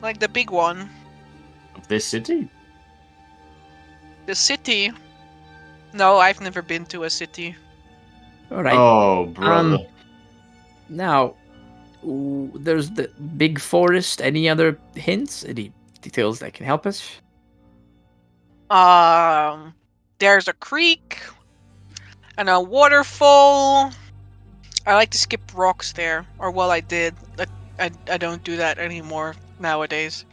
Like the big one. Of this city? The city. No, I've never been to a city. All right. Oh, brother. Now, there's the big forest. Any other hints? Any details that can help us? There's a creek and a waterfall. I like to skip rocks there, or well, I did. I don't do that anymore nowadays.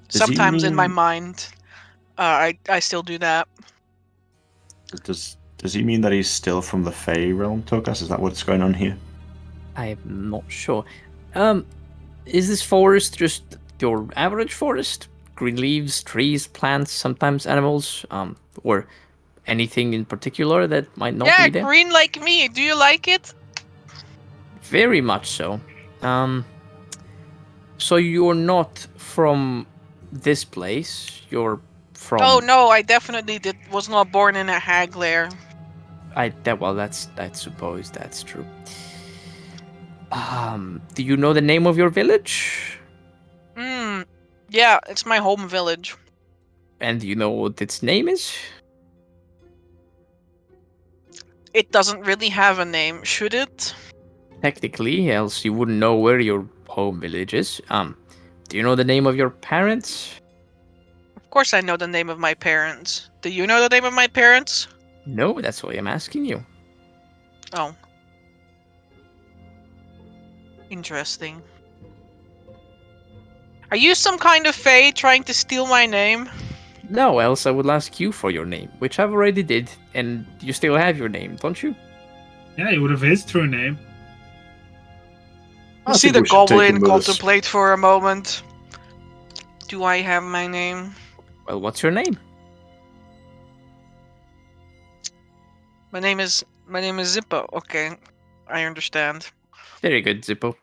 Sometimes in my mind, I still do that. Does he mean that he's still from the Fey realm, Tokas? Is that what's going on here? I'm not sure. Is this forest just your average forest? Green leaves, trees, plants, sometimes animals, or anything in particular that might not be there? Green like me. Do you like it? Very much so. So you're not from this place. You're from. Oh no, I definitely was not born in a hag lair. I suppose that's true. Do you know the name of your village? Yeah, it's my home village. And do you know what its name is? It doesn't really have a name, should it? Technically, else you wouldn't know where your home village is. Do you know the name of your parents? Of course I know the name of my parents. Do you know the name of my parents? No, that's why I'm asking you. Oh. Interesting. Are you some kind of fae trying to steal my name? No, else I would ask you for your name, which I've already did, and you still have your name, don't you? Yeah, he would have his true name. I See think the we should take him goblin with us. contemplate for a moment. Do I have my name? Well, what's your name? My name is Zippo. Okay, I understand. Very good, Zippo.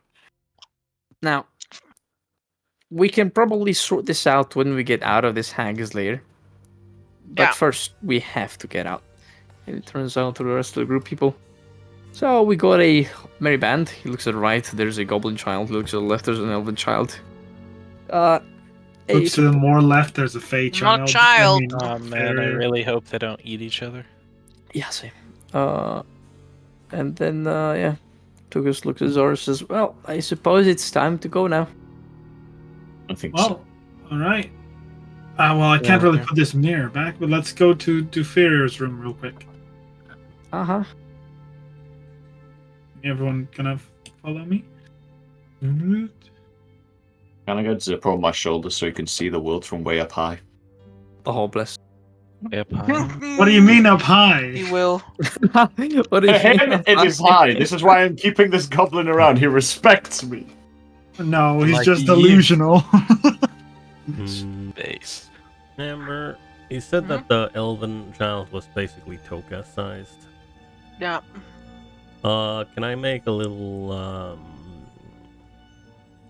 Now, we can probably sort this out when we get out of this hag's lair. But Yeah. first, we have to get out. And it turns out to the rest of the group people. So we got a merry band. He looks at the right, there's a goblin child. He looks at the left, there's an elven child. Looks to the more left, there's a Fey child. Not child. Oh man, I really hope they don't eat each other. Yeah, same. And then, yeah. Tugas looks at Zora and says, well, I suppose it's time to go now. I think Well, alright. Well, I can't really put this mirror back, but let's go to Ferrier's room real quick. Uh-huh. Everyone kind of follow me? Can I get Zipper on my shoulder so you can see the world from way up high? Oh, bless. Yep. What do you mean up high? He will. What do you mean? It is high. This is why I'm keeping this goblin around. He respects me. No, he's Like just you. delusional. Space. Never He said that the elven child was basically Toka sized. Yeah. Can I make a little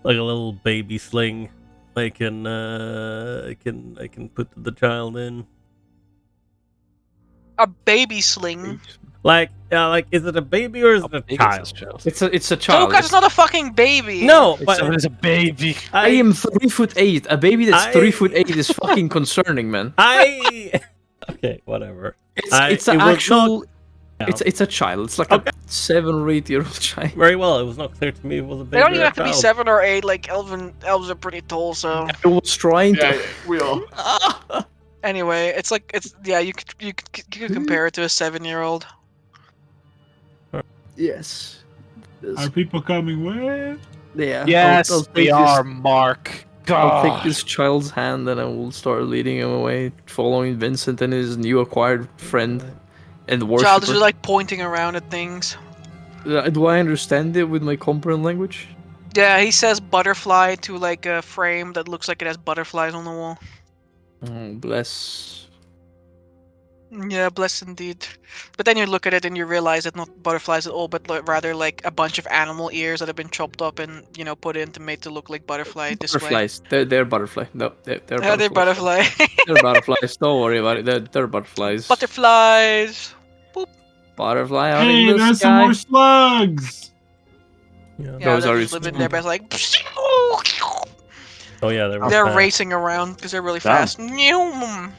like a little baby sling? I can put the child in. A baby sling. Like is it a baby or is it a big is child? this child? It's a child. Toka's not a fucking baby. No, So but it is a baby. I am 3'8". A baby that's I- 3'8" is fucking concerning, man. Okay, whatever. It's an it was actual. not- It's a child. It's like Okay. a 7 or 8-year-old child. Very well. It was not clear to me if it was a baby. They don't or even a have to be child. 7 or 8. Like elves are pretty tall, so I was trying to. Yeah, we all. anyway, it's you could compare it to a 7-year-old. Yes. Are people coming with? Yeah. Yes, I'll take we this- are, Mark. I'll take God. this child's hand and I will start leading him away, following Vincent and his new acquired friend and Child is worshiper. just like pointing around at things. Do I understand it with my comprehend language? Yeah, he says butterfly to like a frame that looks like it has butterflies on the wall. Oh, bless. Yeah, bless indeed. But then you look at it and you realize it's not butterflies at all, but rather like a bunch of animal ears that have been chopped up and put in to make to look like butterfly display. Butterflies. They're butterfly. No, they're Yeah, they're butterflies. butterfly. They're butterflies. Don't worry about it. They're butterflies. Butterflies. Butterfly out Hey, in the there's some sky. more slugs. Yeah. Yeah, Those they're are just living there, but it's like Oh yeah, they were they're fast. racing around because they're really Damn. fast. Nyum.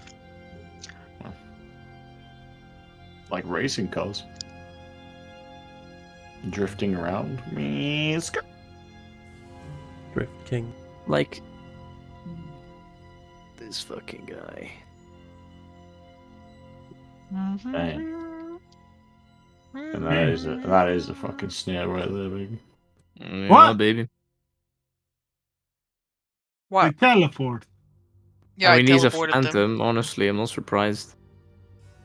Like racing cars. Drifting around. Drift King. Like this fucking guy. Dang. And that is a fucking snare right there, baby. Yeah, What? baby? What? They teleport. Yeah, I mean, he's a teleported them. phantom. Honestly, I'm not surprised.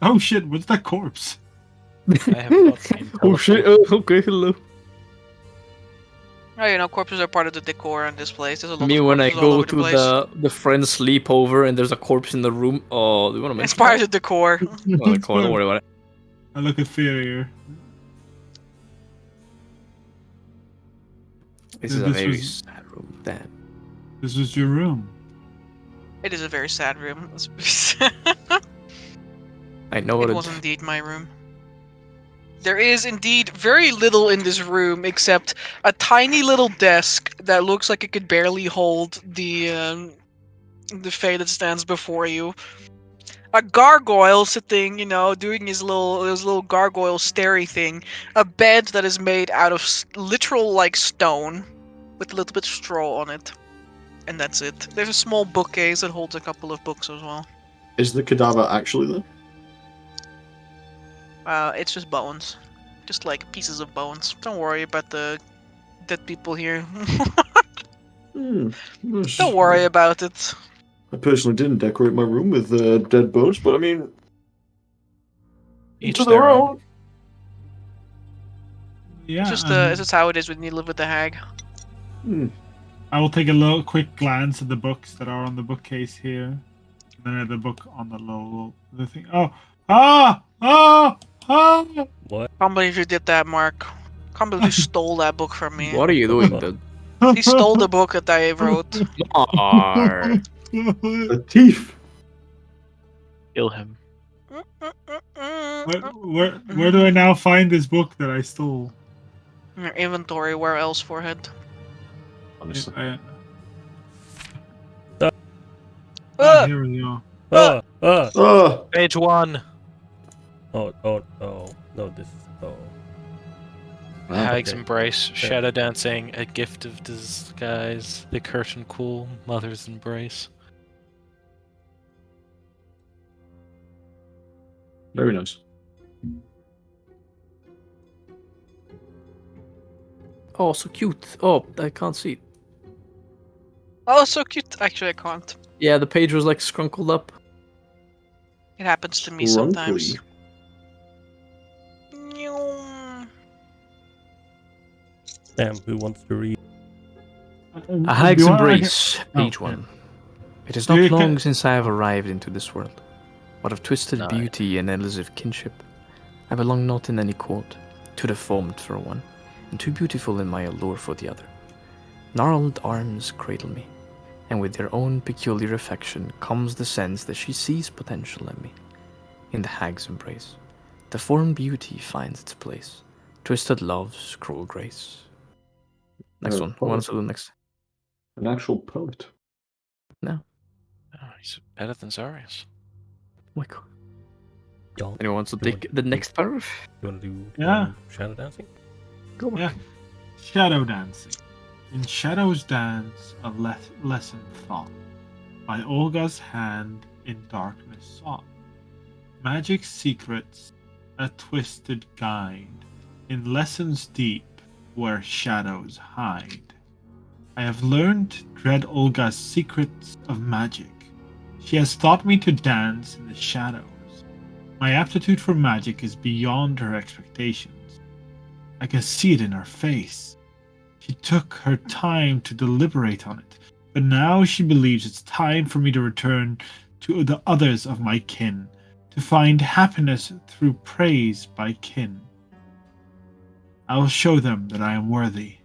Oh shit! What's that corpse? I have not seen Oh shit! teleport. Okay, hello. Oh, corpses are part of the decor in this place. There's a lot Me of when I corpses all go over to the place. the friend's sleepover and there's a corpse in the room. Oh, do you want to mention? It's part of the decor. that? Oh, the corpse, don't worry about it. I look inferior. This is a This very was- sad room. Damn. This was your room. It is a very sad room. I know It what was indeed my room. There is indeed very little in this room except a tiny little desk that looks like it could barely hold the fae that stands before you. A gargoyle sitting, doing his little gargoyle starey thing. A bed that is made out of literal like stone, with a little bit of straw on it, and that's it. There's a small bookcase that holds a couple of books as well. Is the cadaver actually there? It's just bones. Just like pieces of bones. Don't worry about the dead people here. Don't worry about it. I personally didn't decorate my room with dead bones, but I mean, Each to their their own. own. Yeah. It's just how it is when you live with the hag. I will take a little quick glance at the books that are on the bookcase here. And then at the book on the thing. What? Can't believe you did that, Mark. Can't believe you stole that book from me. What are you doing, dude? He stole the book that I wrote. Arr. A thief. Kill him. Where do I now find this book that I stole? In your inventory, where else, forehead? Honestly. Here we go. Page 1. Oh, no, this is, Hag's okay. embrace. Shadow dancing. A gift of disguise. The curtain cool. Mother's embrace. Very nice. Oh, so cute. Oh, I can't see it. Oh, so cute. Actually, I can't. Yeah, the page was like scrunkled up. It happens to me sometimes. Scrunkly. damn, who wants to read? A hag's Do you want- embrace, page Oh, 1. It is Do not you long ca- since I have arrived into this world. What of twisted Nice. beauty and elusive kinship? I belong not in any court, too deformed for one, and too beautiful in my allure for the other. Gnarled arms cradle me, and with their own peculiar affection comes the sense that she sees potential in me. In the hag's embrace, deformed beauty finds its place, twisted love's cruel grace. Next one. Who wants to do next? An actual poet. Oh, he's better than Zarius. Michael. Y'all, Anyone wants to You take want- the next paragraph? you want to do Yeah. shadow dancing? Go Yeah. Shadow dancing. In shadows dance a lesson thought, by Olga's hand in darkness sought. Magic secrets, a twisted guide, in lessons deep where shadows hide. I have learned dread Olga's secrets of magic. She has taught me to dance in the shadows. My aptitude for magic is beyond her expectations. I can see it in her face. She took her time to deliberate on it, but now she believes it's time for me to return to the others of my kin, to find happiness through praise by kin. I will show them that I am worthy.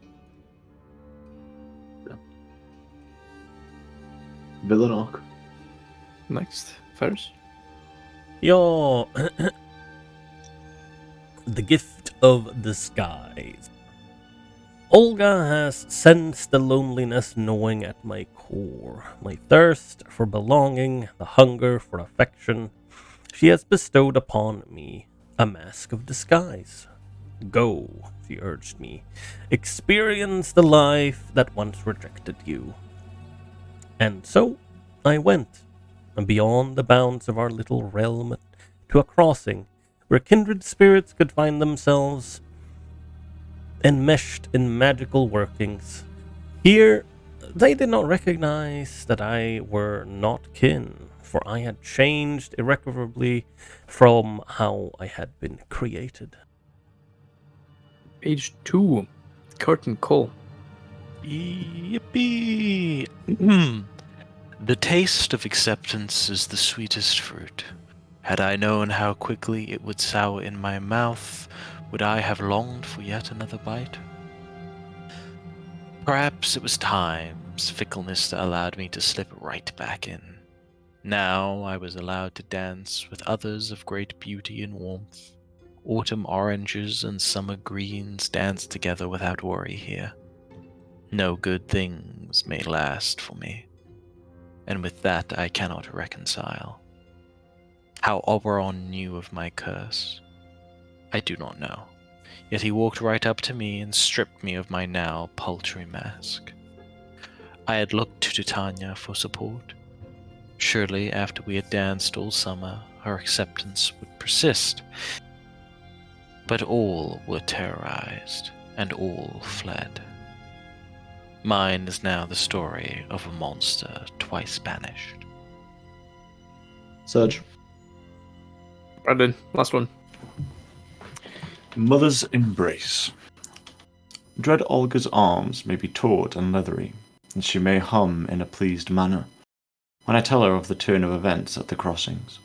Villain arc. Next. First. Yo, the gift of disguise. Olga has sensed the loneliness gnawing at my core, my thirst for belonging, the hunger for affection. She has bestowed upon me a mask of disguise. Go, she urged me, experience the life that once rejected you. And so I went, beyond the bounds of our little realm, to a crossing where kindred spirits could find themselves enmeshed in magical workings. Here, they did not recognize that I were not kin, for I had changed irrecoverably from how I had been created. Page 2. Curtain call. Yippee! The taste of acceptance is the sweetest fruit. Had I known how quickly it would sour in my mouth, would I have longed for yet another bite? Perhaps it was time's fickleness that allowed me to slip right back in. Now I was allowed to dance with others of great beauty and warmth. Autumn oranges and summer greens dance together without worry here. No good things may last for me, and with that I cannot reconcile. How Oberon knew of my curse, I do not know. Yet he walked right up to me and stripped me of my now paltry mask. I had looked to Titania for support. Surely after we had danced all summer, her acceptance would persist. But all were terrorized, and all fled. Mine is now the story of a monster twice banished. Surge. Brandon, last one. Mother's embrace. Dread Olga's arms may be taut and leathery, and she may hum in a pleased manner when I tell her of the turn of events at the crossings.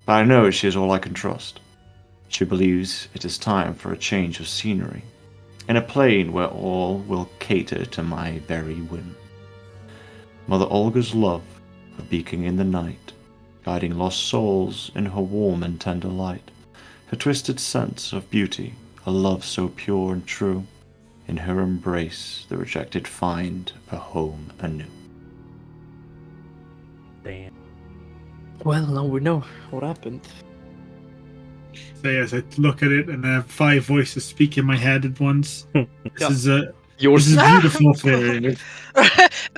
But I know she is all I can trust. She believes it is time for a change of scenery, in a plane where all will cater to my very whim. Mother Olga's love, a beacon in the night, guiding lost souls in her warm and tender light. Her twisted sense of beauty, a love so pure and true. In her embrace, the rejected find a home anew. Damn. Well, now we know what happened. So yes, I look at it and I have 5 voices speak in my head at once. This Yeah. is a Yours this is beautiful theory.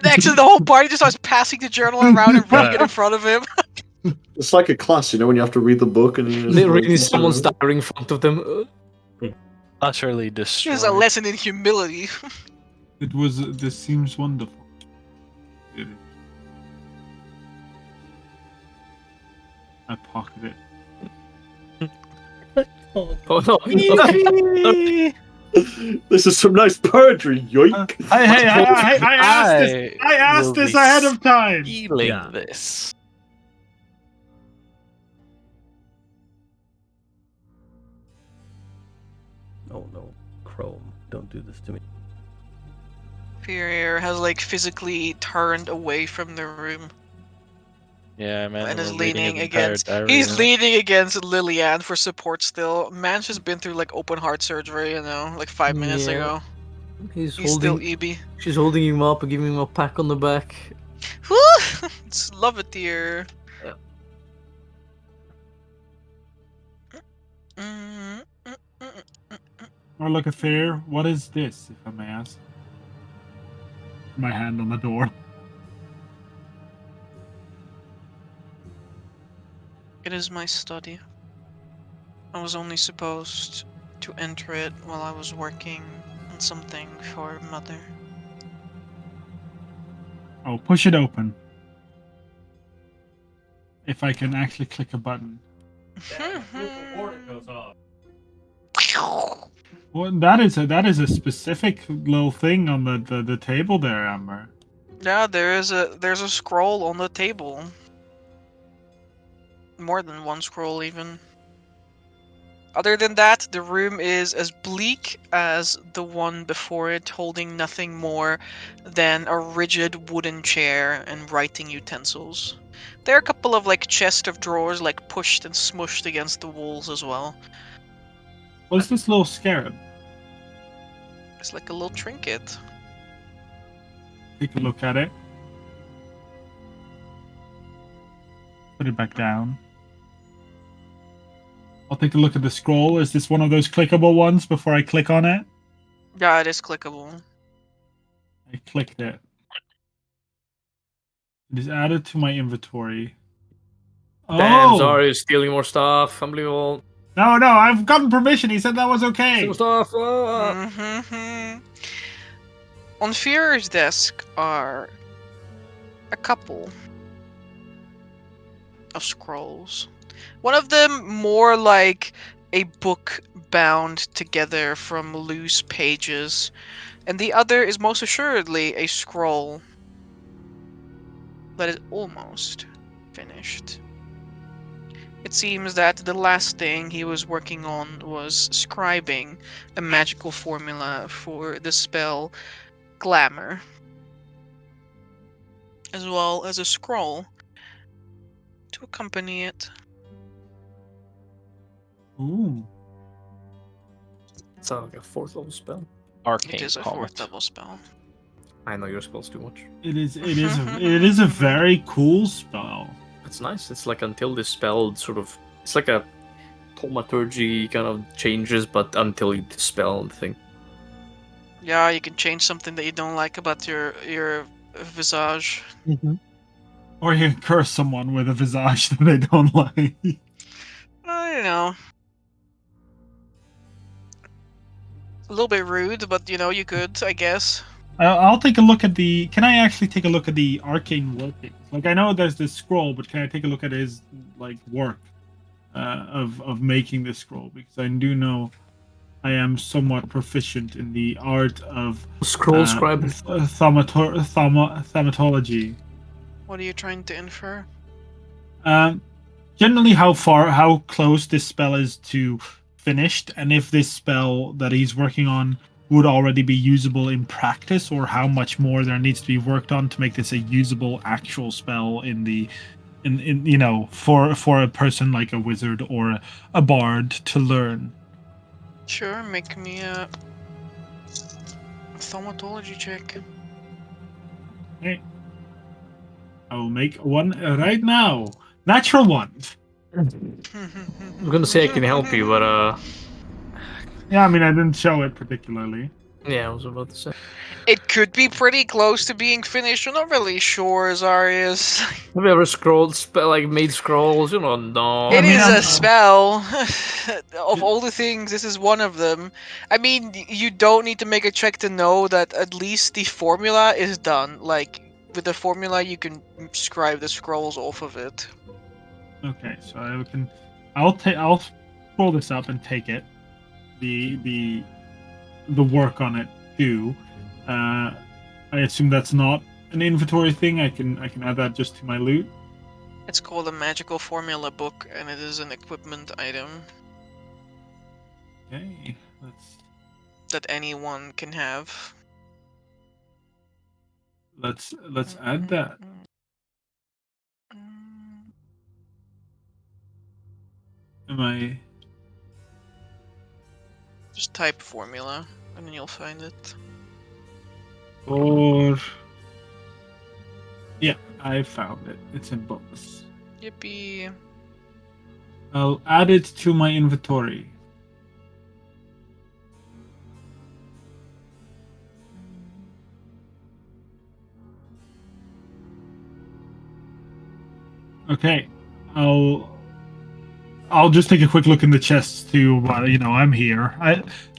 Actually, the whole party just starts passing the journal around and reading it in front of him. It's like a class, when you have to read the book and you They're reading someone's diary in front of them. Utterly This destroyed. is a lesson in humility. It was. This seems wonderful. It is. I pocket it. Oh no. Okay. This is some nice poetry, yoink! I asked will this be ahead of time. Feeling Yeah. this. Oh no, Chrome, don't do this to me. Fear has like physically turned away from the room Yeah, man. and is I'm reading his leaning entire against. diary He's now. leaning against Lillian for support still. Man's just been through like open heart surgery, like 5 minutes Yeah. ago. He's He's still holding. EB. She's holding him up and giving him a pat on the back. It's love it here. Yeah. Mm, mm, mm, mm. Or look at Fear. What is this, if I may ask? My hand on the door. It is my study. I was only supposed to enter it while I was working on something for Mother. Oh, push it open. If I can actually click a button. Well, that is a specific little thing on the table there, Amber. Yeah, there's a scroll on the table. More than one scroll, even. Other than that, the room is as bleak as the one before it, holding nothing more than a rigid wooden chair and writing utensils. There are a couple of like chest of drawers like pushed and smushed against the walls as well. What's this little scarab? It's like a little trinket. Take a look at it. Put it back down. I'll take a look at the scroll. Is this one of those clickable ones before I click on it? Yeah, it is clickable. I clicked it. It is added to my inventory. Damn, Oh! Zarya is stealing more stuff. Unbelievable. No, I've gotten permission. He said that was okay. Stealing stuff. On Fear's desk are a couple of scrolls. One of them more like a book bound together from loose pages, and the other is most assuredly a scroll that is almost finished. It seems that the last thing he was working on was scribing a magical formula for the spell Glamour, as well as a scroll to accompany it. Ooh. It's like a 4th level spell. Arcane It is a Comet. 4th level spell. I know your spells too much. It is a very cool spell. It's nice. It's like until this spell it's like a thaumaturgy kind of changes, but until you dispel the thing. Yeah, you can change something that you don't like about your visage. Or you can curse someone with a visage that they don't like. I don't know. A little bit rude, but you could, I guess. I'll take a look at the... Can I actually take a look at the arcane workings? Like, I know there's this scroll, but can I take a look at his, work of making this scroll? Because I do know I am somewhat proficient in the art of... Scroll scribe. Thaumatology. What are you trying to infer? Generally, how close this spell is to finished, and if this spell that he's working on would already be usable in practice, or how much more there needs to be worked on to make this a usable actual spell for a person like a wizard or a bard to learn. Sure, make me a thaumatology check. Okay. I will make one right now. Natural one. I'm gonna say I can help you, but Yeah, I mean, I didn't show it particularly. yeah, I was about to say. It could be pretty close to being finished. I'm not really sure, Zarius. Have you ever made scrolls? No. It is I'm- a spell. Of all the things, this is one of them. I mean, you don't need to make a check to know that at least the formula is done. Like, with the formula, you can scribe the scrolls off of it. Okay, so I'll scroll this up and take it. The work on it too. I assume that's not an inventory thing. I can add that just to my loot. It's called a magical formula book, and it is an equipment item. Okay. that anyone can have. Let's add that. Am I? Just type formula, and then you'll find it. Or yeah, I found it. It's in books. Yippee! I'll add it to my inventory. Okay, I'll just take a quick look in the chest to, I'm here.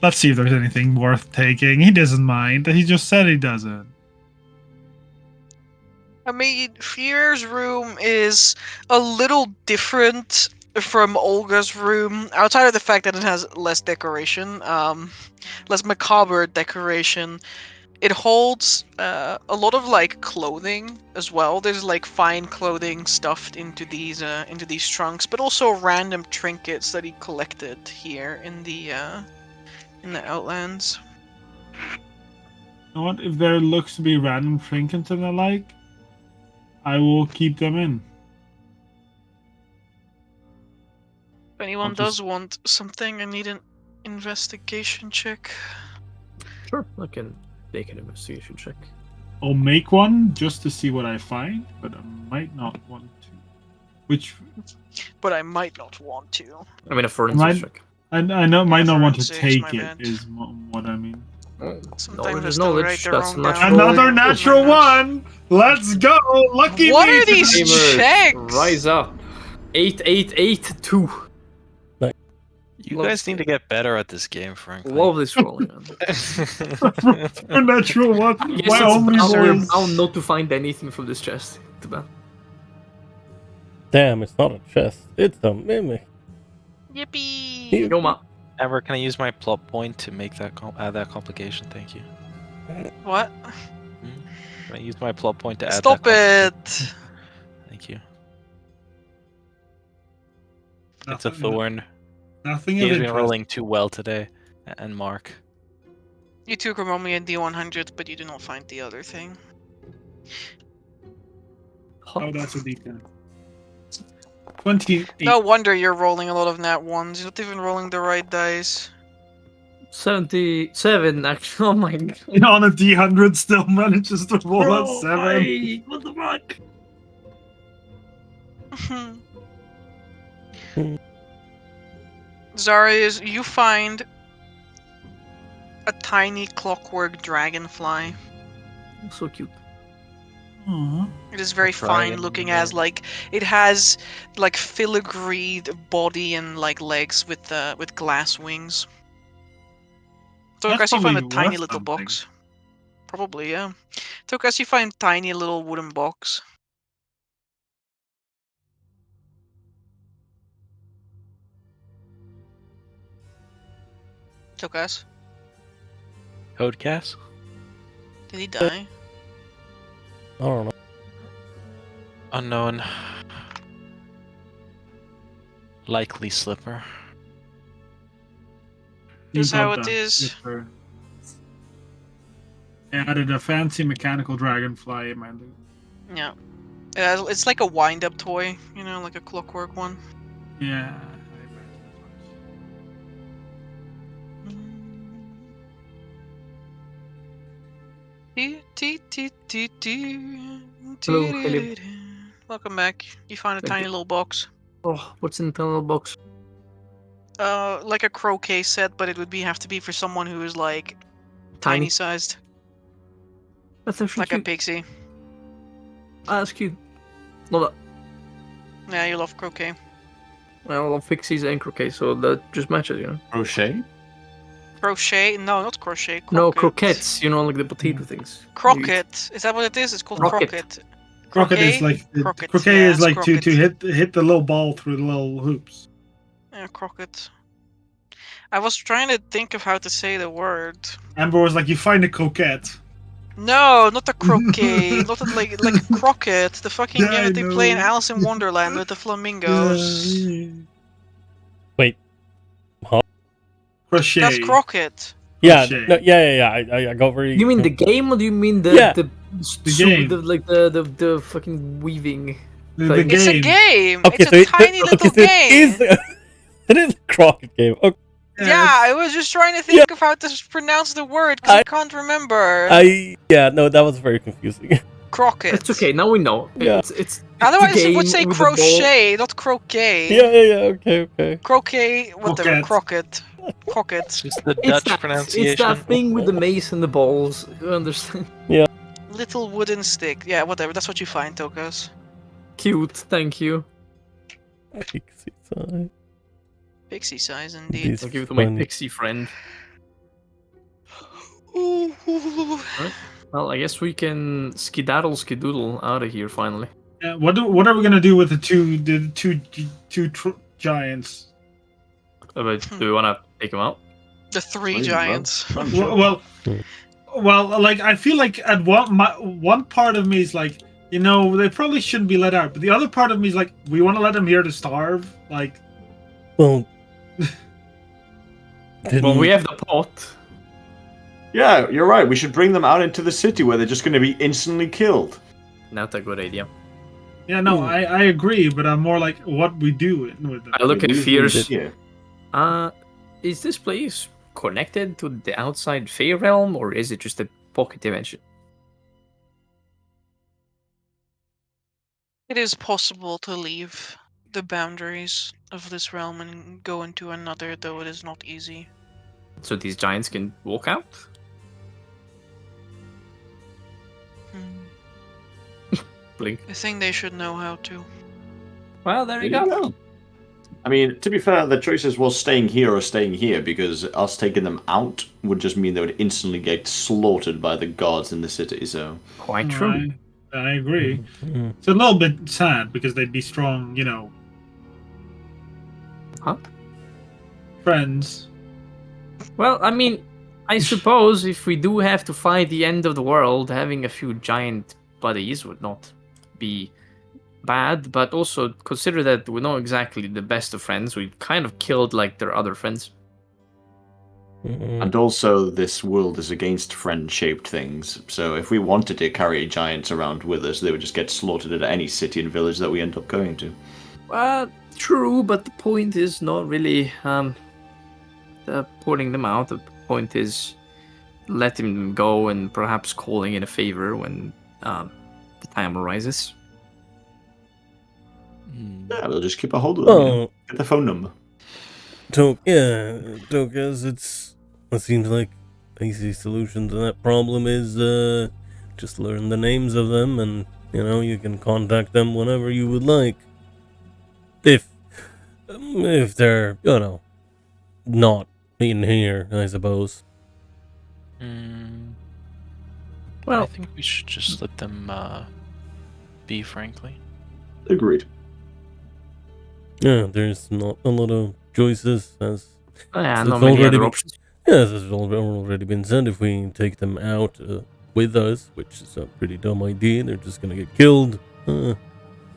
Let's see if there's anything worth taking. He doesn't mind. He just said he doesn't. I mean, Fear's room is a little different from Olga's room, outside of the fact that it has less decoration, less macabre decoration. It holds a lot of like clothing as well. There's like fine clothing stuffed into these trunks, but also random trinkets that he collected here in the Outlands. You know what? If there looks to be random trinkets and the like, I will keep them in. If anyone does want something, I need an investigation check. Sure, I can make an investigation check. I'll make one just to see what I find, but I might not want to. But I might not want to. I mean, a forensics check. I might not want to forensics, take my it, bad. is what I mean. Sometimes Knowledge there's is no knowledge. right or That's wrong. natural. Another natural one! Let's go! Lucky What me! are these Gamers, checks? rise up. 8882. You guys need to get better at this game, frankly. Love this rolling, man. A natural one. Yes, My it's only bound, we're boys. bound not to find anything from this chest. Too bad. Damn, it's not a chest. It's a mimic. Yippee! Yo, ma. Amber, can I use my plot point to make that add that complication? Thank you. What? Can I use my plot point to add Stop that it! Thank you. It's a thorn. Nothing of Game's been interest. rolling too well today. And Mark. You two can roll me a D100, but you do not find the other thing. Oh, that's a D10. 28. No wonder you're rolling a lot of nat ones. You're not even rolling the right dice. 77, actually. Oh my god. On a D100 still manages to roll Bro, a 7. what the fuck? Zarius, you find a tiny clockwork dragonfly. So cute. Aww. It is very Dragon, fine looking, yeah. as like it has like filigreed body and like legs with glass wings. So That's as you find a probably tiny worth little something. box. Probably, yeah. So as you find tiny little wooden box. Tokas, Codecast? did he die? I don't know. Unknown. Likely slipper. Here's You how got it that. is. Yes, sir. I added a fancy mechanical dragonfly in my loot. Yeah. It's like a wind-up toy, you know, like a clockwork one. Yeah. Hello, Caleb. Welcome back. You found a Thank tiny you. little box. Oh, what's in the little box? Like a croquet set, but it would have to be for someone who is like Tiny. tiny sized, That's actually like a cute. pixie. Ah, that's cute. Love that. Yeah, you love croquet. I love pixies and croquet, so that just matches, you know. Crochet? Crochet? No, not crochet. No, croquette. croquettes, you know, like the potato things. Croquette. Is that what it is? It's called Croquette. croquette. Croquet is like Croquette, croquet yeah, is it's like croquette. to hit the little ball through the little hoops. Yeah, croquette. I was trying to think of how to say the word. Amber was like, "You find a coquette." No, not a croquet. Not a, like a croquette. The fucking Yeah, game I that they play in know. Alice in Wonderland with the flamingos. Yeah. Wait. Huh? Crochet. That's Crockett. Yeah, Crochet. no, yeah. I got very. You mean the game, or do you mean the Yeah. the game. the fucking weaving? The thing? It's a game. game. Okay, It's so a it, tiny okay, little so game. it is a Crockett game. Okay, Yeah, I was just trying to think of how to pronounce the word because I can't remember. no, that was very confusing. Crockett. It's okay. Now we know. Yeah. It's Otherwise, the it would game say with the ball. crochet, not croquet. yeah. Okay. Croquet, whatever. Croquette. Crockett. It's just the It's Dutch that, pronunciation. it's that thing with the mace and the balls. You understand? Little wooden stick. Yeah, whatever. That's what you find, Tokas. Cute. Thank you. Pixie size. Pixie size, indeed. These I'll give it to my funny- pixie friend. Ooh. Well, I guess we can skedaddle out of here finally. What are we gonna do with the two giants? But do we want to take them out? The three Fine, giants. well, Well, like I feel like at one part of me is like, they probably shouldn't be let out, but the other part of me is like, we want to let them here to starve. Like, Well, Well, we have the pot. yeah, you're right. We should bring them out into the city where they're just going to be instantly killed. Not a good idea. yeah, no, I agree, but I'm more like what we do with them. I look at Use them Fierce. here. Is this place connected to the outside Fey realm, or is it just a pocket dimension? It is possible to leave the boundaries of this realm and go into another, though it is not easy. So these giants can walk out? Blink. I think they should know how to. Well, there you There you go. go. I mean, to be fair, the choices was staying here or staying here, because us taking them out would just mean they would instantly get slaughtered by the guards in the city, so... Quite true. I agree. Mhm. It's a little bit sad because they'd be strong, Huh? friends. Well, I mean, I suppose if we do have to fight the end of the world, having a few giant buddies would not be bad, but also consider that we're not exactly the best of friends. We kind of killed like their other friends. Mhm. And also, this world is against friend-shaped things, so if we wanted to carry giants around with us, they would just get slaughtered at any city and village that we end up going to. Well, true, but the point is not really putting them out. The point is letting them go and perhaps calling in a favor when the time arises. Yeah, we'll just keep a hold of them. Oh, Get the phone number. Tokas, it seems like easy solution to that problem is just learn the names of them, and you can contact them whenever you would like. If they're not in here, I suppose. Well, I think we should just let them be, frankly. Agreed. Yeah, there's not a lot of choices, as yeah, it's not many already other been- options. yes, it's already been said. If we take them out with us, which is a pretty dumb idea, they're just gonna get killed.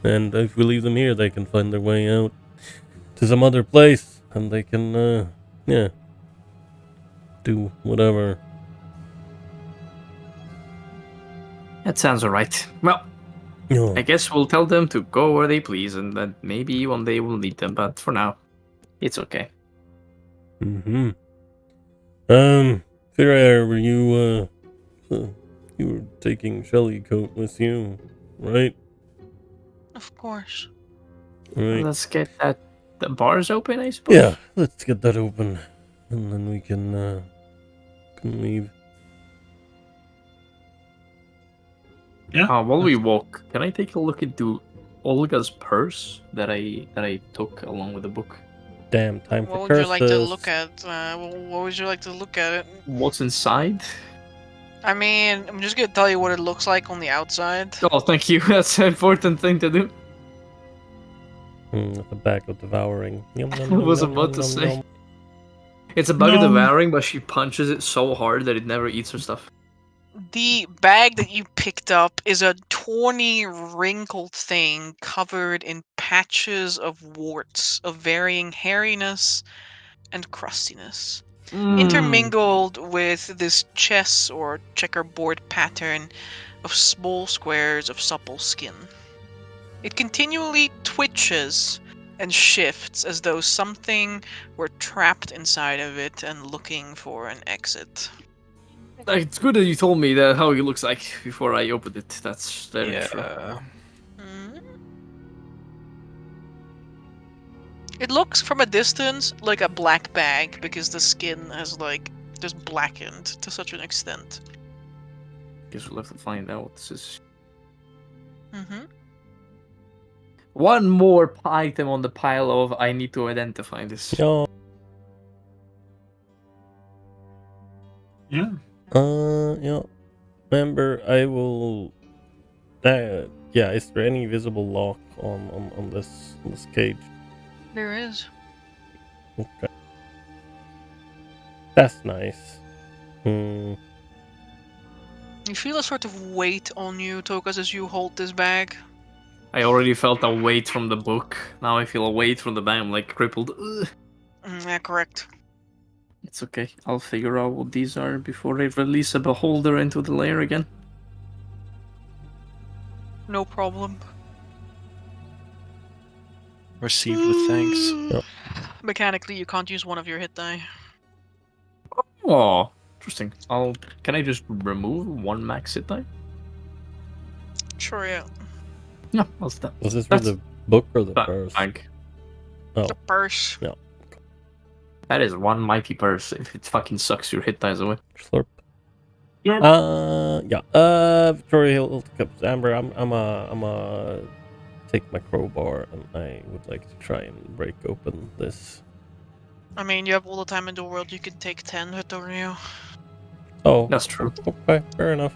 And if we leave them here, they can find their way out to some other place, and they can, do whatever. That sounds alright. Well, Oh, I guess we'll tell them to go where they please, and then maybe one day we'll need them, but for now, it's okay. mm-hmm. Firair, were you were taking Shelly coat with you, right? Of course. Right. Let's get the bars open, I suppose. Yeah, let's get that open, and then we can leave. While we walk, can I take a look into Olga's purse that I took along with the book? Damn, time for What would you like to curses. look at? What would you like to look at it? What's inside? I mean, I'm just gonna tell you what it looks like on the outside. Oh, thank you. That's an important thing to do. At the back of devouring. Yum, I was about to say. It's a bug of No. devouring, but she punches it so hard that it never eats her stuff. The bag that you picked up is a tawny, wrinkled thing covered in patches of warts of varying hairiness and crustiness. intermingled with this chess or checkerboard pattern of small squares of supple skin. It continually twitches and shifts as though something were trapped inside of it and looking for an exit. It's good that you told me that how it looks like before I opened it. That's very true. Mhm. It looks from a distance like a black bag because the skin has just blackened to such an extent. Guess we'll have to find out what this is. Mm-hmm. One more item on the pile of I need to identify this. Yeah. Yeah. Yeah. Remember, I will. Yeah. Is there any visible lock on this cage? There is. Okay. That's nice. Hmm. You feel a sort of weight on you, Tokas, as you hold this bag. I already felt a weight from the book. Now I feel a weight from the bag. I'm like crippled. Ugh. Yeah, correct. It's okay. I'll figure out what these are before I release a beholder into the lair again. No problem. Received with thanks. Yep. Mechanically, you can't use one of your hit die. Oh, interesting. Can I just remove one max hit die? Sure, yeah. No, what's that? Was this for the book or the purse? Bag. Oh, The purse. yeah. That is one mighty purse. If it fucking sucks your hit dice away. Slurp. Slurp. Yeah. Victoria Hill cups. Amber, I'm take my crowbar and I would like to try and break open this. I mean, you have all the time in the world. You can take 10, Vittorio. Oh, That's true. okay, fair enough.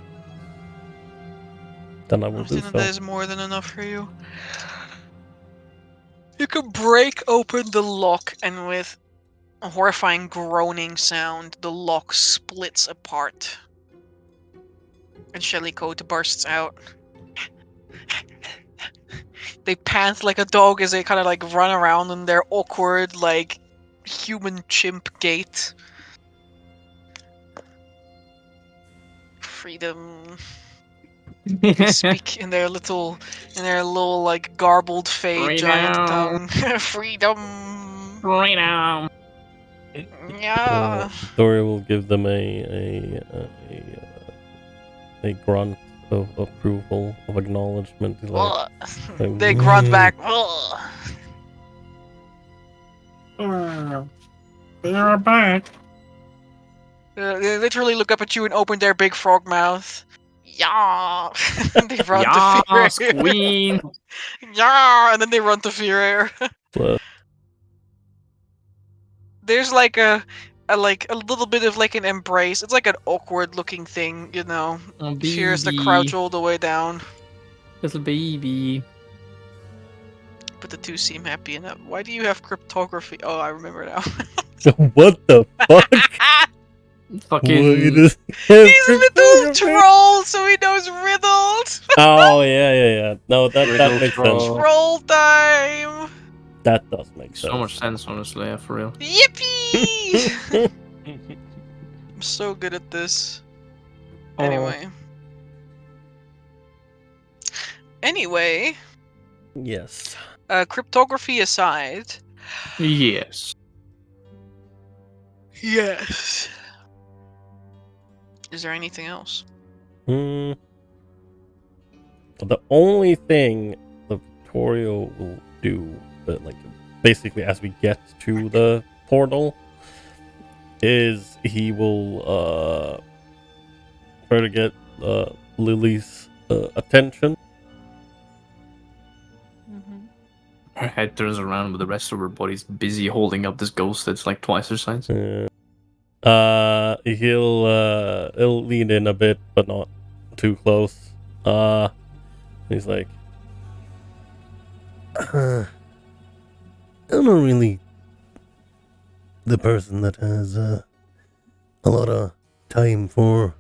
Then I will do so. That is more than enough for you. You can break open the lock, and with a horrifying groaning sound, the lock splits apart. And Shellycoat bursts out. They pant like a dog as they kind of run around in their awkward, human chimp gait. Freedom. They speak in their little, garbled fey giant tongue. Freedom. Freedom. Yeah. Victoria will give them a grunt of approval, of acknowledgement. He's like, They grunt back. Ugh. They are back. They literally look up at you and open their big frog mouth. Yeah. They run to Yas, fear. queen. Yeah, and then they run to fear air. There's a little bit of an embrace. It's like an awkward looking thing, you know. Oh, She has to baby. crouch all the way down. Little baby. But the two seem happy enough. Why do you have cryptography? Oh, I remember now. what the fuck? Fucking. He's a little troll, so he knows riddles. Oh yeah. No, that makes sense. Troll time. That does make sense. So much sense, honestly, yeah, for real. Yippee! I'm so good at this. Anyway. Yes. Cryptography aside. Yes. Yes. Is there anything else? The only thing the Victoria will do, basically as we get to the portal, is he will try to get Lily's attention. Her head turns around, but the rest of her body's busy holding up this ghost that's like twice her size. He'll lean in a bit, but not too close. He's like, I'm not really the person that has a lot of time for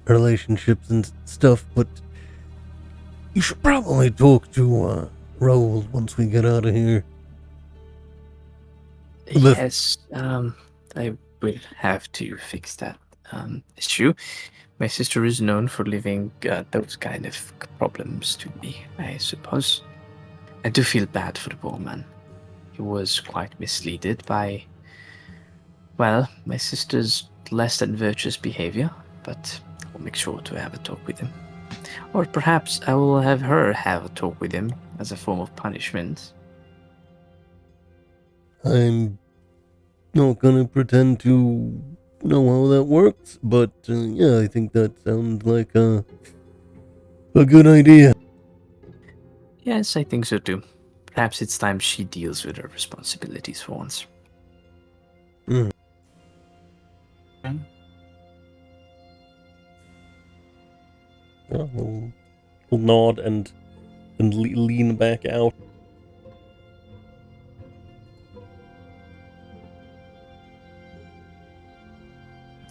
relationships and stuff, but you should probably talk to Raoul once we get out of here. Yes, we'll have to fix that issue. My sister is known for leaving those kind of problems to me, I suppose. I do feel bad for the poor man. He was quite misleaded by, well, my sister's less than virtuous behavior, but I'll make sure to have a talk with him. Or perhaps I will have her have a talk with him as a form of punishment. I'm not gonna pretend to know how that works, but yeah, I think that sounds like a good idea. Yes, I think so too. Perhaps it's time she deals with her responsibilities for once. Mm. Okay. Yeah, we'll nod and lean back out.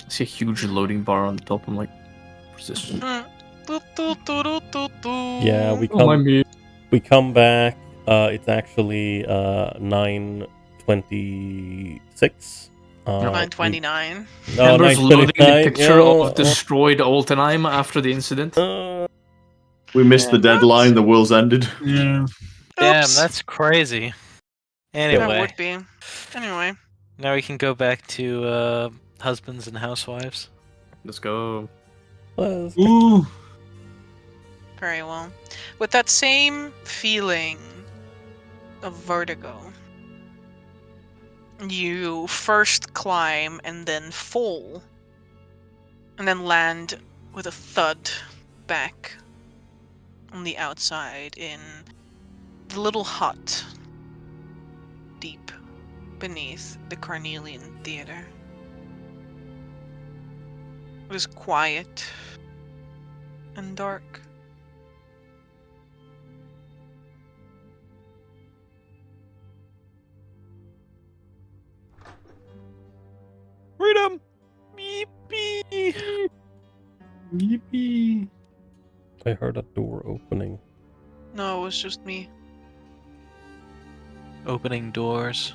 I see a huge loading bar on the top. I'm like, what's this? Yeah, we Oh, my come me. we come back. It's actually 9:26. 9:29. Oh, Ember's loading the 9:29. picture of destroyed Altenheim after the incident. We missed the deadline. The world's ended. Yeah. Damn, Oops. that's crazy. That Anyway, would be. Anyway, now we can go back to husbands and housewives. Let's go. Ooh. very well. With that same feeling of vertigo, you first climb and then fall, and then land with a thud back on the outside in the little hut deep beneath the Carnelian Theater. It was quiet and dark. Freedom! Yippee! Yippee. I heard a door opening. No, it was just me. Opening doors.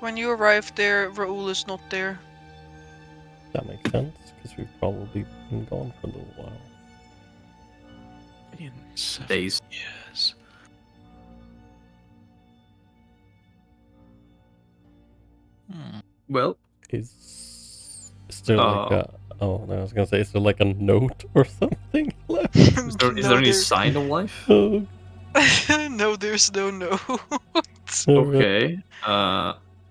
When you arrived there, Raoul is not there. That makes sense, because we've probably been gone for a little while. In 7 Days. years. Well, Is there like a... Oh, no, I was gonna say, is there like a note or something left? is there any there's- sign of life? Oh, no, there's no note. Okay.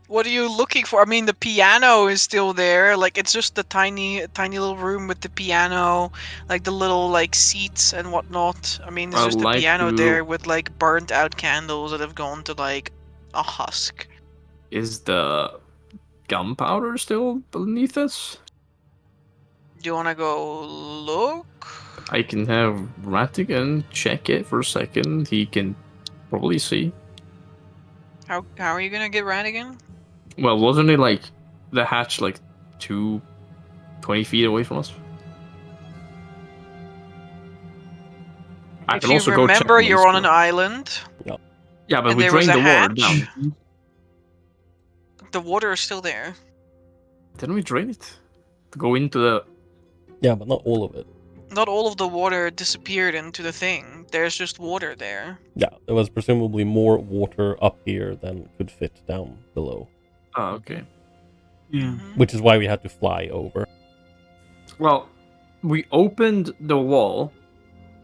What are you looking for? I mean, the piano is still there. Like, it's just the tiny little room with the piano, like the little like seats and whatnot. I mean, there's I'd just the like piano to- there with like burnt out candles that have gone to like a husk. Is the gunpowder still beneath us? Do you want to go look? I can have Ratigan check it for a second. He can probably see. How are you gonna get Radigan? Well, wasn't it like the hatch like 20 feet away from us? I If can you also go check remember, on you're on an still. island, Yeah, but and we there was drained a the water hatch. down. The water is still there. Didn't we drain it? To go into the... yeah, but not all of it. Not all of the water disappeared into the thing. There's just water there. Yeah, there was presumably more water up here than could fit down below. Oh, okay. Yeah. Mhm. Which is why we had to fly over. Well, we opened the wall.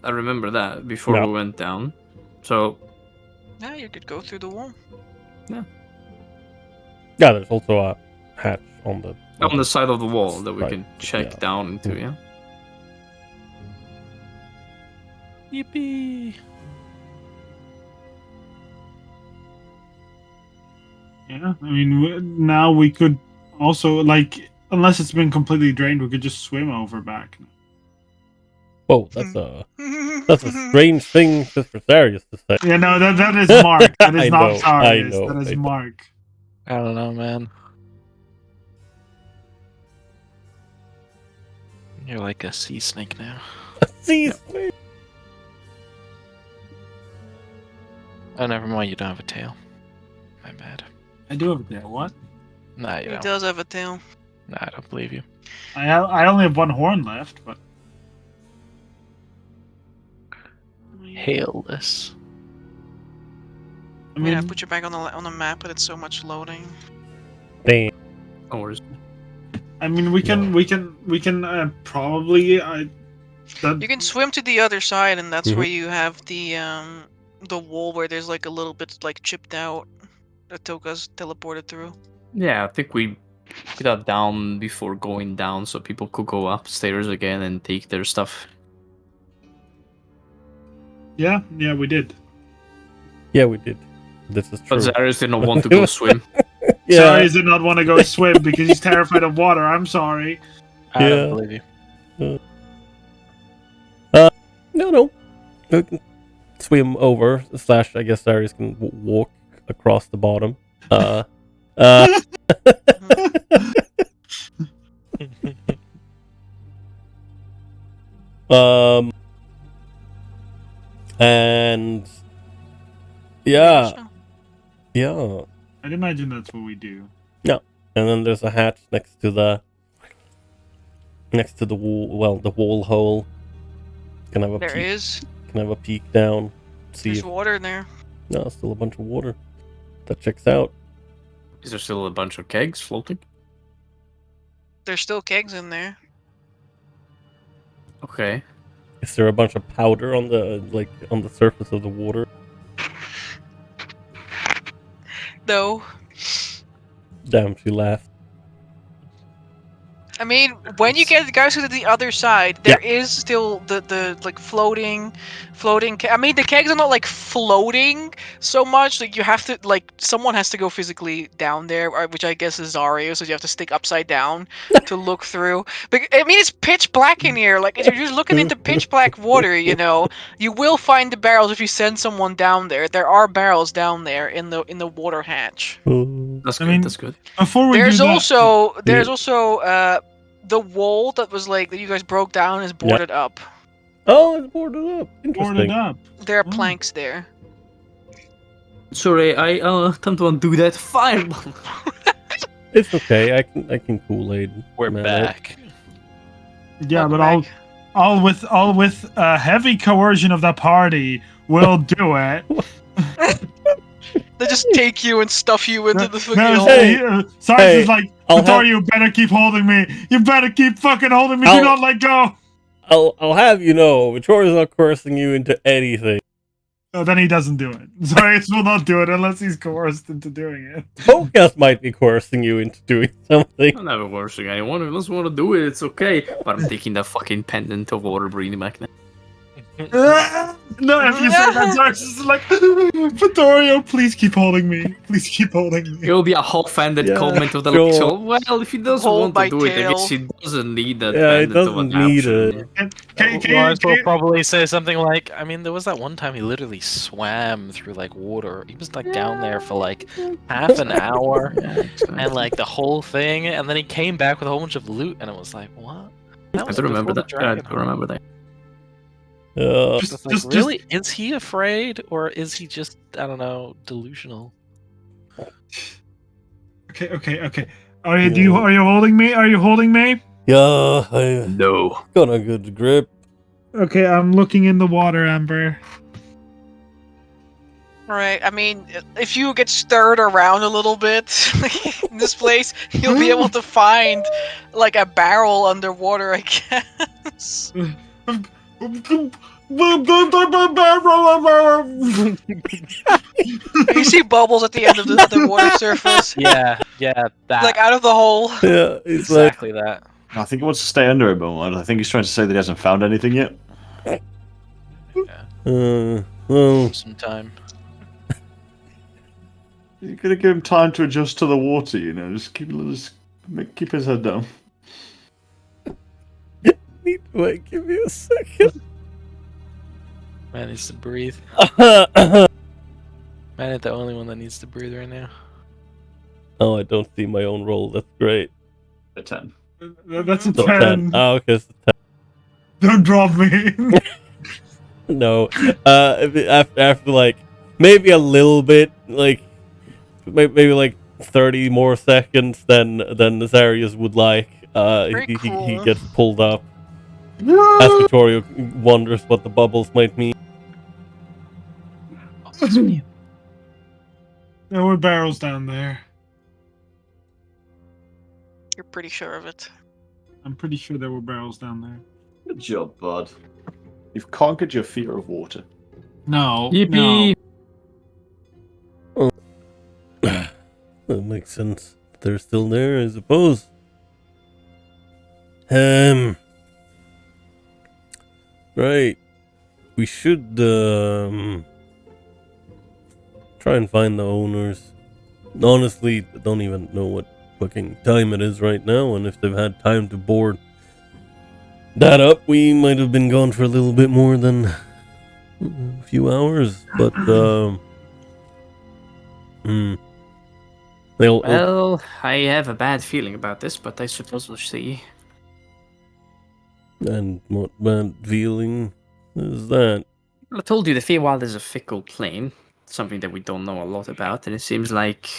I remember that before Yeah. we went down. So, Yeah, you could go through the wall. Yeah, there's also a hatch on the side of the wall that we Right, can check yeah. down into, Mm. yeah? Yippee! Yeah. I mean, now we could also, like, unless it's been completely drained, we could just swim over back. Whoa, that's a strange thing for Therius to say. Yeah, no, that is Mark. That is I not know, Tarius. I know, That is I know. Mark. I don't know, man. You're like a sea snake now. See, Oh, never mind. You don't have a tail. My bad. I do have there. What? Nah, you He don't. does have a tail. Nah, I don't believe you. I only have one horn left, but Hailless. I I mean, I mean, put you back on the map, but it's so much loading. Damn. No worries. we can probably. You can swim to the other side, and that's Mhm. where you have the wall where there's like a little bit like chipped out that Toka's teleported through. Yeah, I think we put that down before going down so people could go upstairs again and take their stuff. Yeah, we did. Yeah, we did. This is true. But Zarius did not want to go swim. Yeah. Sorry, did not want to go swim because he's terrified of water. I'm sorry. I Yeah. don't believe you. No. We can swim over. / I guess Darius can walk across the bottom. And yeah. I'd imagine that's what we do. And then there's a hatch next to the wall. Well, the wall hole. Can have a There peek. is. Can have a peek down. See There's if water in there. no, still a bunch of water. That checks out. Is there still a bunch of kegs floating? There's still kegs in there. Okay. Is there a bunch of powder on the surface of the water? No. Damn, she laughed. I mean, when you get the guys to the other side, there is still the like floating. I mean, the kegs are not like floating so much. Like you have to someone has to go physically down there, which I guess is Zario. So you have to stick upside down to look through. But I mean, it's pitch black in here. Like if you're just looking into pitch black water, you will find the barrels if you send someone down there. There are barrels down there in the water hatch. That's I good. mean- That's good. Before we There's do that, also the wall that was that you guys broke down is boarded up. Oh, it's boarded up. board Interesting. it up. There are Oh. planks there. Sorry, I don't want to do that. Fireball. It's okay. I can Kool-Aid. We're man, back. Yeah, Welcome but back. all with heavy coercion of the party will do it. They just take you and stuff you into the fucking No, hole. Hey, Sarge hey, is like, I'll Vittorio, you better keep holding me. You better keep fucking holding me. Do I'll- not let go. I'll have you know, Victoria's not coercing you into anything. No, then he doesn't do it. Zarius will not do it unless he's coerced into doing it. Focus might be coercing you into doing something. I'm never forcing anyone. If you just want to do it, it's okay. But I'm taking the fucking pendant of water breathing magnet. No, if you say that, Zarius is like, Vittorio, please keep holding me. Please keep holding me. It will be a offended Yeah, comment of the sure. so, well, if he doesn't Hold want my to do it, I guess tail. he doesn't need that Yeah, he pendant of doesn't need adaption. it. Can Lars will you, probably say something like, I mean, there was that one time he literally swam through like water. He was like down there for like half an hour Yeah, exactly. and like the whole thing, and then he came back with a whole bunch of loot, and it was like, what? That I was don't remember before the that. I dragon. don't remember that. It's like, really? Is he afraid, or is he just, I don't know, delusional? Okay. Are you holding me? Are you holding me? Yeah, I No. got a good grip. Okay, I'm looking in the water, Amber. Right. I mean, if you get stirred around a little bit in this place, you'll be able to find like a barrel underwater, I guess. You see bubbles at the end of the water surface, Yeah, that. like out of the hole. Yeah, it's like exactly that. I think he wants to stay under a moment. I think he's trying to say that he hasn't found anything yet. well, Some time. You're gonna give him time to adjust to the water, Just keep his head down. wait, give me a second. Man needs to breathe. Oh, Man ain't the only one that needs to breathe right now. I don't see my own roll. That's great. A 10. That's a So 10. Oh, okay. So 10. Don't drop me. No. After like maybe a little bit, like maybe like 30 more seconds than Nazarius would like. Very He cool. gets pulled up. As Victoria wonders what the bubbles might mean. There were barrels down there. You're pretty sure of it. I'm pretty sure there were barrels down there. Good job, bud. You've conquered your fear of water. No. Yippee! That makes sense. They're still there, I suppose. Right. We should try and find the owners. Honestly, I don't even know what fucking time it is right now, and if they've had time to board that up, we might have been gone for a little bit more than a few hours, but Well, I have a bad feeling about this, but I suppose we'll see. And what bad feeling is that? I told you the Feywild is a fickle plane, something that we don't know a lot about, and it seems like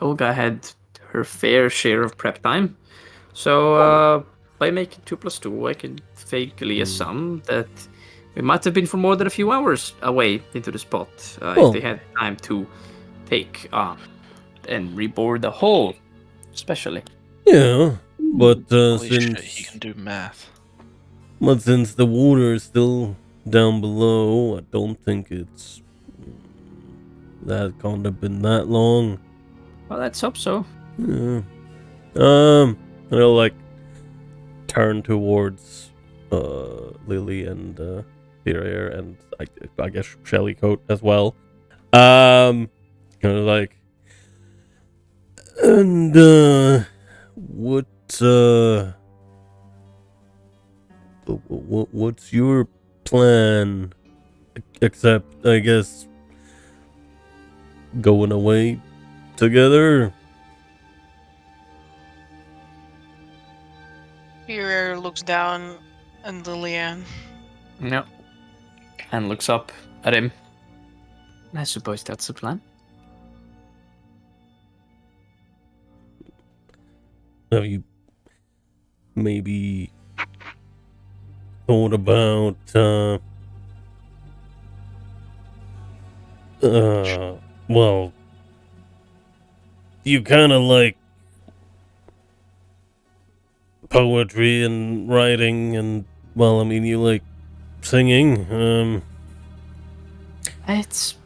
Olga had her fair share of prep time. So, by making 2 + 2, I can vaguely assume that we might have been for more than a few hours away into the spot, if they had time to take and reboard the hull, especially. Yeah, but Holy shit, since he can do math. since the water is still down below, I don't think it's that can't have been that long. Well, let's hope so. Yeah. I'll like turn towards Lily and Tyrier and I guess Shellycoat as well. Kind of like, and what's your plan? Except, I guess, going away together. Pierre looks down at Lillian. No. And looks up at him. I suppose that's the plan. Have you maybe thought about well, you kind of like poetry and writing, and well, I mean, you like singing. It's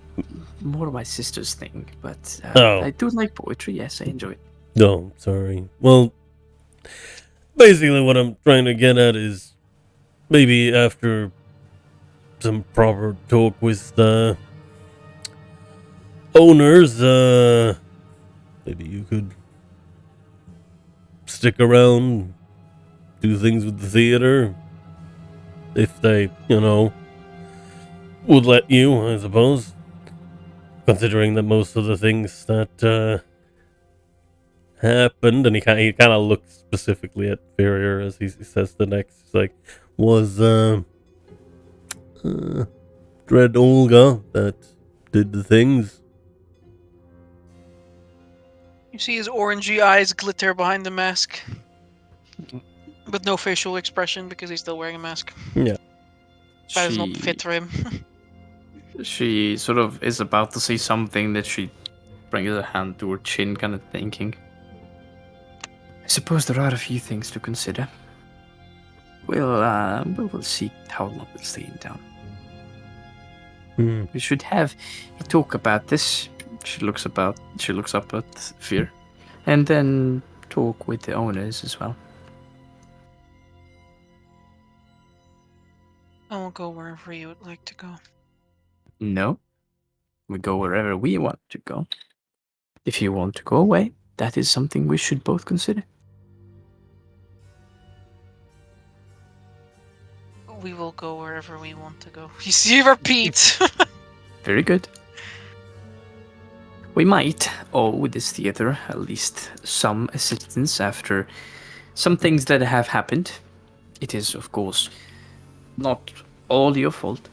more my sister's thing, but Oh. I do like poetry. Yes, I enjoy it. No, sorry. Well, basically what I'm trying to get at is maybe after some proper talk with the owners, maybe you could stick around, do things with the theater, if they, would let you, I suppose. Considering that most of the things that happened, and he kind of looks specifically at Farrier as he says the next. He's like, was Dread Olga that did the things. You see his orangey eyes glitter behind the mask. With no facial expression because he's still wearing a mask. Yeah. That is not fit for him. She sort of is about to say something that she brings her hand to her chin, kind of thinking. I suppose there are a few things to consider. We'll see how long we'll stay in town. We should have a talk about this. She looks up at Fear, and then talk with the owners as well. I will go wherever you would like to go. No, we go wherever we want to go. If you want to go away, that is something we should both consider. We will go wherever we want to go. You see, repeat. Very good. We might owe this theater at least some assistance after some things that have happened. It is, of course, not all your fault.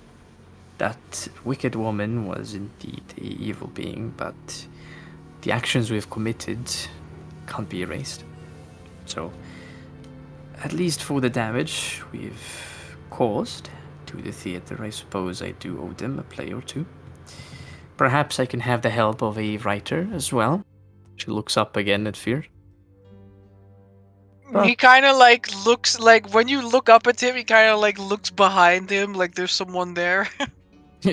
That wicked woman was indeed a evil being, but the actions we've committed can't be erased. So, at least for the damage we've caused to the theater, I suppose I do owe them a play or two. Perhaps I can have the help of a writer as well. She looks up again at Fear. He kind of like looks like when you look up at him, he kind of like looks behind him, like there's someone there.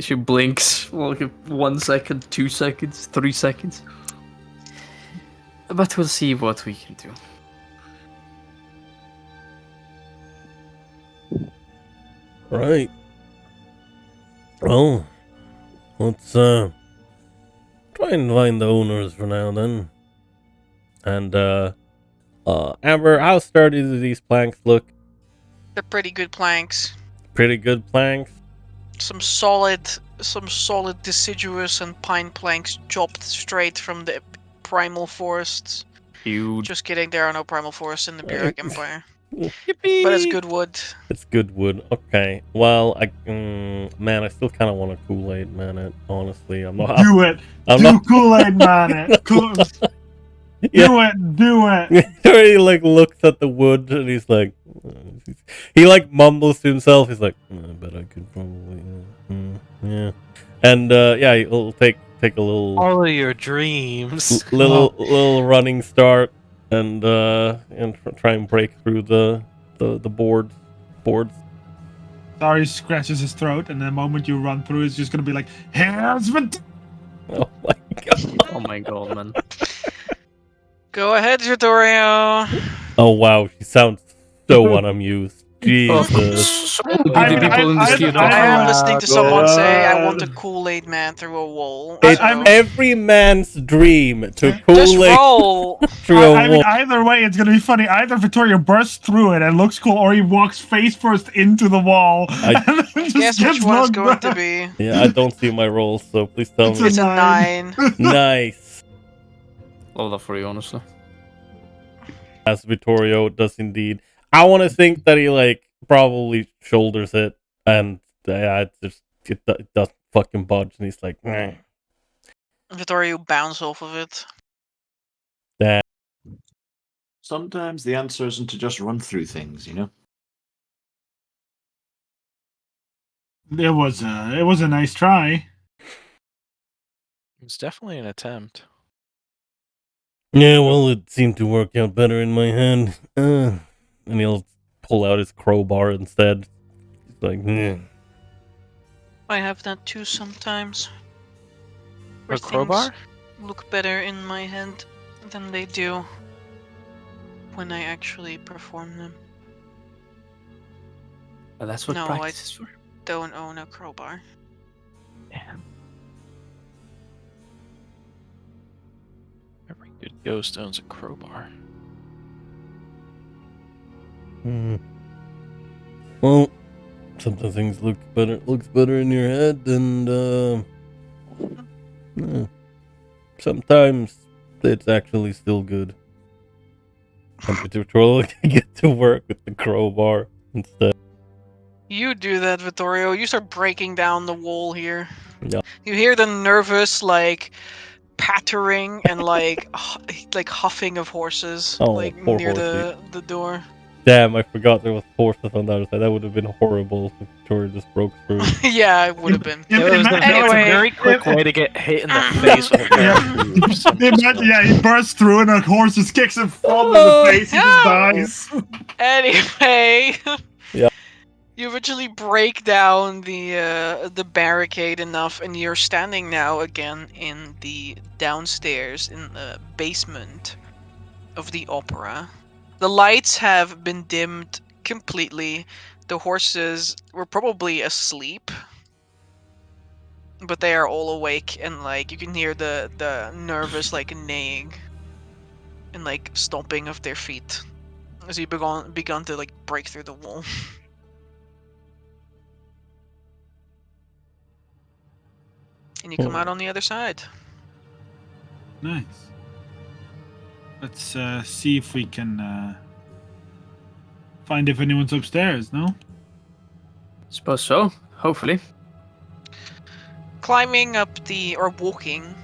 She blinks, like 1 second, 2 seconds, 3 seconds. But we'll see what we can do. Right. Well, let's try and find the owners for now then. And Amber, how sturdy do these planks look? They're pretty good planks. Pretty good planks. Some solid deciduous and pine planks chopped straight from the primal forests. Huge. Just kidding, there are no primal forests in the Burek Empire. Yippee! But it's good wood. It's good wood. Okay. Well, man, I still kind of want to Kool-Aid man it. Honestly, I'm not. Do it. I'm Do not. Kool-Aid man it. Yeah. Do it. He like looks at the wood and he's like, he like mumbles to himself. He's like, I bet I could probably, yeah. And yeah, he'll take a little, All of your dreams. little running start and try and break through the boards. Sorry, scratches his throat, and the moment you run through, it's just gonna be like, here's the. Oh my god! Oh my god, man. Go ahead, Vittorio. Oh wow, she sounds so unamused. Jesus. I I am listening to someone say, I want a Kool-Aid man through a wall. It's so- every man's dream to Just Kool-Aid roll. through a I mean, wall. either way, it's gonna be funny. Either Vittorio bursts through it and looks cool, or he walks face first into the wall. I- and then just Guess which gets one it's knocked going to back. be. Yeah, I don't see my rolls, so please tell It's me. It's a 9. Nice. Love that for you, honestly. As Vittorio does indeed. I want to think that he like probably shoulders it, and yeah, it doesn't fucking budge, and he's like, "Meh." Vittorio bounce off of it. Sometimes the answer isn't to just run through things, you know? It was a nice try. It's definitely an attempt. Yeah, well, it seemed to work out better in my hand. And he'll pull out his crowbar instead. He's like, I have that too sometimes. A Where crowbar? things look better in my head than they do when I actually perform them. But that's what No, practice is for. Don't own a crowbar. Damn. Every good ghost owns a crowbar. Well, sometimes things looks better in your head, and sometimes it's actually still good. And Vittorio can get to work with the crowbar instead. You do that, Vittorio. You start breaking down the wall here. Yeah. You hear the nervous, like, pattering and, like, like huffing of horses, Oh, like, poor near horsey. the door. Damn, I forgot there was horses on the other side. That would have been horrible if Victoria just broke through. Yeah, it would have been. It was a Anyway. very quick way to get hit in the face with a pair of hooves. He bursts through and a horse just kicks him full in the face. He just dies. Anyway, Yeah. You eventually break down the barricade enough, and you're standing now again in the downstairs in the basement of the opera. The lights have been dimmed completely. The horses were probably asleep, but they are all awake, and like you can hear the nervous like neighing and like stomping of their feet as you begun to like break through the wall. And you come out on the other side. Nice. Let's see if we can find if anyone's upstairs, no? Suppose so. Hopefully. Climbing up or walking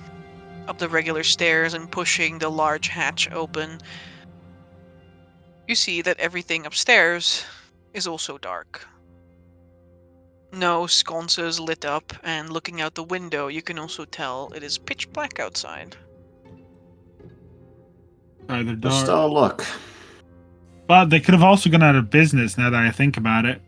up the regular stairs and pushing the large hatch open, you see that everything upstairs is also dark. No sconces lit up, and looking out the window, you can also tell it is pitch black outside. Either Just dark. look. But they could have also gone out of business now that I think about it.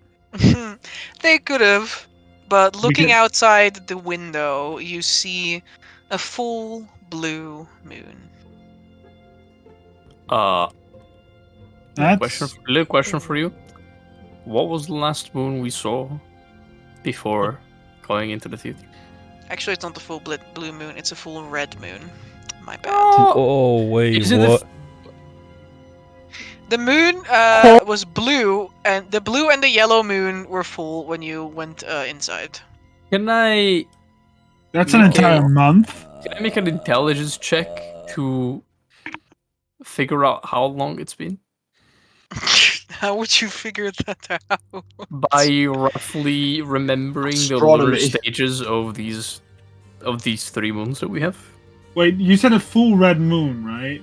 They could have, but looking Because- outside the window, you see a full blue moon. That's Little question for you. What was the last moon we saw before going into the theater? Actually, it's not the full blue moon, it's a full red moon. My bad. Oh wait, Is it the what? The moon was blue, and the blue and the yellow moon were full when you went inside. Can I That's an Okay. entire month. make an intelligence check to figure out how long it's been? How would you figure that out? By roughly remembering the lunar Astronomy. stages of these 3 moons that we have. Wait, you said a full red moon, right?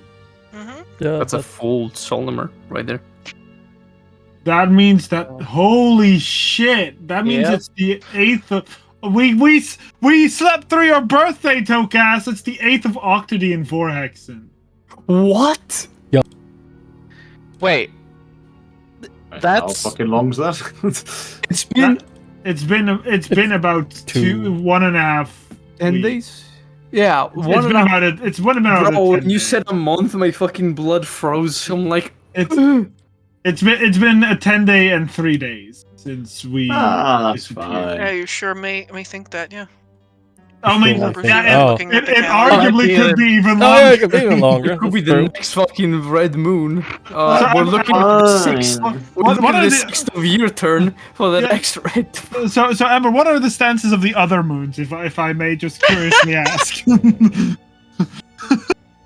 Hmm. Yeah, That's a full solar right there. That means that holy shit! That means Yep. it's the 8th of we slept through your birthday, Tocas. It's the 8th of Octadian for Hexen. What? Wait. How That's fucking long's that? It's been It's been about Two. 1.5 10 weeks. days. Yeah, It's been about it. It's been about Bro, 10 when you days. said a month, my fucking blood froze. I'm like, It's been a 10-day and 3 days since we. That's disappeared. fine. Yeah, you sure may think that, yeah. I mean, Sure. yeah, Oh. Looking at it the calendar. arguably could be even Oh longer. yeah, it could be even longer. it could be That's the true. next fucking red moon. So We're I'm looking at the fine. sixth. We're What looking are at the the- 6th of year turn for the Yeah. next red. So Amber, what are the stances of the other moons, if I may just curiously ask?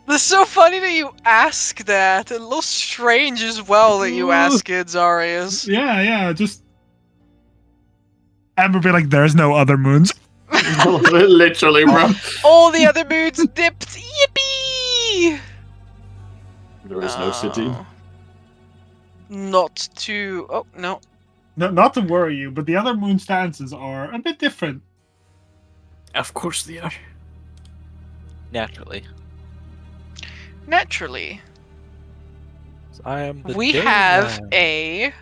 It's so funny that you ask that. It looks strange as well that you ask it, Zarius. yeah, just Amber be like, "There's no other moons." Literally, bro. All the other moons dipped. Yippee! There is no city. Oh. Not to. Oh no. No, not to worry you, but the other moon stances are a bit different. Of course they are. naturally. Naturally, I am the we day have man. a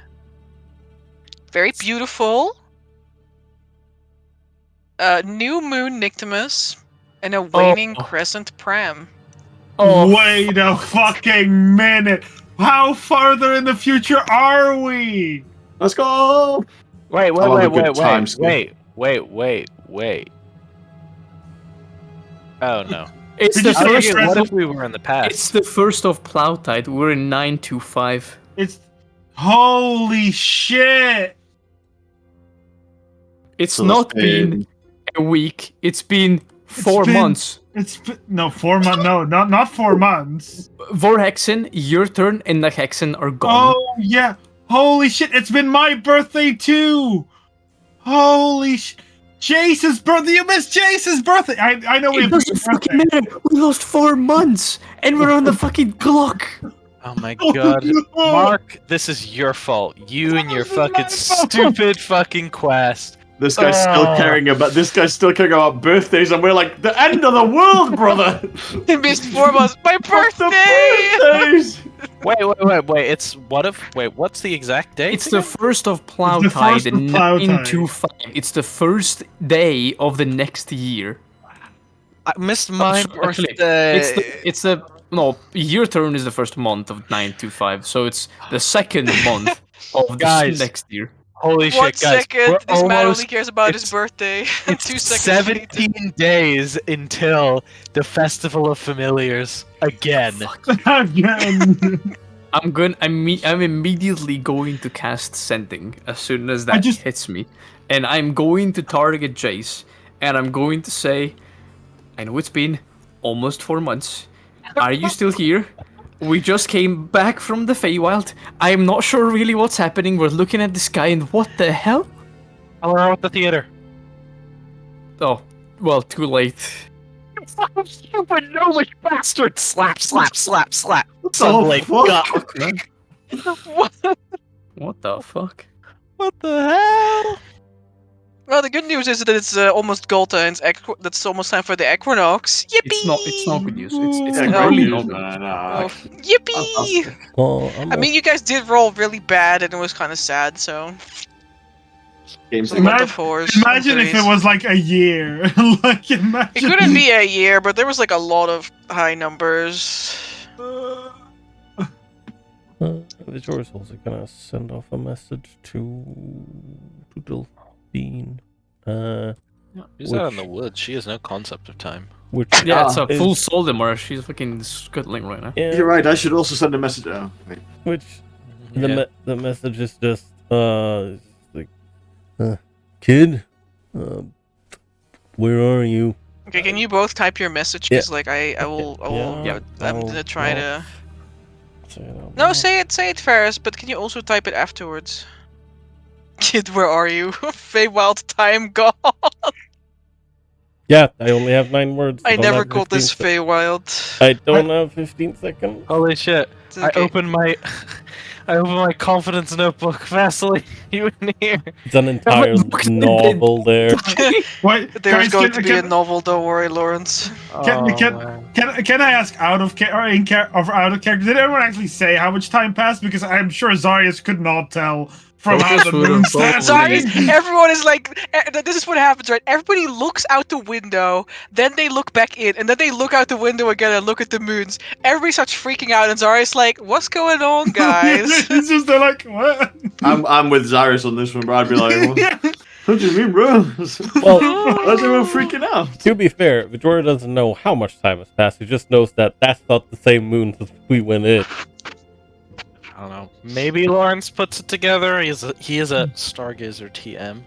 very beautiful new moon Nyctimus and a waning crescent Pram. Wait a fucking minute! How farther in the future are we? Let's go. Wait, I love a good wait, time skip. wait. Oh no. It's Did the you say I was first. thinking, what Crescent- if we were in the past? It's the first of Plowtide. We're in 925. It's holy shit! It's So not it's been a week. It's been 4 been- months. No 4 months. No, not 4 months. Vorhexen, your turn, and the Hexen are gone. Oh yeah! Holy shit! It's been my birthday too. Holy shit! Jace's birthday. You missed Jace's birthday. I know we It have doesn't fucking matter. We lost 4 months, and we're on the fucking clock. Oh my god. Mark, this is your fault. You and your This is fucking my fault. stupid fucking quest. This guy's still caring about birthdays, and we're like, the end of the world, brother. They missed 4 months. My Fuck the birthday! birthdays. Wait. What's the exact date? It's the again? first of It's the Plowtide, first of Plowtide. 925. It's the first day of the next year. I missed my Actually, birthday. It's the no, year turn is the first month of 925, so it's the second month of the Guys, next year. Holy 1 shit, guys. second. We're This man almost- only cares about his it's- birthday. 2 It's seconds. 17 days until the Festival of Familiars again. Again. I'm immediately going to cast Sending as soon as that just- hits me, and I'm going to target Jace, and I'm going to say, I know it's been almost 4 months. Are you still here? We just came back from the Feywild. I'm not sure really what's happening. We're looking at the sky, and what the hell? How are we at the theater? Oh, well, too late. Stupid gnomish bastard! Slap, slap, slap, slap. the Sunblade fuck? got. What the fuck? What the hell? Well, the good news is that it's almost Golta and that's almost time for the Equinox. Yippee! It's not good news. It's Yeah, No. great really news, not good. man. Oh, yippee! Fantastic. Well, I'm I mean, you guys did roll really bad, and it was kind of sad. So Game's a lot Imagine- of fours. and Imagine if it threes. was like a year. Like imagine. It couldn't be a year, but there was like a lot of high numbers. the George also gonna send off a message to Delphine. She's out in the woods. She has no concept of time. Which Yeah, it's a is- full Soldemar. She's fucking scuttling right now. yeah, You're right. I should also send a message. Oh, wait. which Yeah. the message is just it's like kid, where are you? Okay, can you both type your message? Because like I will Yeah, I'm I'll- gonna try I'll- to. So, you know, No, say it first, but can you also type it afterwards? Kid, where are you? Feywild time gone. Yeah, I only have 9 words. I don't never have called this 15 Feywild. I don't have 15 seconds. Holy shit! It's okay. I opened my confidence notebook. Vasily, you in here? It's an entire novel there. What? There's Guys, going to be a novel. Don't worry, Lawrence. Can I ask out of character? Did anyone actually say how much time passed? Because I'm sure Zarius could not tell from how Focus the would moon have stats. probably- Zarius, everyone is like, this is what happens, right? Everybody looks out the window, then they look back in, and then they look out the window again and look at the moons. Everybody starts freaking out, and Zarius like, what's going on, guys? It's just they're like, what? I'm with Zyrus on this one, bro. I'd be like, what do you mean, bro? Well, Why's everyone freaking out? to be fair, Vijora doesn't know how much time has passed. He just knows that that's not the same moon as we went in. I don't know. Maybe Lawrence puts it together. He is a Stargazer TM.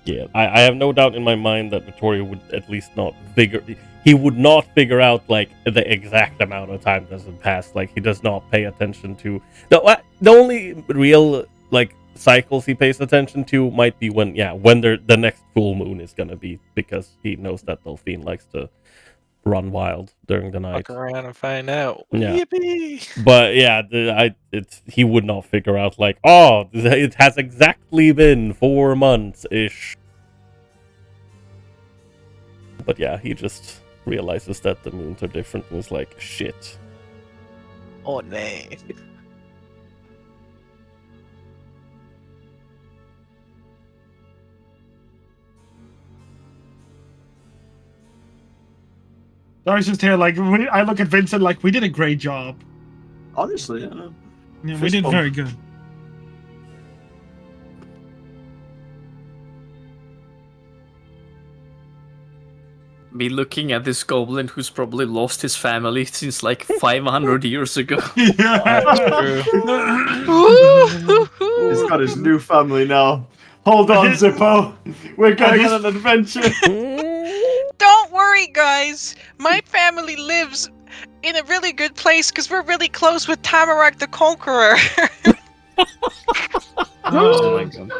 Yeah, I have no doubt in my mind that Vittoria would at least not figure. He would not figure out like the exact amount of time that has passed. Like he does not pay attention to the only real like cycles he pays attention to might be when the next full moon is gonna be, because he knows that Delphine likes to run wild during the night. Fuck around and find out. Yeah. Yippee! But yeah, he would not figure out like, oh, it has exactly been 4 months ish. But yeah, he just realizes that the moons are different and is like, shit. Oh nay. Zarius just here like, I look at Vincent like, we did a great job. Honestly, yeah. Yeah, we Fist did bump. very good. Me looking at this goblin who's probably lost his family since like 500 years ago. Yeah. He's got his new family now. Hold on, Zippo. We're going on an adventure. Don't worry, guys. My family lives in a really good place because we're really close with Tamarak the Conqueror. Oh my god.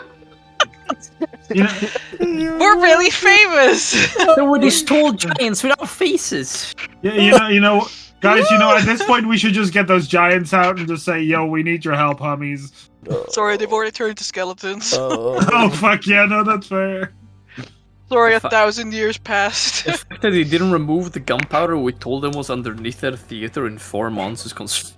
We're really famous. There were these tall giants without faces. Yeah, you know, guys, at this point we should just get those giants out and just say, yo, we need your help, homies. Sorry, they've already turned into skeletons. Oh, fuck yeah, no, that's fair. Sorry, 1,000 years passed. The fact that they didn't remove the gunpowder we told them was underneath their theater in 4 months is Honestly,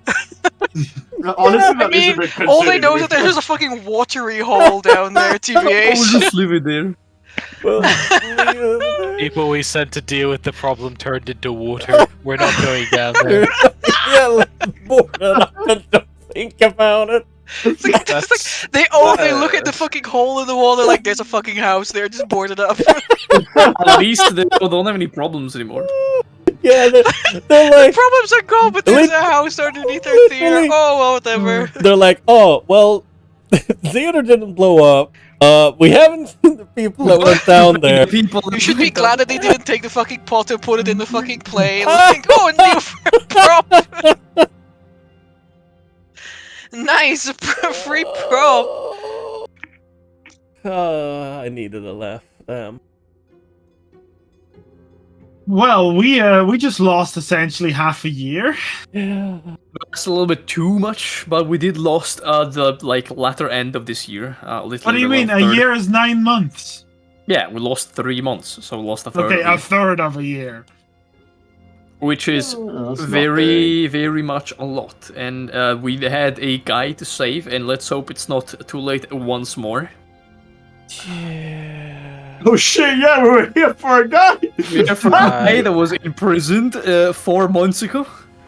I that is a mean, bit all they know is concerning. that there's just a fucking watery hole down there, We'll TBH. just leave it there. People we sent to deal with the problem turned into water. We're not going down there. Yeah, let's board it up and don't think about it. It's like they look at the fucking hole in the wall. They're like, "There's a fucking house there. Just board it up." At least they don't have any problems anymore. Yeah, they're The like, problems are gone, but there's a house underneath their theater. Oh, well, whatever. they're like, oh, well, the theater didn't blow up. We haven't seen the people that went down there. People You should be glad that they didn't take the fucking pot and put it in the fucking plane. Like, oh, a new prop. Nice, free prop. I needed a laugh. Well, we just lost essentially half a year. Yeah. That's a little bit too much, but we did lost the latter end of this year. What do you mean? A year is 9 months. Yeah, we lost 3 months, so we lost a third. Okay, of a a year, third of a year. which is That's not very, very much a lot. And we had a guy to save, and let's hope it's not too late once more. Yeah. Oh shit! Yeah, we were here for a guy. For a guy that was imprisoned 4 months ago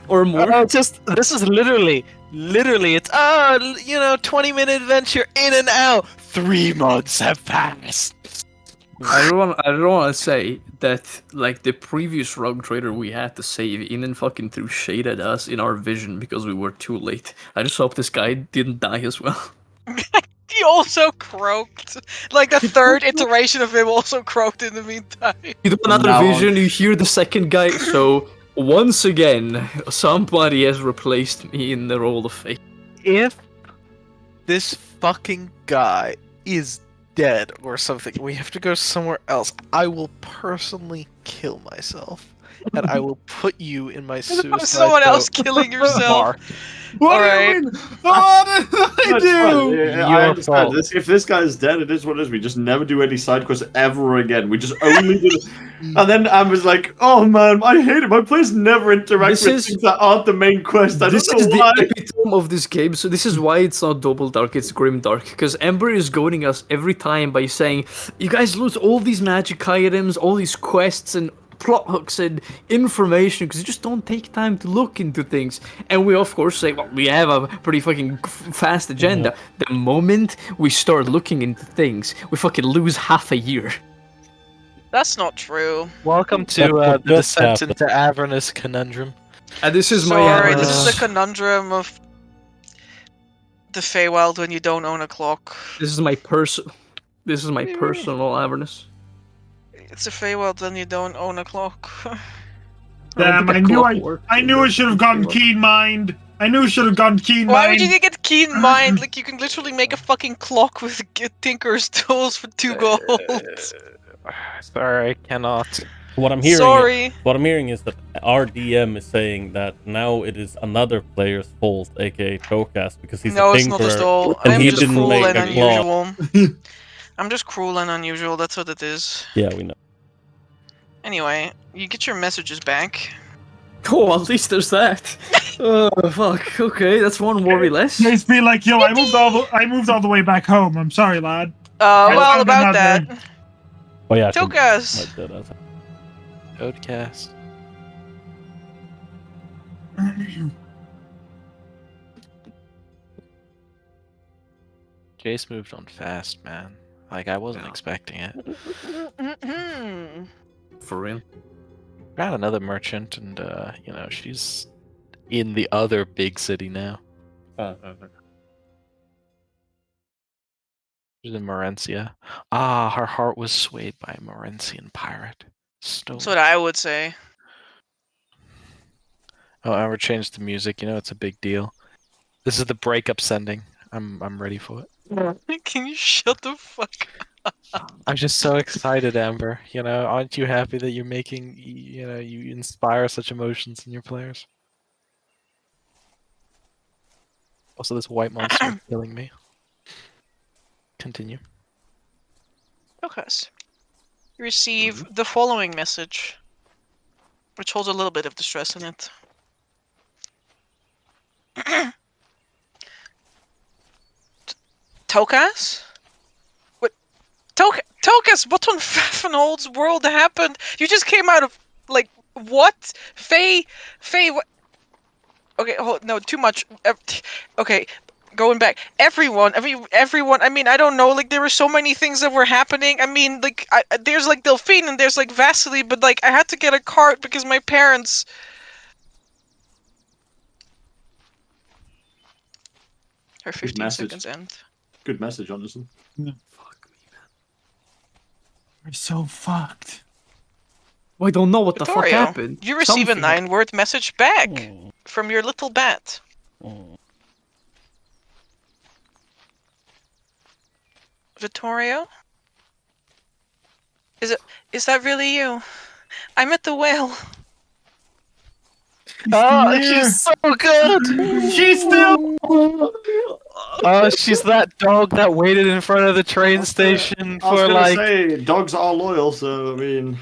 or more. This is literally it's 20-minute adventure in and out. 3 months have passed. I don't want to say that like the previous rogue trader we had to save even fucking threw shade at us in our vision because we were too late. I just hope this guy didn't die as well. He also croaked. Like the third iteration of him also croaked in the meantime. You do another Now on. vision, you hear the second guy. So once again, somebody has replaced me in the role of fate. If this fucking guy is dead or something, we have to go somewhere else. I will personally kill myself, and I will put you in my suicide Someone else note. killing yourself. Mark. What Alright. do you mean? What did I That's do? fine. Yeah, I Your understand. fault. If this guy's dead, it is what it is. We just never do any side quests ever again. We just only do. And then I was like, "Oh man, I hate it. My players never interact This with is- things that aren't the main quest. I This don't is know the why." epitome of this game, so this is why it's not double dark, it's grim dark. Because Ember is goading us every time by saying, you guys lose all these magic items, all these quests and plot hooks and information because you just don't take time to look into things. And we of course say, well, we have a pretty fucking fast agenda. The moment we start looking into things, we fucking lose half a year. That's not true. Welcome That's to what the just descent happened. into Avernus conundrum. And this is Sorry, my this is the conundrum of the Feywild when you don't own a clock. this is my personal Avernus. It's a Feywild when you don't own a clock. Damn, I knew I should have gotten keen mind. I knew I should have gotten keen Why mind. would you get keen mind? Like you can literally make a fucking clock with Tinker's tools for 2 gold. Sorry, I cannot. What I'm hearing. Sorry. What I'm hearing is that our DM is saying that now it is another player's fault, aka Tocas, because he's No, a it's not tinkerer. at all. and I'm he just didn't cruel make and a clock. unusual. I'm just cruel and unusual, that's what it is. Yeah, we know. Anyway, you get your messages back. Oh, at least there's that. Oh, fuck. Okay, that's one worry less. It's be like, yo, I moved all the way back home. I'm sorry, lad. Well, I'm about not that. Oh yeah. I can- Tocas! like that, that's- Codecast. Jace moved on fast, man. Like, I wasn't expecting it. For real. Got another merchant, and, she's in the other big city now. She's in Morencia. Ah, her heart was swayed by a Morencian pirate. Stolen. That's what I would say. Oh, I ever changed the music. It's a big deal. This is the breakup sending. I'm ready for it. Can you shut the fuck up? I'm just so excited, Amber. Aren't you happy that you're making, you inspire such emotions in your players? Also, this white monster is killing me. Continue. Tocas. You receive the following message, which holds a little bit of distress in it. Tocas? What? Tocas, what on Fafenhold's world happened? You just came out of, like, what? Faye, what? Okay, no, too much. Okay, going back. Everyone, I mean, I don't know, like, there were so many things that were happening. I mean, like, there's, like, Delphine and there's, like, Vasily, but, like, I had to get a cart because my parents... Her 15 message. seconds end. Good message, honestly. Fuck me, man. We're so fucked. Well, I don't know what the fuck Vittorio, happened. you receive a Something- 9-word message back Mm, from your little bat. mm. Vittorio? Is that really you? I met the whale. Oh, she's so good! She's still. Oh, she's that dog that waited in front of the train station I was for gonna like. say dogs are loyal, so I mean.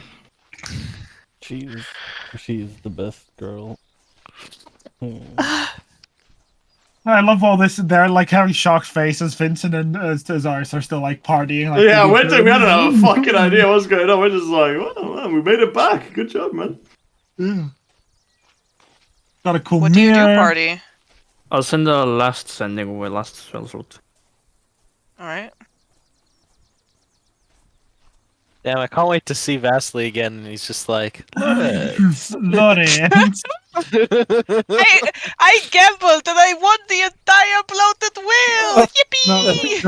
She's the best girl. I love all this. They're like having shocked faces. Vincent and Etharis are still like partying. Like, Yeah, we don't have a fucking idea what's going on. We're just like, oh man, we made it back. Good job, man. Yeah. Got a cool What do you do, mirror. party? I'll send the last sending with last spell slot. All right. Damn, I can't wait to see Vasily again, and he's just like, Lorentz. I gambled and I won the entire bloated whale. Yippee!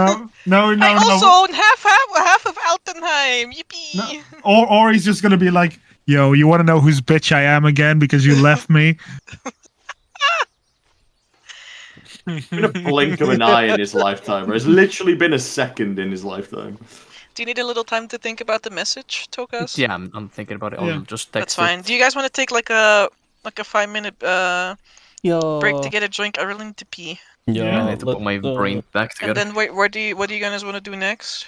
No. I also own half of Altenheim. Yippee! Or he's just gonna be like, yo, you want to know whose bitch I am again because you left me? In a blink of an eye in his lifetime. It's literally been a second in his lifetime. Do you need a little time to think about the message, Tokas? Yeah, I'm thinking about it. I'll Yeah. just text That's fine. it. Do you guys want to take like a 5-minute break to Yeah. get a drink? I really need to pee. Yeah, I need to put my brain back And together. then wait, what do you guys want to do next?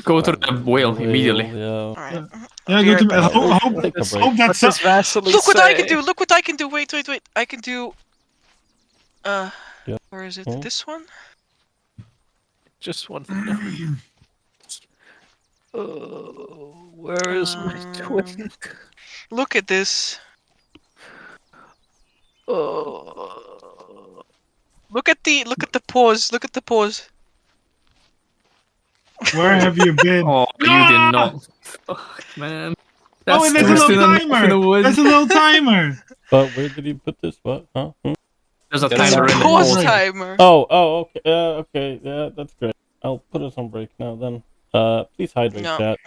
Go to the whale immediately. Yeah. All right. Yeah, Be go right to. back. Hope Take a break. that's what does Vasily Look what say? I can do! Look what I can do! Wait! I can do. Yeah. Where is it? Hmm? This one? Just one. Oh, where is my twin? Look at this. Oh. Look at the pause. Look at the pause. Where have you been? Oh, you did not. Fuck, man. Oh, and there's a still little enough in the timer. wood. There's a little timer. But where did he put this? What? Huh? Hmm? There's a There's timer a in the Pause hole. timer. Oh, okay. Okay. Yeah, that's great. I'll put us on break now then. Please hydrate, No. chat.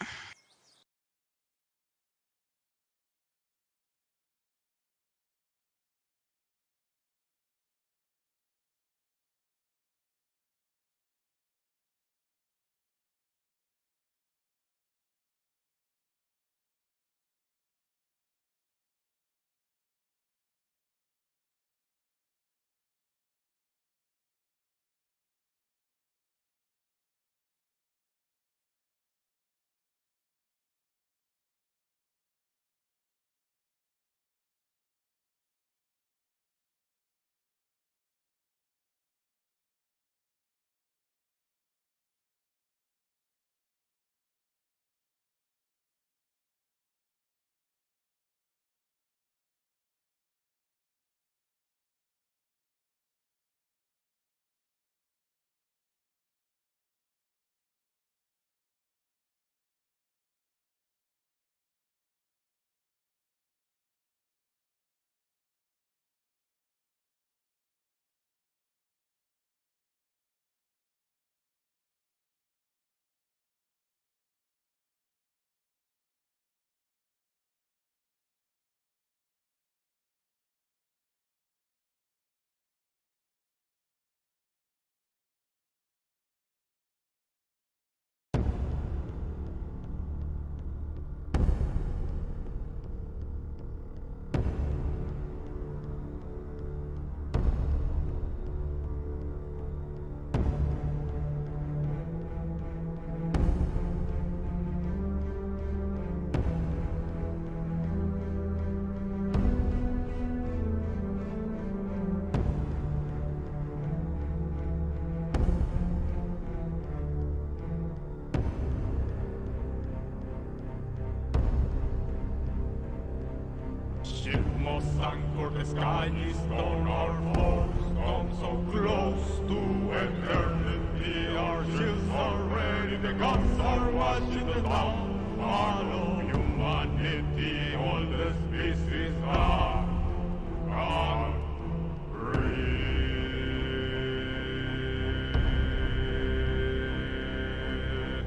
Ship must anchor, the sky is on our foes. Come so close to eternity. Our shields are ready, the guns are watching the dawn. Follow humanity, all the species are gone. Breathe.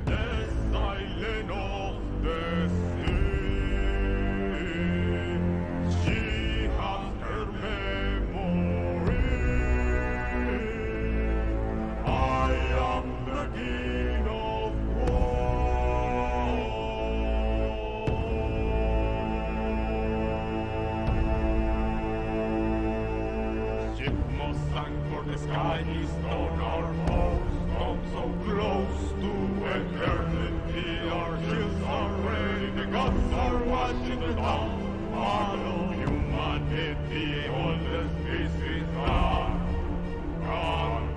The silence of the sea. She has her memory. I am the king of war. sang for the sky is on our foes. Come so close to eternity, our shields are ready, the guns are watching the downfall of humanity. All this peace is gone, gone.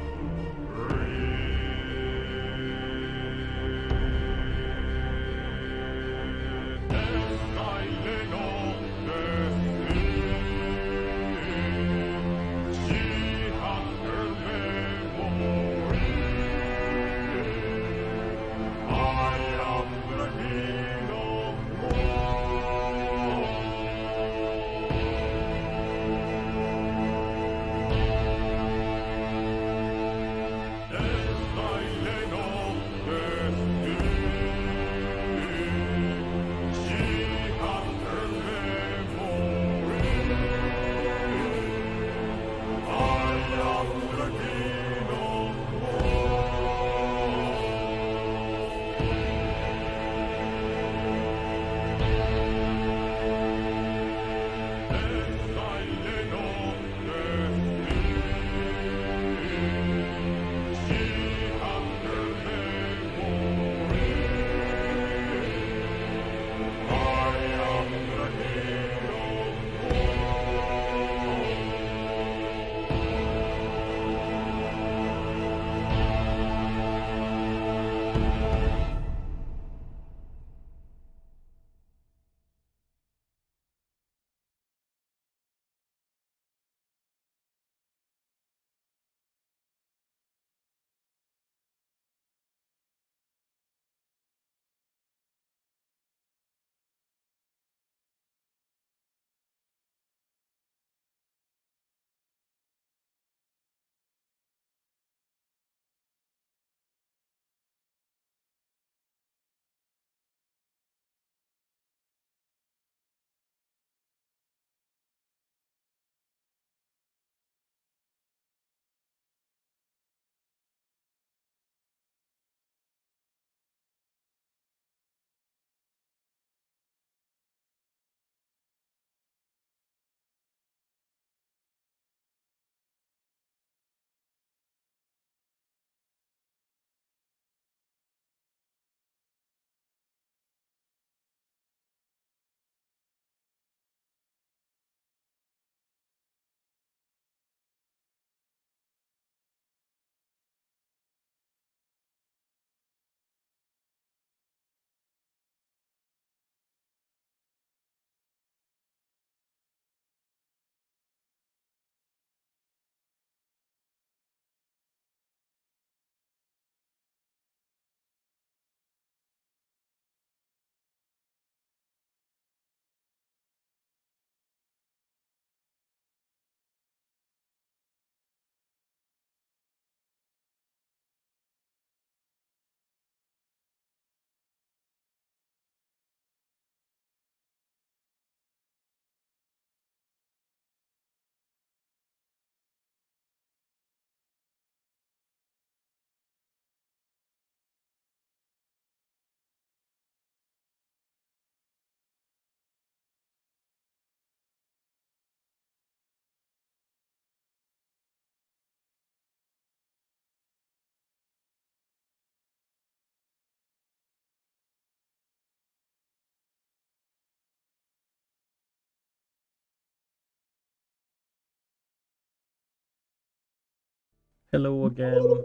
Hello again.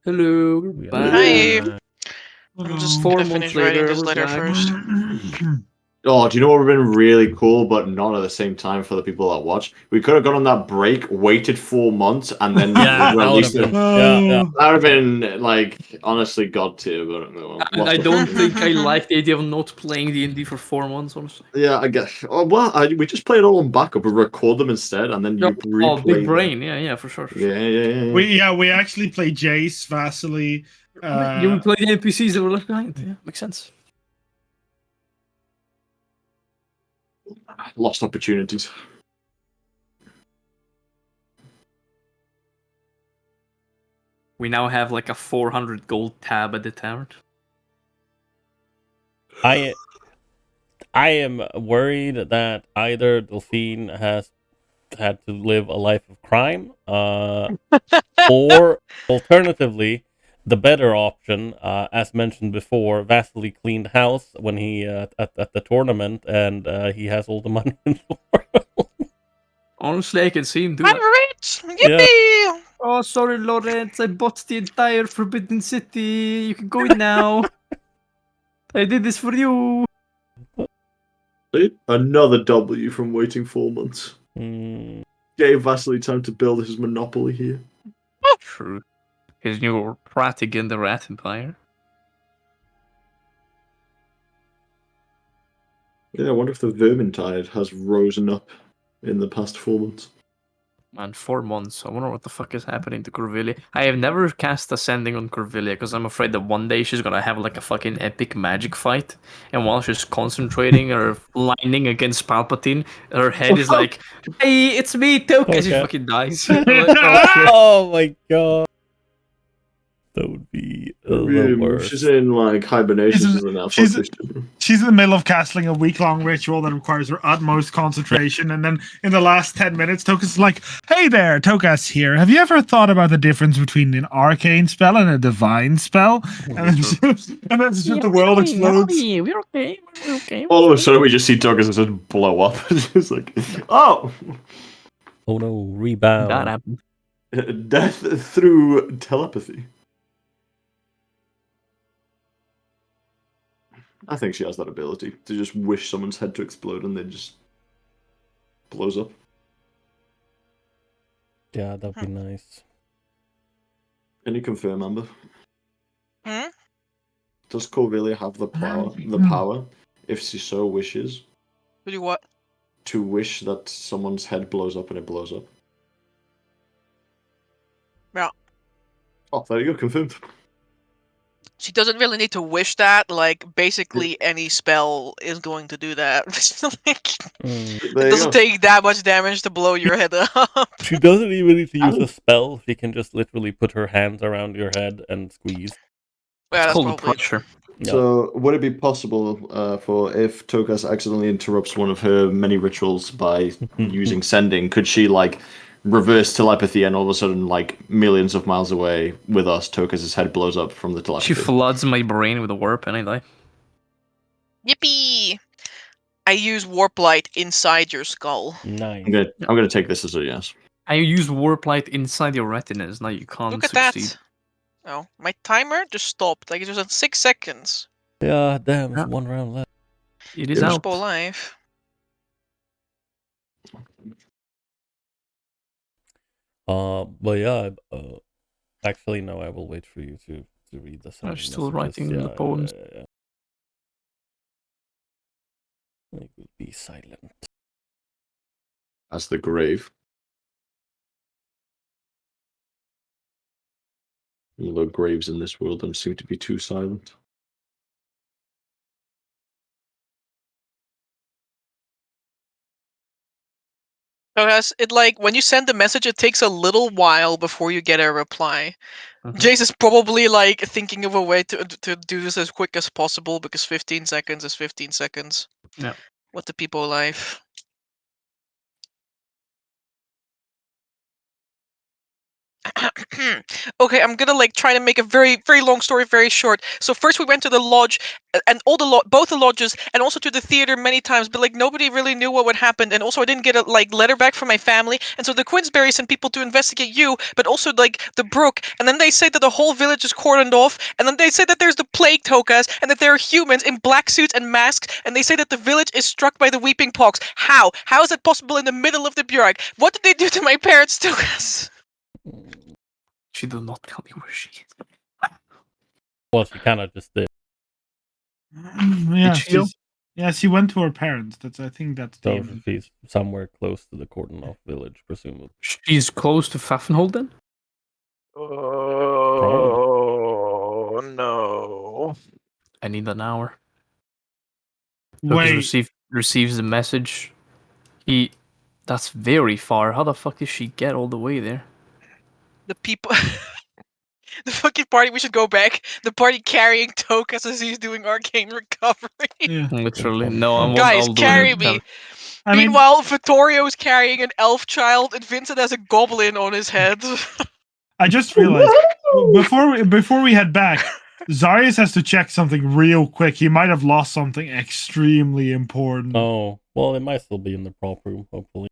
Hello, We are back. Hi. back. I'm just 4 gonna months finish writing later, this we're letter back. first. Oh, do you know what would have been really cool, but not at the same time for the people that watch? We could have gone on that break, waited 4 months, and then Yeah, that would have released been. it. Yeah. That would have been, like, honestly, god tier. But And I don't think I like the idea of not playing D&D for 4 months, honestly. Yeah, I guess. Oh, well, we just play it all on backup. We record them instead, and then you replay Oh, big them. brain. Yeah, for sure. Yeah. We actually play Jace, Vasily. You would play the NPCs that were left behind. Yeah, makes sense. Lost opportunities. We now have like a 400 gold tab at the tavern. I am worried that either Delphine has had to live a life of crime, or alternatively, the better option, as mentioned before, Vasily cleaned house when he at the tournament, and he has all the money in the world. Honestly, I can see him do I'm that. rich! Yippee! Oh, sorry, Lawrence. I bought the entire Forbidden City. You can go in now. I did this for you. Another W from waiting 4 months. Mm, Gave Vasily time to build his monopoly here. True. His new Pratic in the Rat Empire. Yeah, I wonder if the Vermintide has risen up in the past 4 months. Man, 4 months. I wonder what the fuck is happening to Corvillia. I have never cast Ascending on Corvillia because I'm afraid that one day she's gonna have like a fucking epic magic fight, and while she's concentrating or lining against Palpatine, her head is like, "Hey, it's me, Toka." She Okay. fucking dies. I'm like, oh shit. oh my god, that would be the She's worst. in like hibernation She's- and now. she's- Fuck this shit. She's in the middle of casting a week-long ritual that requires her utmost concentration, and then in the last 10 minutes, Tokas is like, "Hey there, Tokas here. Have you ever thought about the difference between an arcane spell and a divine spell?" And then it's just the world explodes. We're okay. We're okay. All of a sudden, we just see Douglas just blow up. It's like, oh, Oh no, rebound. That happened. death through telepathy. I think she has that ability to just wish someone's head to explode and then just blows up. Yeah, that'd be nice. Can you confirm, Amber? Hmm? Does Corvillia have the power, if she so wishes, To do what? to wish that someone's head blows up and it blows up? Yeah. Oh, there you go, confirmed. She doesn't really need to wish that. Like, basically, any spell is going to do that. Like, Mm. it There you doesn't go. take that much damage to blow your head up. She doesn't even need to use a spell. She can just literally put her hands around your head and squeeze. Yeah, It's that's called probably pressure. Yeah. So, would it be possible for if Tokas accidentally interrupts one of her many rituals by using sending, could she like reverse telepathy and all of a sudden, like millions of miles away with us, Tokas' head blows up from the telepathy? She floods my brain with a warp and I die. Yippee! I use warp light inside your skull. Nice. I'm gonna take this as a yes. I use warp light inside your retinas. Now you can't Look at succeed. that. Oh, my timer just stopped. Like, it was at 6 seconds. Yeah, damn, it's Yeah. 1 round left. It is Yeah. out. Pushbo life. But yeah, actually, no, I will wait for you to read the I'm sending still messages. writing the poems. Yeah. I will be silent. As the grave. Although graves in this world don't seem to be too silent. Because it, like, when you send the message, it takes a little while before you get a reply. Mhm. Jace is probably, like, thinking of a way to do this as quick as possible, because 15 seconds is 15 seconds. Yeah. What the people life. Okay, I'm gonna like try to make a very, very long story very short. So first we went to the lodge, and all the both the lodges, and also to the theater many times, but like nobody really knew what would happen, and also I didn't get a like letter back from my family, and so the Quinsberry sent people to investigate you, but also like the brook, and then they say that the whole village is cordoned off, and then they say that there's the plague Tokas, and that there are humans in black suits and masks, and they say that the village is struck by the weeping pox. How? How is that possible in the middle of the Bjorg? What did they do to my parents, Tokas? She did not tell me where she is. Well, she kind of just did. Yeah, she, though? she went to her parents. I think that's So the she's somewhere close to the cordon off village, presumably. She's close to Pfaffenhold then? Oh no! I need an hour. Wait. Receives the message. That's very far. How the fuck did she get all the way there? The people. The fucking party, we should go back. The party carrying Tokas as he's doing arcane recovery. Yeah. Literally. No, I won't. Guys, I'll do carry it. me. I mean, Meanwhile, Vittorio's carrying an elf child, and Vincent has a goblin on his head. I just realized before we head back, Zarius has to check something real quick. He might have lost something extremely important. Oh, well, it might still be in the prop room, hopefully.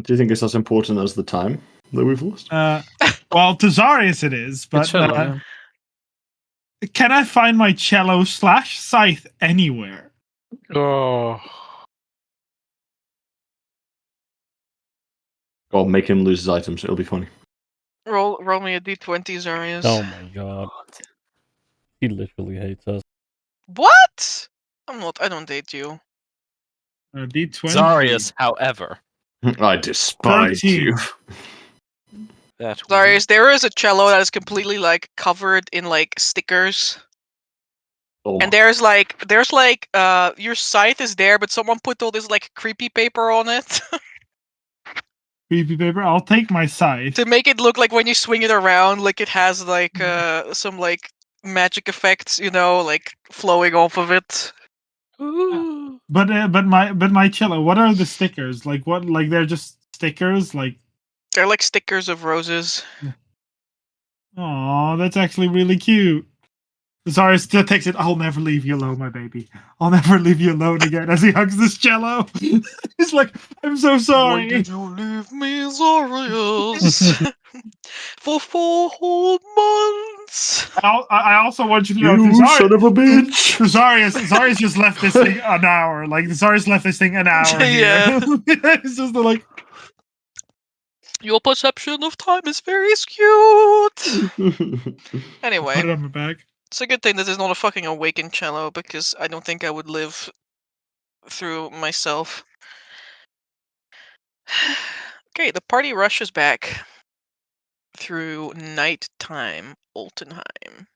Do you think it's as important as the time that we've lost? Well, to Zarius it is, but cello, yeah. can I find my cello / scythe anywhere? Oh. Or make him lose his items. It'll be funny. roll me a d20, Zarius. Oh my god. He literally hates us. What? I don't date you. D20. Zarius, however. I despise 13. you. That Zarius, there is a cello that is completely like covered in like stickers. Oh And my. there's your scythe is there, but someone put all this like creepy paper on it Creepy paper. I'll take my scythe. to make it look like when you swing it around, like it has like some like magic effects, like flowing off of it. But my cello. What are the stickers? Like what? Like they're just stickers. Like They're like stickers of roses. oh, that's actually really cute. Sorry, still takes it. I'll never leave you alone, my baby. I'll never leave you alone again. As he hugs this cello, he's like, "I'm so Why sorry." did you leave me, Zarius? For 4 whole months. I also want you to know, You son of a bitch! Zarius just left this thing an hour. Like Zarius left this thing an hour. Yeah. It's just like Your perception of time is very skewed. Anyway, put it on my back. it's a good thing that there's not a fucking awakened cello, because I don't think I would live through myself. Okay, the party rushes back through nighttime Altenheim.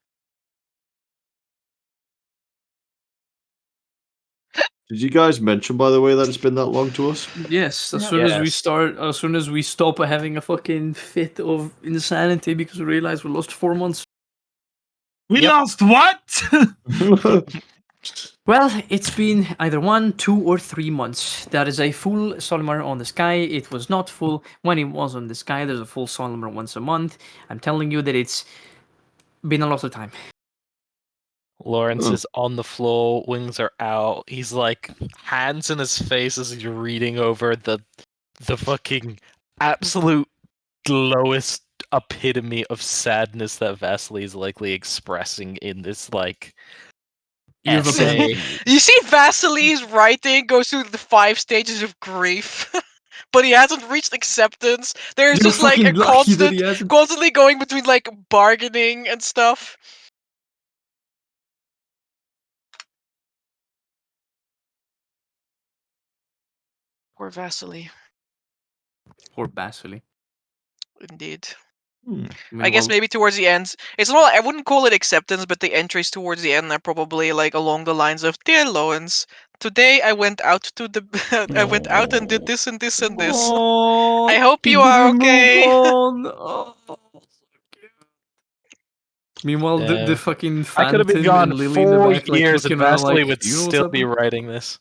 Did you guys mention, by the way, that it's been that long to us? Yes, as soon as we stop having a fucking fit of insanity because we realize we lost 4 months. We Yep. lost what? Well, it's been either 1, 2, or 3 months. There is a full Solimer on the sky. It was not full when it was on the sky. There's a full Solimer once a month. I'm telling you that it's been a lot of time. Lawrence is on the floor, wings are out. He's like hands in his face as he's reading over the fucking absolute lowest epitome of sadness that Vasily is likely expressing in this like essay. You see, Vasily's writing goes through the 5 stages of grief, but he hasn't reached acceptance. There's You're just like a fucking lucky that he hasn't. constantly going between like bargaining and stuff. Poor Vasily, Or Basily. indeed. Hmm. I guess maybe towards the end, it's not. I wouldn't call it acceptance, but the entries towards the end are probably like along the lines of, "Dear Lawrence, today I went out to the, I went out and did this and this and this. Oh, I hope he you are didn't move okay." on. Oh, so cute. Meanwhile, Yeah. the fucking I could have been Phantom gone and Lily in the 4 back, like, years and looking around Vasily like, would "Do you know what's still be happening?" writing this.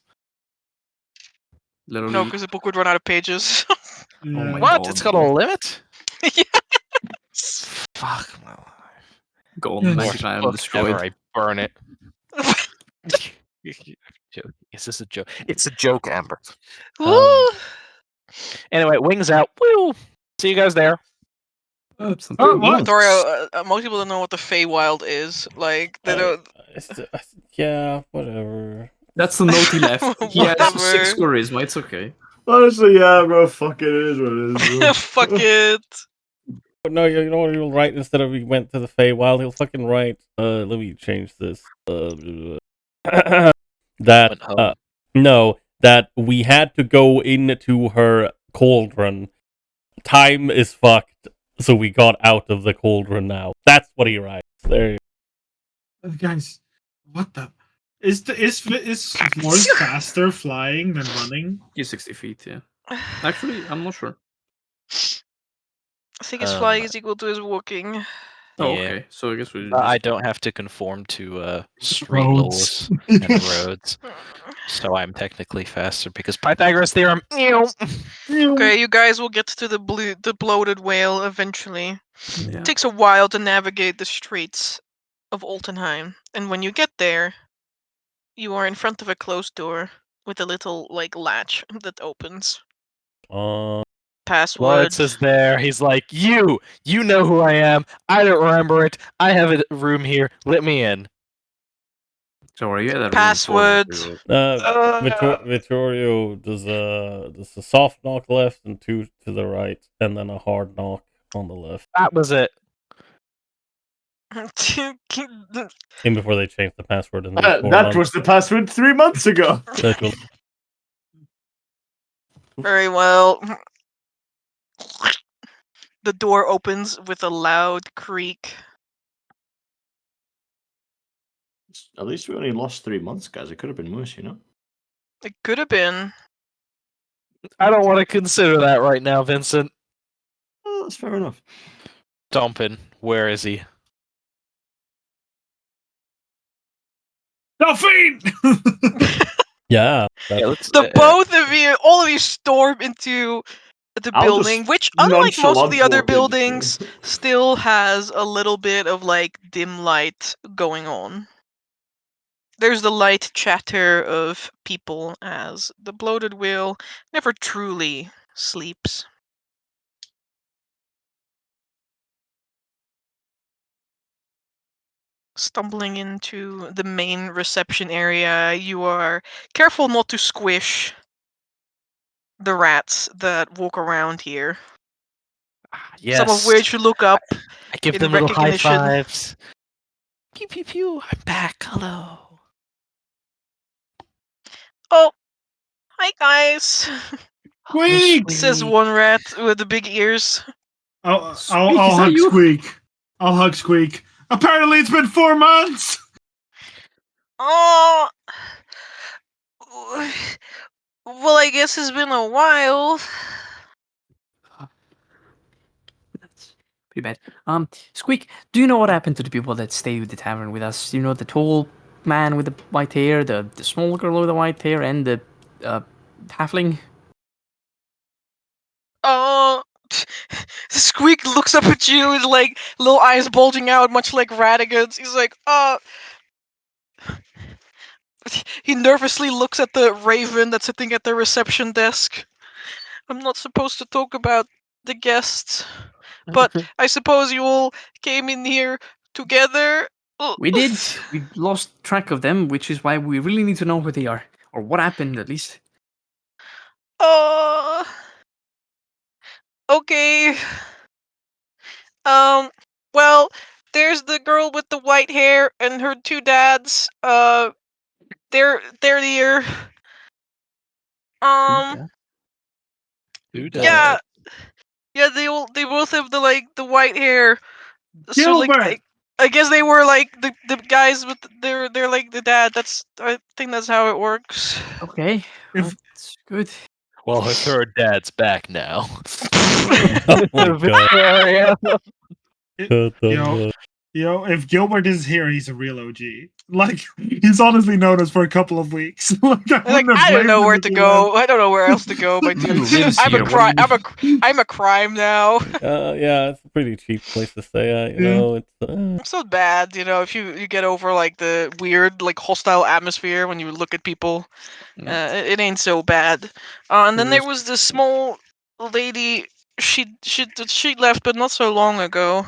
Literally. No, because the book would run out of pages. Yeah. my What? God, It's got a no. limit? Yes. Fuck my life. Go on the Yes. magic Worst item book destroyed. ever, I burn it. Joke. Is this a joke? It's a joke, Amber. Woo! Anyway, wings out. Woo! See you guys there. Something. Oh, what? Victoria, most people don't know what the Feywild is. Like, they don't. Yeah, whatever. That's the note he left. He has Whatever. 6 charisma. It's okay. Honestly, yeah, bro. Fuck it, it is what it is. Bro. Fuck it. But no, you know what he'll write instead of we went to the Feywild? He'll fucking write, let me change this. That, Went home. no, that we had to go into her cauldron. Time is fucked, so we got out of the cauldron now. That's what he writes. There you Guys, what the? Is Morse faster flying than running? He's 60 feet, yeah. Actually, I'm not sure. I think his flying is equal to his walking. Oh, Yeah. okay. So I guess we I just... don't have to conform to street Roads. laws and roads, so I'm technically faster because Pythagoras theorem. Okay, you guys will get to the bloated whale eventually. Yeah. It takes a while to navigate the streets of Altenheim, and when you get there, you are in front of a closed door with a little latch that opens. Password. Well, it says there. He's like, you know who I am. I don't remember it. I have a room here. Let me in. So are you at that Password. Vittorio does a soft knock left and 2 to the right, and then a hard knock on the left. That was it. Even before they changed the password in these 4 That months. was the password 3 months ago. Very well. The door opens with a loud creak. At least we only lost 3 months, guys. It could have been worse, you know? It could have been. I don't want to consider that right now, Vincent. Well, that's fair enough. Dumpin, where is he? Delphine! Yeah. The both of you, all of you storm into the I'll building, just which, unlike most of the other nonchalant walk in. buildings, still has a little bit of dim light going on. There's the light chatter of people as the bloated wheel never truly sleeps. Stumbling into the main reception area, you are careful not to squish the rats that walk around here. Yes. Some of which look up I give in them little high recognition. fives. Pew pew pew. I'm back. Hello. Oh, hi guys, Squeak! says one rat with the big ears. I'll Squeak, is that hug you? Squeak. I'll hug Squeak. Apparently it's been 4 months! Oh, well, I guess it's been a while. That's pretty bad. Squeak, do you know what happened to the people that stayed with the tavern with us? You know, the tall man with the white hair, the small girl with the white hair, and the halfling? Oh, Squeak looks up at you with little eyes bulging out, much like Radigan's. He's like, He nervously looks at the raven that's sitting at the reception desk. I'm not supposed to talk about the guests, but I suppose you all came in here together. We did. We lost track of them, which is why we really need to know where they are. Or what happened, at least. Okay. Well, there's the girl with the white hair and her 2 dads. They're here. Yeah, they both have the white hair. So Gilbert! I guess they were the guys with they're the dad. I think that's how it works. Okay, If- that's good. Well, her third dad's back now. Oh my god. Victoria. If Gilbert is here, he's a real OG. He's honestly known us for a couple of weeks. I don't know where to go. I don't know where else to go. My dude, lives I'm here, a what crime. do you I'm a crime now. Yeah, it's a pretty cheap place to stay at. You know, it's It's not bad, if you get over the weird hostile atmosphere when you look at people. It ain't so bad. And then there was this small lady. She left, but not so long ago.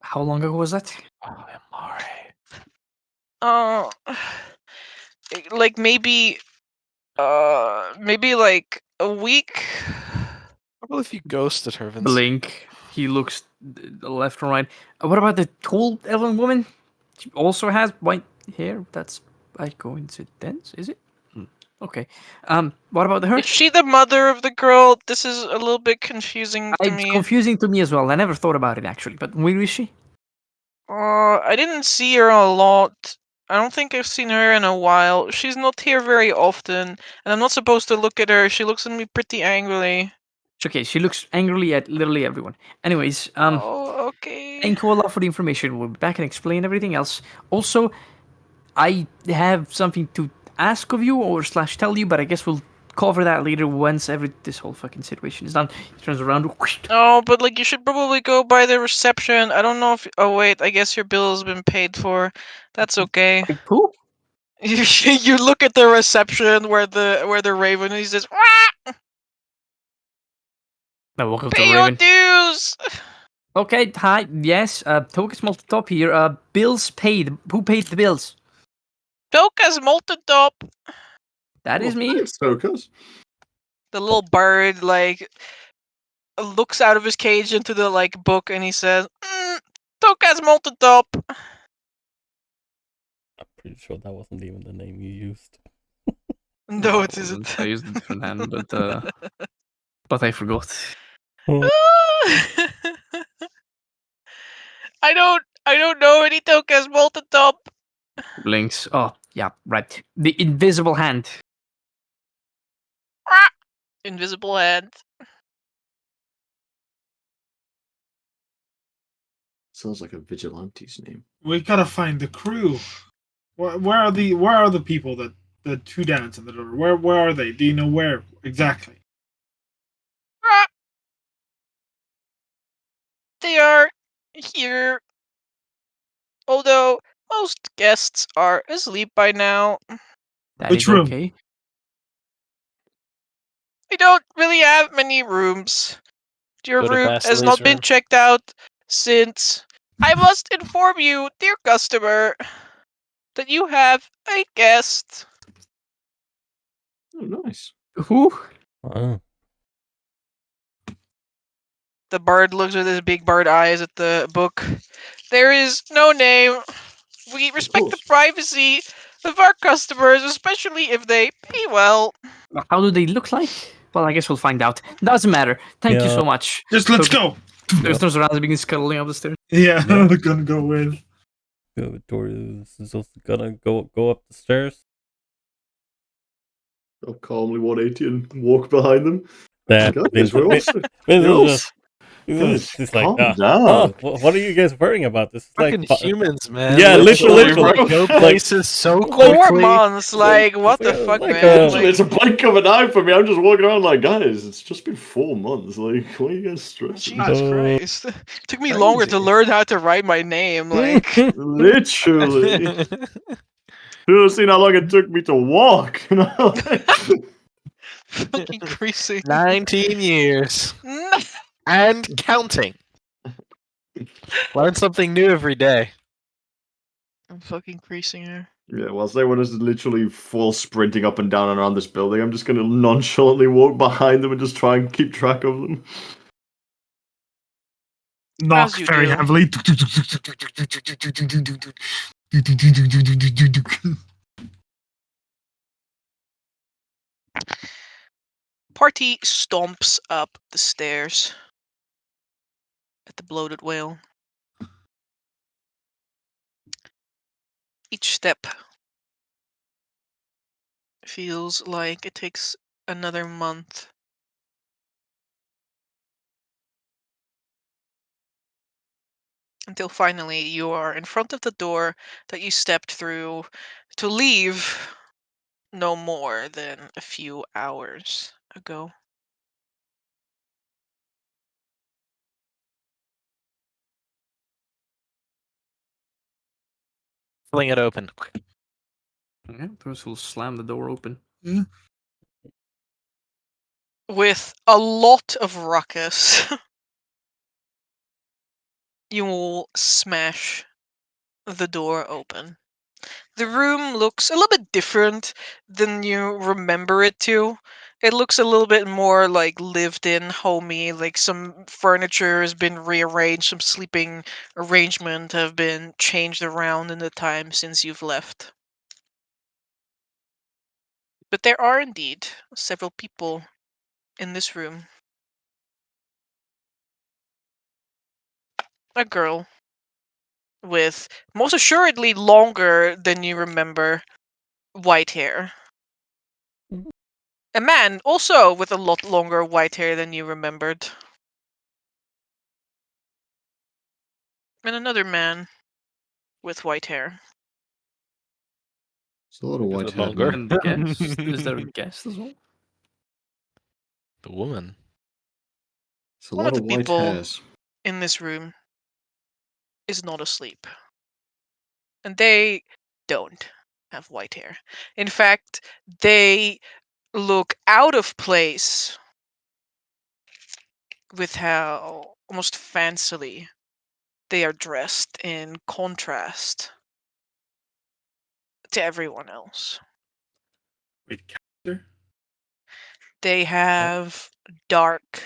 How long ago was that? Oh, Amare. Maybe a week. Well, if you ghosted her, Vincent. Blink. He looks left and right. What about the tall elven woman? She also has white hair. That's by coincidence, is it? Okay. What about her? Is she the mother of the girl? This is a little bit confusing to It's me. confusing to me as well. I never thought about it actually. But where is she? I didn't see her a lot. I don't think I've seen her in a while. She's not here very often, and I'm not supposed to look at her. She looks at me pretty angrily. It's okay. She looks angrily at literally everyone. Anyways, Oh, Okay. Thank you, Olaf, for the information. We'll be back and explain everything else. Also, I have something to ask of you or / tell you, but I guess we'll cover that later once this whole fucking situation is done. He turns around. Oh, but like you should probably go by the reception. I don't know if. Oh wait, I guess your bill has been paid for. That's okay. Who? You look at the reception where the raven he says, "Wah! I walk up to Pay the your Raven. dues." Okay, hi. Yes, Tokus Multitop here. Bills paid. Who paid the bills? Toka's molten top. That is me. Thanks, Tokas. The little bird like looks out of his cage into the like book and he says, "Toka's molten top." I'm pretty sure that wasn't even the name you used. No, it isn't. I used a different hand, but I forgot. I don't know any Toka's molten top. Blinks. Oh, yeah, right. The invisible hand. Invisible hand. Sounds like a vigilante's name. We gotta find the crew. Where are the people the two dance in the door? Where are they? Do you know where exactly? They are here. Although most guests are asleep by now. That Which is room? okay. We don't really have many rooms. Your Go to room has Vasily's not been room. checked out since. I must inform you, dear customer, that you have a guest. Oh, nice. Who? Wow. The bird looks with his big bird eyes at the book. There is no name. We respect the course. privacy of our customers, especially if they pay well. How do they look like? Well, I guess we'll find out. Doesn't matter. Thank you Yeah. so much. Just let's go. There's turns around and begins scuttling up the stairs. Yeah, Yeah. we're gonna go with. Victorious is also gonna go up the stairs. I'll calmly 180 and walk behind them. That Guys, we're also. Vince You're is just he's like, calm down. what are you guys worrying about? This is Fucking like humans, man. Yeah, They literally, go bro. places so Four quickly. months, like what the like- fuck, like, man? Literally, it's a blink of an eye for me. I'm just walking around like, guys, it's just been 4 months. Like, why are you guys stressing? Jesus Christ! Took me longer to Crazy. learn how to write my name. Like Literally. You have seen how long it took me to walk. You know? fucking increasing. 19 years. And counting. Learn something new every day. I'm fucking creasing here. Yeah, whilst everyone is literally full sprinting up and down and around this building, I'm just going to nonchalantly walk behind them and just try and keep track of them. Knock As you very do. heavily. Party stomps up the stairs at the bloated whale. Each step feels like it takes another month. Until finally you are in front of the door that you stepped through to leave no more than a few hours ago. Fling it open. Yeah, Bruce will slam the door open. With a lot of ruckus, you will smash the door open. The room looks a little bit different than you remember it to. It looks a little bit more like lived in, homey, like some furniture has been rearranged, some sleeping arrangement have been changed around in the time since you've left. But there are indeed several people in this room. A girl with most assuredly longer than you remember white hair. A man also with a lot longer white hair than you remembered. And another man with white hair. It's a lot of Is white it hair. longer? And the guest? Is there a guest as well? The woman. It's a One lot of of the white people- hairs. In this room is not asleep. And they don't have white hair. In fact, they look out of place with how almost fancily they are dressed in contrast to everyone else. Wait, character? They have dark,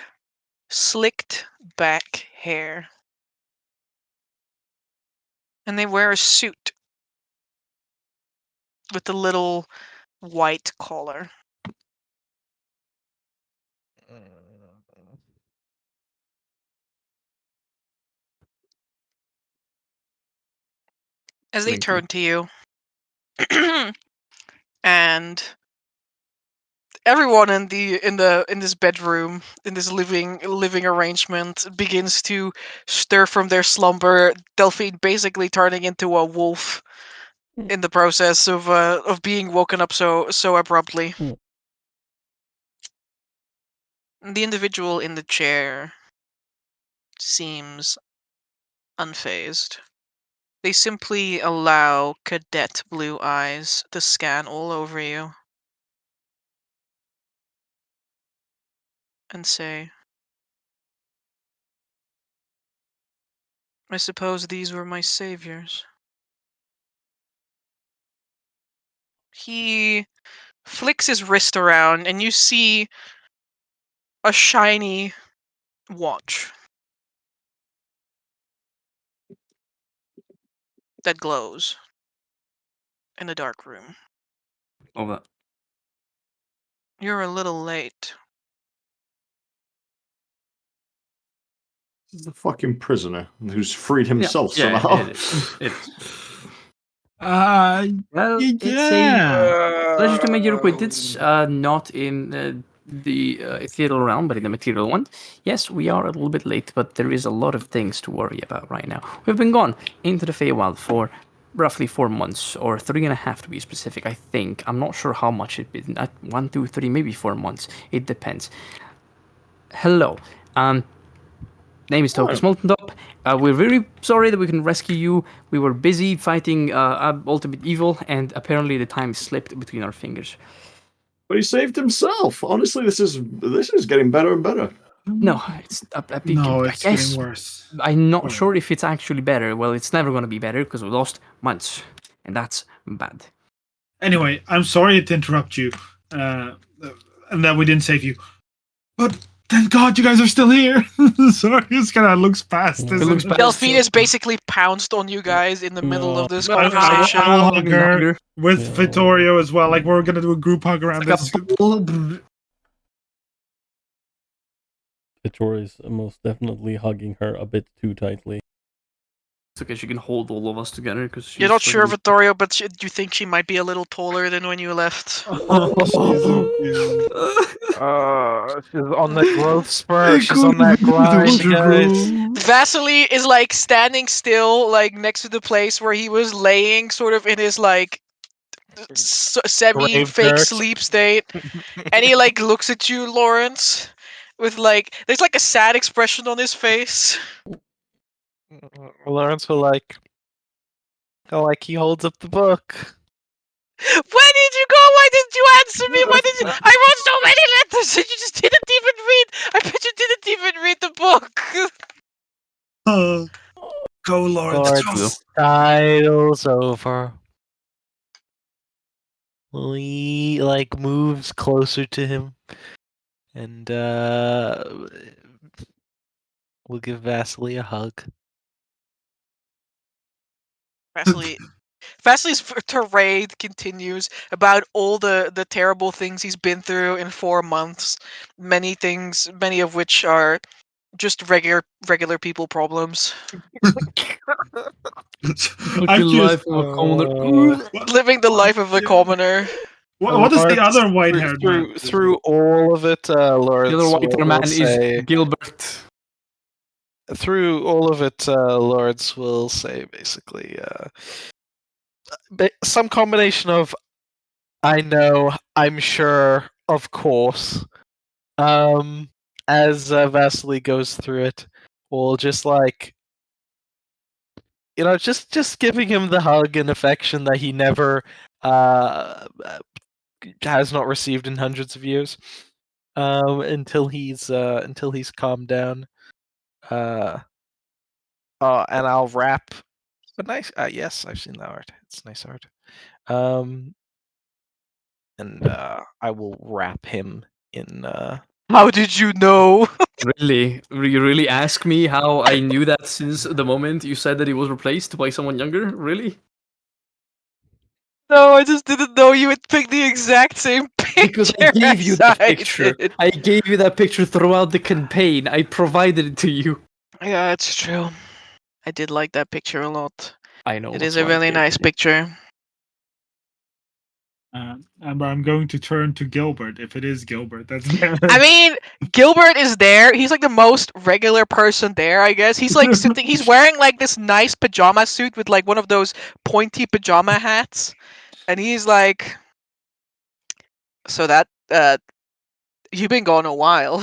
slicked back hair. And they wear a suit with a little white collar. As they Blinking. turn to you, and everyone in this bedroom, in this living arrangement, begins to stir from their slumber. Delphine basically turning into a wolf in the process of being woken up so abruptly. The individual in the chair seems unfazed. They simply allow cadet blue eyes to scan all over you and say, I suppose these were my saviors. He flicks his wrist around and you see a shiny watch that glows in a dark room. Of that. You're a little late. He's a fucking prisoner who's freed himself Yeah, somehow. it is. It is. Well, Yeah. it's a pleasure to meet your acquaintance. Not in the ethereal realm, but in the material one. Yes, we are a little bit late, but there is a lot of things to worry about right now. We've been gone into the Feywild for roughly 4 months, or 3.5 to be specific, I think. I'm not sure how much it's been. 1, 2, 3, maybe 4 months. It depends. Hello. Name is Tokus Moltentop. We're very sorry that we can rescue you. We were busy fighting ultimate evil, and apparently the time slipped between our fingers. But he saved himself. Honestly, this is getting better and better. No, it's No, I it's guess getting worse. I'm not sure if it's actually better. Well, it's never going to be better because we lost months, and that's bad. Anyway, I'm sorry to interrupt you, and that we didn't save you. But thank God you guys are still here. Sorry, this kind of looks past. It looks bad. Delphine is basically pounced on you guys in the middle of this I will conversation. hug her with Yeah. Vittorio as well. Like we're gonna do a group hug around this. Victoria's most definitely hugging her a bit too tightly. It's okay, she can hold all of us together because You're not sure, Vittorio, but do you think she might be a little taller than when you left? She's on the growth spurt. She's on that grind, guys. Vasily is like standing still, like next to the place where he was laying, sort of in his like semi-fake Grave dirt. sleep state, and he like looks at you, Lawrence, with like there's like a sad expression on his face. Lawrence will like he holds up the book. Where did you go? Why didn't you answer me? Why did you? I wrote so many letters and you just didn't even read. I bet you didn't even read the book. Go, Lawrence. Lawrence titles over. He like moves closer to him, and we'll give Vasily a hug. Vasily's tirade continues about all the terrible things he's been through in 4 months. Many of which are just regular people problems. life of a commoner. Living the life of a commoner. What is the other white-haired man? Through all of it, Lawrence The other white will man say, is Gilbert. through all of it, Lawrence will say basically some combination of "I know," "I'm sure," "of course." As Vasily goes through it, or just like just giving him the hug and affection that he never has not received in hundreds of years. Until he's calmed down. And I'll wrap a nice. Yes, I've seen that art. It's nice art. And I will wrap him in. How did you know? Really? You really ask me how I knew that since the moment you said that he was replaced by someone younger? Really? No, I just didn't know you would pick the exact same picture. Because I gave you that as I picture. did. I gave you that picture throughout the campaign. I provided it to you. Yeah, it's true. I did like that picture a lot. I know. It that's is a why I really gave it nice to you. picture. I'm going to turn to Gilbert if it is Gilbert. That's I mean, Gilbert is there. He's like the most regular person there, I guess. He's like sitting. He's wearing like this nice pajama suit with like one of those pointy pajama hats, and he's like, "So that you've been gone a while."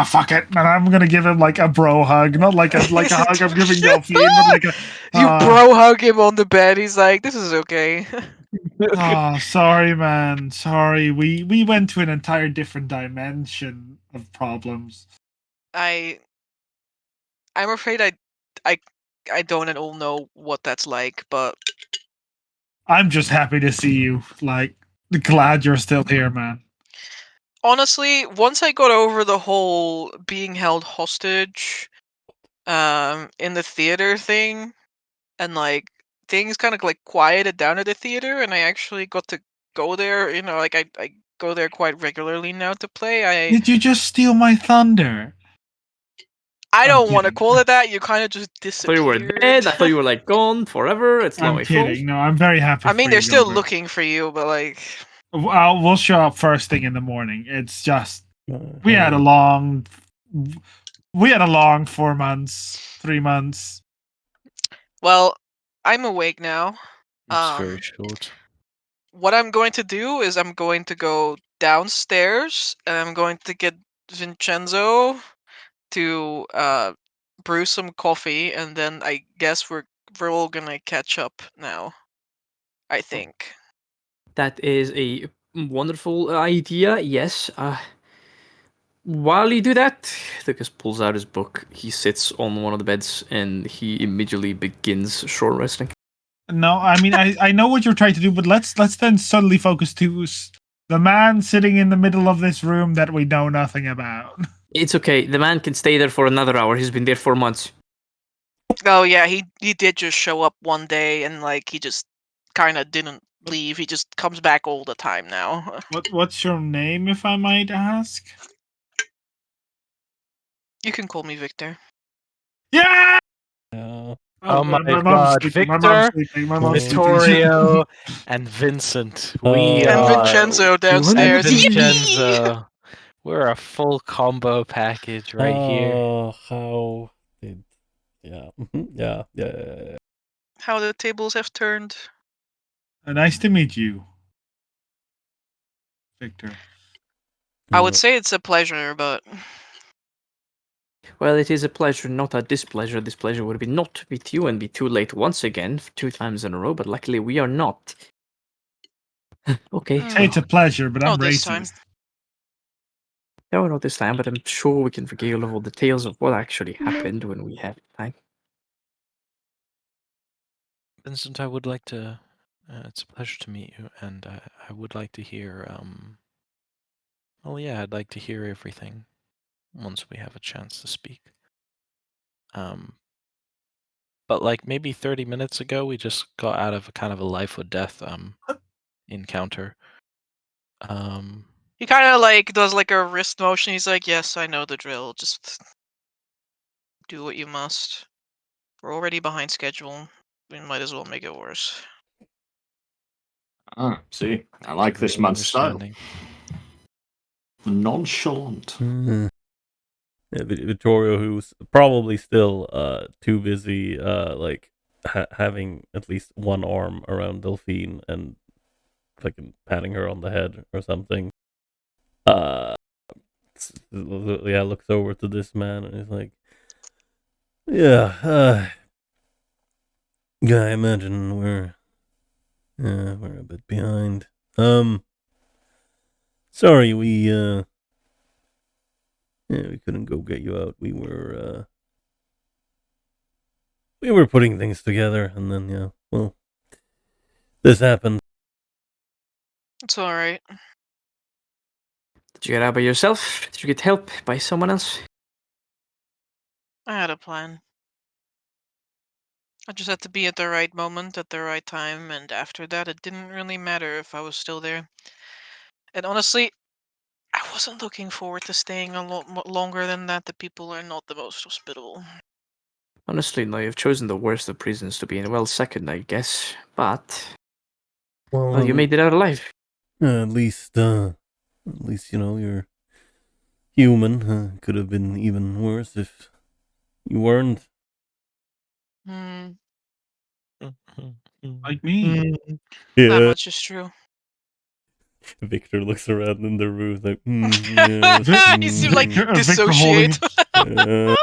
fuck it, man. I'm gonna give him like a bro hug, not like a hug I'm giving Delphine, but like a You bro hug him on the bed. He's like, "This is okay." oh, sorry, man. Sorry. We went to an entire different dimension of problems. I'm afraid I don't at all know what that's like, but I'm just happy to see you. Like, glad you're still here, man. honestly, once I got over the whole being held hostage in the theater thing, and like things kind of like quieted down at the theater, and I actually got to go there, like I go there quite regularly now to play. Did you just steal my thunder? I I'm don't want to kidding. call it that. You kind of just I thought you were disappeared. dead. I thought you were like gone forever. It's not I'm my fault. kidding. No, I'm very happy. I mean, for they're you, still Gilbert. looking for you, but like, We'll show up first thing in the morning. It's just we had a long 4 months, 3 months. well, I'm awake now. It's very short. What I'm going to do is I'm going to go downstairs and I'm going to get Vincenzo to brew some coffee, and then I guess we're all gonna catch up now. I think. That is a wonderful idea. Yes. While you do that, Lucas pulls out his book. He sits on one of the beds and he immediately begins short resting. No, I mean I know what you're trying to do, but let's then suddenly focus to the man sitting in the middle of this room that we know nothing about. It's okay. The man can stay there for another hour. He's been there for months. Oh yeah, he did just show up one day and like he just kind of didn't leave. He just comes back all the time now. What's your name, if I might ask? You can call me Victor. Yeah. Oh my mom's God, sleeping, my Victor, mom's sleeping, my mom's sleeping. Vittorio, and Vincent. We And are Vincenzo and downstairs. Vincenzo. We're a full combo package right here. Oh, how did? Yeah, yeah. How the tables have turned. Nice to meet you, Victor. I would say it's a pleasure, but Well, it is a pleasure, not a displeasure. Displeasure would be not to meet you and be too late once again, 2 times in a row, but luckily we are not. Okay. Say it's a pleasure, but I'm Not this racist. time. No, not this time, but I'm sure we can regale all the tales of what actually happened when we have time. Vincent, I would like to. It's a pleasure to meet you, and I would like to hear. Oh yeah, I'd like to hear everything once we have a chance to speak. But like maybe 30 minutes ago, we just got out of a kind of a life or death encounter. He kind of like does like a wrist motion. He's like, "Yes, I know the drill. Just do what you must. We're already behind schedule. We might as well make it worse." Ah, see, I like this very man's style. understanding. Nonchalant. Vittorio, who's probably still too busy like having at least one arm around Delphine and fucking patting her on the head or something. Yeah, looks over to this man and is like, yeah, yeah, I imagine we're a bit behind. Sorry, we couldn't go get you out. We were putting things together, and then yeah, well, this happened. It's alright. Did you get out by yourself? Did you get help by someone else? I had a plan. I just had to be at the right moment at the right time, and after that, it didn't really matter if I was still there. And honestly, I wasn't looking forward to staying a lot longer than that. The people are not the most hospitable. Honestly, no, you've chosen the worst of prisons to be in. Well, second, I guess. But, well, you made it out alive. At least you know you're human. Could have been even worse if you weren't. Hmm. Like me. That Yeah. much is true. Victor looks around in the room like, yes, You seem like Victor dissociate. uh,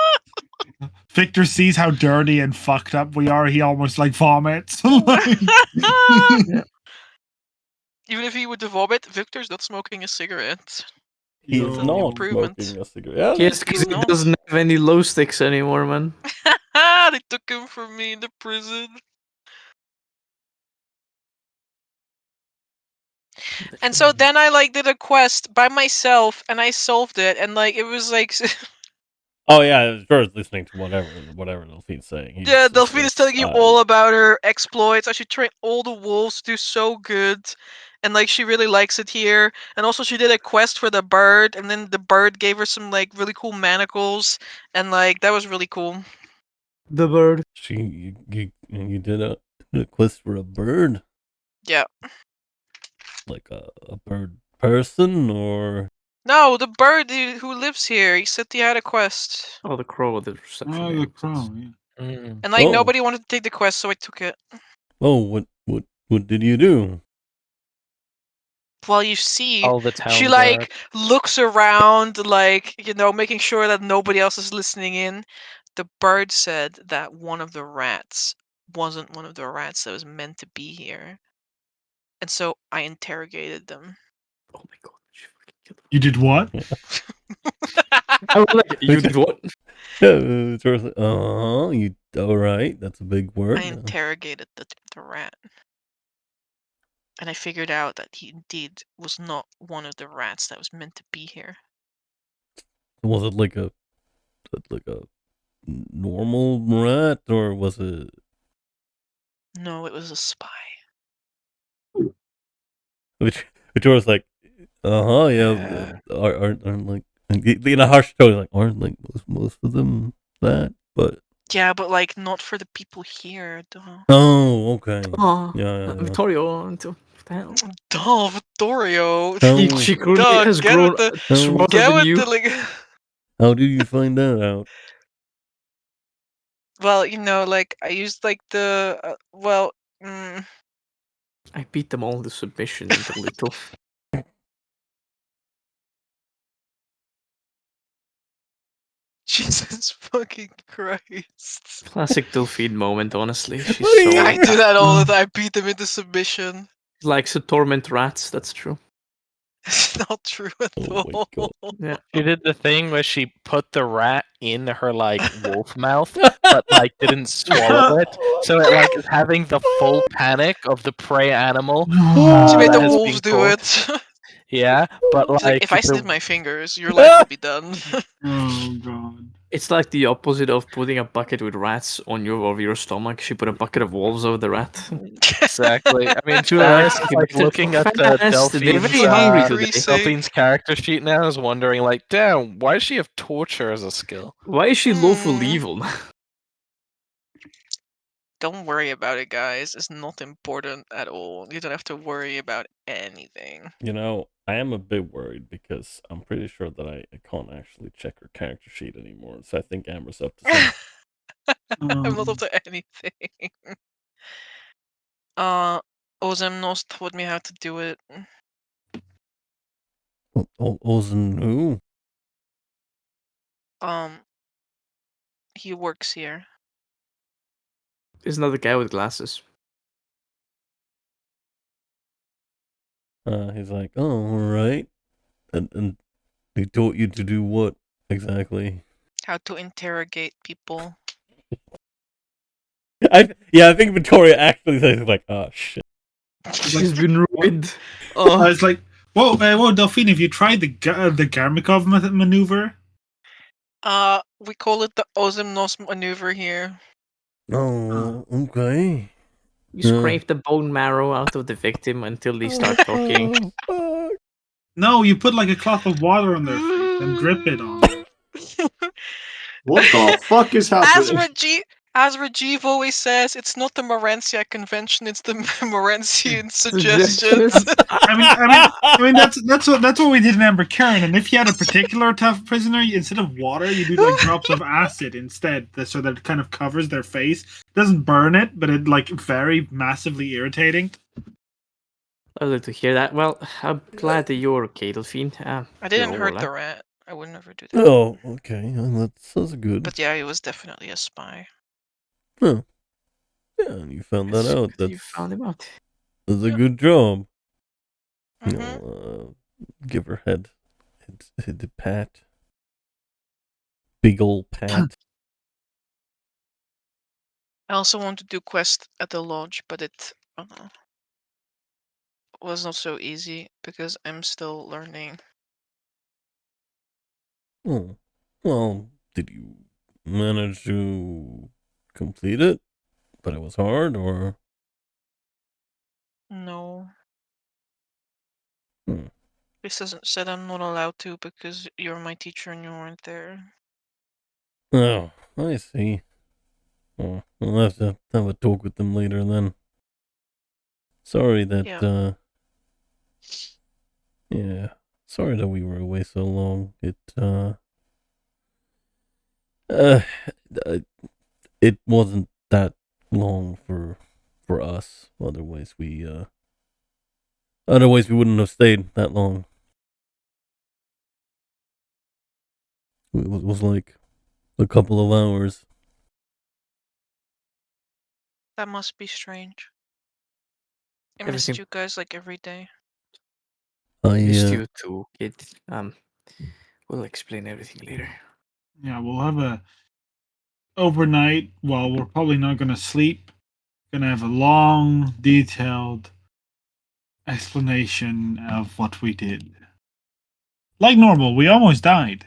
Victor sees how dirty and fucked up we are. He almost like vomits. Like- Even if he would vomit, Victor's not smoking a cigarette. he Yo. is That's an not improvement. smoking a cigarette. Yes, because he's he not. doesn't have any low sticks anymore, man. They took him from me in the prison. And so then I like did a quest by myself and I solved it, and like it was like Oh yeah, George's listening to whatever Delphine's saying. yeah, Delphine is telling you all about her exploits. I should train all the wolves to do so good, and like she really likes it here. And also she did a quest for the bird, and then the bird gave her some like really cool manacles, and like that was really cool. The bird. You did a quest for a bird, Yeah. like a bird person or No, the bird who lives here. He said he had a quest, Oh, the crow, the reception. Oh, yeah. the crow, yeah. and like Oh. nobody wanted to take the quest, so I took it. Oh, what did you do? Well, you see, All the town she like looks around, like, you know, making sure that nobody else is listening in. The bird said that one of the rats wasn't one of the rats that was meant to be here. And so I interrogated them. Oh my god, she fucking killed him. You did what? I was like, you did what? George's like, you all right? That's a big word. I interrogated the rat. And I figured out that he indeed was not one of the rats that was meant to be here. Was it like a normal rat or was it? No, it was a spy. Victoria's like, yeah. Aren't like in a harsh tone, like aren't like most of them that, but Yeah, but like not for the people here, duh. oh, okay, Oh, yeah. Victorio. What the hell? Duh, Vittorio. Oh. She clearly Duh, has get grown with the smarter get than with you. the like. How did you find that out? Well, you know, like I used like the I beat them all to submission until little. Jesus fucking Christ. Classic Delphine moment, honestly. She's What are so you- I do that all the time. I beat them into submission. likes to torment rats, that's true. It's not true at Oh my all. God. Yeah. She did the thing where she put the rat in her like wolf mouth, but like didn't swallow it, so it like is having the full panic of the prey animal. She made that the has wolves been do caught. it. Yeah, but She's like, if I the- snip my fingers, your life will be done. Oh god. It's like the opposite of putting a bucket with rats on over your stomach. She put a bucket of wolves over the rat. exactly. I mean, Too Etharis fast, is like looking at fast, they're Delphine's, very hungry today. Increasing. Delphine's character sheet now, is wondering like, damn, why does she have torture as a skill? Why is she lawful Hmm. evil? Don't worry about it, guys. It's not important at all. You don't have to worry about anything. You know, I am a bit worried because I'm pretty sure that I can't actually check her character sheet anymore. So I think Amber's up to something. I'm not up to anything. Ozemnos taught me how to do it. Ozen who? He works here. There's another guy with glasses. He's like, oh, all right. And he taught you to do what exactly? How to interrogate people. I think Victoria actually says like, oh shit. She's been ruined. I Oh, was like, whoa, Delphine, have you tried the Garmikov maneuver? We call it the Ozemnos maneuver here. Oh, okay. you scrape the bone marrow out of the victim until they start talking. Oh, fuck. No, you put like a cloth of water on their face and drip it on them. What the fuck is happening? As Rajiv always says, it's not the Morancia convention; it's the Morancian suggestions. I mean that's what we did in Amber Karen. And if you had a particular tough prisoner, instead of water, you do like drops of acid instead, so that it kind of covers their face. It doesn't burn it, but it like very massively irritating. I'd like to hear that. Well, I'm glad that you're okay, Delphine. I didn't you're hurt all the right. rat. I would never do that. Oh, okay. Well, that's good. But yeah, he was definitely a spy. Huh. Yeah, and you found that It's out. good you found him out. That's a good job. Mhm. You know, give her head a pat. Big old pat. I also want to do quest at the lodge, but it was not so easy because I'm still learning. Oh. Well, did you manage to complete it? But it was hard, or? No. Hmm. This hasn't said I'm not allowed to because you're my teacher and you weren't there. Oh, I see. Oh, we'll have to have a talk with them later then. Sorry that, yeah. Sorry that we were away so long. It wasn't that long for us. Otherwise we wouldn't have stayed that long. It was like a couple of hours. That must be strange. I missed Everything- you guys like every day. I Missed you too, kid. We'll explain everything later. Yeah, we'll have a overnight. Well, we're probably not gonna sleep. Gonna have a long, detailed explanation of what we did. Like normal, we almost died.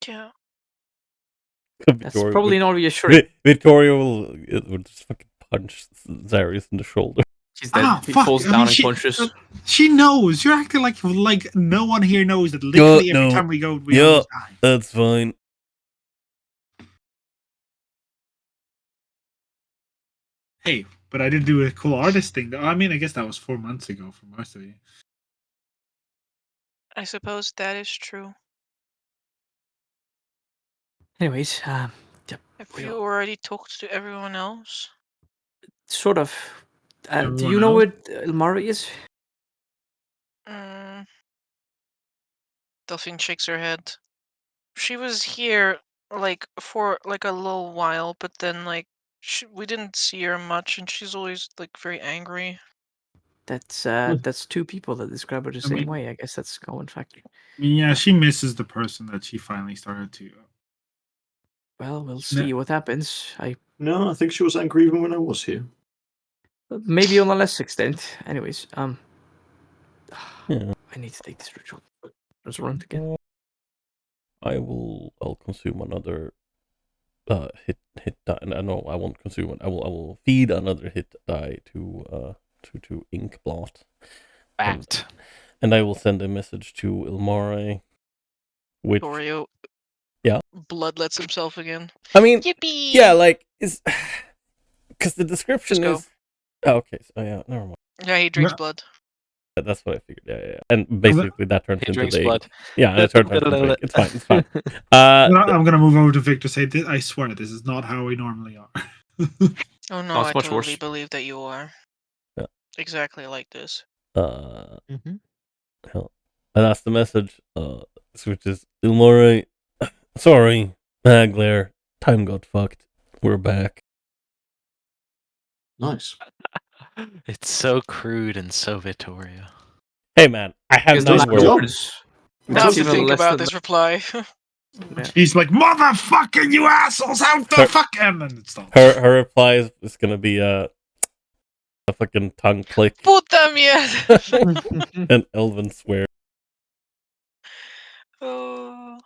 Yeah. That's probably not reassuring. Victoria will just fucking punch Zarius in the shoulder. She's dead. He Fuck. falls I mean, down and punches. She knows. You're acting like no one here knows that literally every time we go, we almost die. That's fine. Hey, but I did do a cool artist thing, though. I mean, I guess that was 4 months ago for most of you. I suppose that is true. Anyways, Have you already talked to everyone else? sort of. Do Everyone you know else? where Ilmari is? Delphine shakes her head. She was here for like a little while, but then we didn't see her much, and she's always like very angry. That's two people that describe her the same mean- way. I guess that's a common factor. I mean, yeah, she misses the person that she finally started to. Well, we'll see what happens. No, I think she was angry even when I was here. Maybe on a less extent. Anyways, Yeah. I need to take this ritual. Let's run again. I'll consume another hit die. No, I won't consume it. I will feed another hit die to Inkblot. Bat. And I will send a message to Ilmare. Which Dorio. Yeah. Bloodlets himself again. I mean, Yippee! yeah, like is because the description Let's go. is. Oh, okay, so yeah, never mind. Yeah, he drinks Yeah. blood. That's what I figured. Yeah. And basically that turns He into drinks the blood. yeah, it turns into drink. It's fine. It's fine. I'm gonna move over to Victor. Say, I swear, this is not how we normally are. Oh no, Not I much totally worse. believe that you are. Yeah. Exactly like this. Mm-hmm. Hell, and that's the message. Which is Ilmore. Sorry, Magler. Time got fucked. We're back. Nice. It's so crude and so Vittoria. Hey man, I have Because no those words. words. Now That's to even think less about than this reply. Yeah. He's like, motherfucking you assholes, how the Her- fuck? And then it stops. Her reply is gonna be a fucking tongue click Puta mierda! and Elven swear. Oh.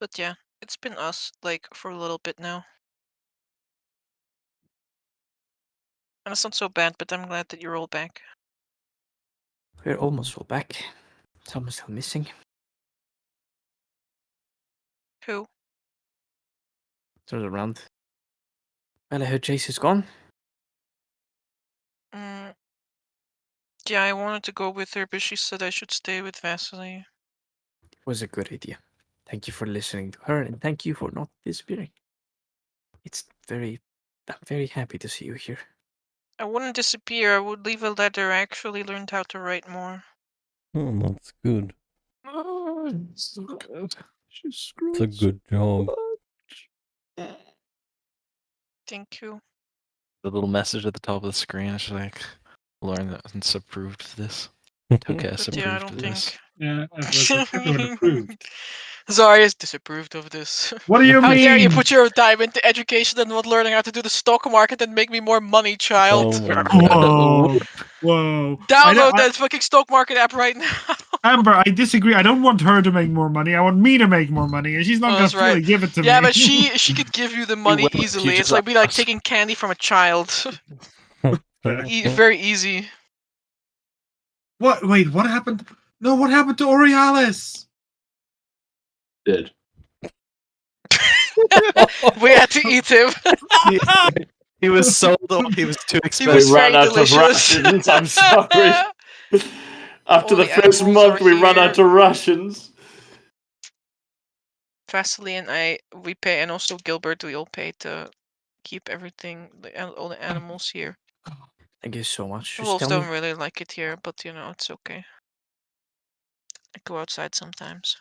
But yeah, it's been us, like, for a little bit now. And it's not so bad, but I'm glad that you're all back. We're almost all back. Someone's still missing. Who? Turns around. Well, I heard Jace is gone. Mm. Yeah, I wanted to go with her, but she said I should stay with Vasily. It was a good idea. Thank you for listening to her, and thank you for not disappearing. I'm very happy to see you here. I wouldn't disappear, I would leave a letter. I actually learned how to write more. Oh, that's good. Oh, it's so good. She's It's a good job. Thank you. The little message at the top of the screen is like, Lauren approved of this. TaleCasers But yeah, I approved don't of this. think. Yeah, everyone approved. Zarya's disapproved of this. What do you How mean? dare you put your time into education and not learning how to do the stock market and make me more money, child? Oh my god. Whoa. Download that fucking stock market app right now. Amber, I disagree. I don't want her to make more money. I want me to make more money, and she's not Oh, gonna that's fully right. give it to me. Yeah, but she could give you the money will if you easily. It's just like be like ask. taking candy from a child. Okay. Very easy. What? Wait, what happened? No, what happened to Aurealis? Did. We had to eat him. He was sold off. He was too He expensive. was We ran very out of delicious. rations. I'm sorry. After All the the first animals month, are we ran here. out of rations. Vasily and we pay, and also Gilbert, we all pay to keep everything, all the animals here. Thank you so much. The Just wolves tell don't me. really like it here, but you know, it's okay. I go outside sometimes.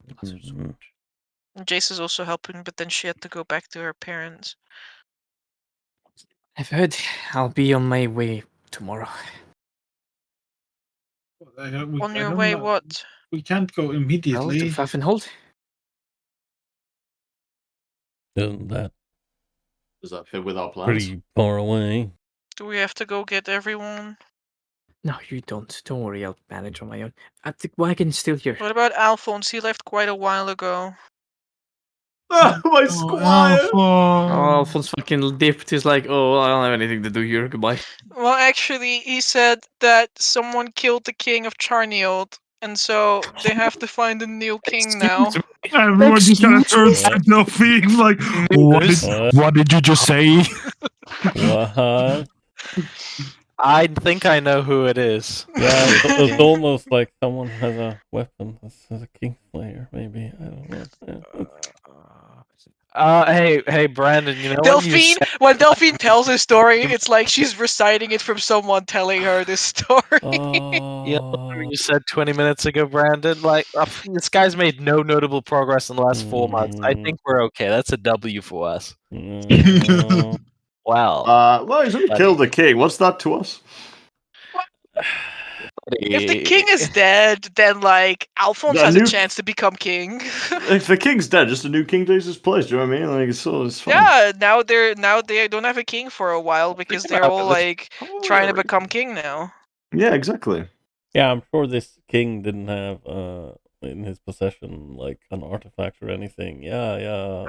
Mhm. And Jace is also helping, but then she had to go back to her parents. I've heard I'll be on my way tomorrow. On your way, what? We can't go Well, immediately. to Pfaffenhold. Isn't that Does that fit with our plans? pretty far away? Do we have to go get everyone? No, you don't. Don't worry, I'll manage on my own. The wagon's still here. What about Alphonse? He left quite a while ago. Ah, my Oh, squire! Oh, Alphonse fucking dipped. He's like, oh, I don't have anything to do here. Goodbye. Well, actually, he said that someone killed the king of Charniod, and so they have to find a new king now. Everyone just kind of turns What? to being like, what did you just say? What? I think I know who it is. Yeah, it's almost like someone has a weapon. This is a Kingslayer, maybe. I don't know. Yeah. Hey, Brandon. You know when you Delphine, said, when Delphine tells his story, it's like she's reciting it from someone telling her this story. you know Oh. when you said 20 minutes ago, Brandon, like this guy's made no notable progress in the last 4 months. I think we're okay. That's a W for us. No. Wow. Well, he's only Buddy. killed the king. What's that to us? If the king is dead, then like Alphonse The has a new- chance to become king. If the king's dead, just a new king takes his place. Do you know what I mean? Like, it's fine. Yeah, now they don't have a king for a while because they're about all it. like trying to become king now. Yeah, exactly. Yeah, I'm sure this king didn't have in his possession like an artifact or anything. Yeah.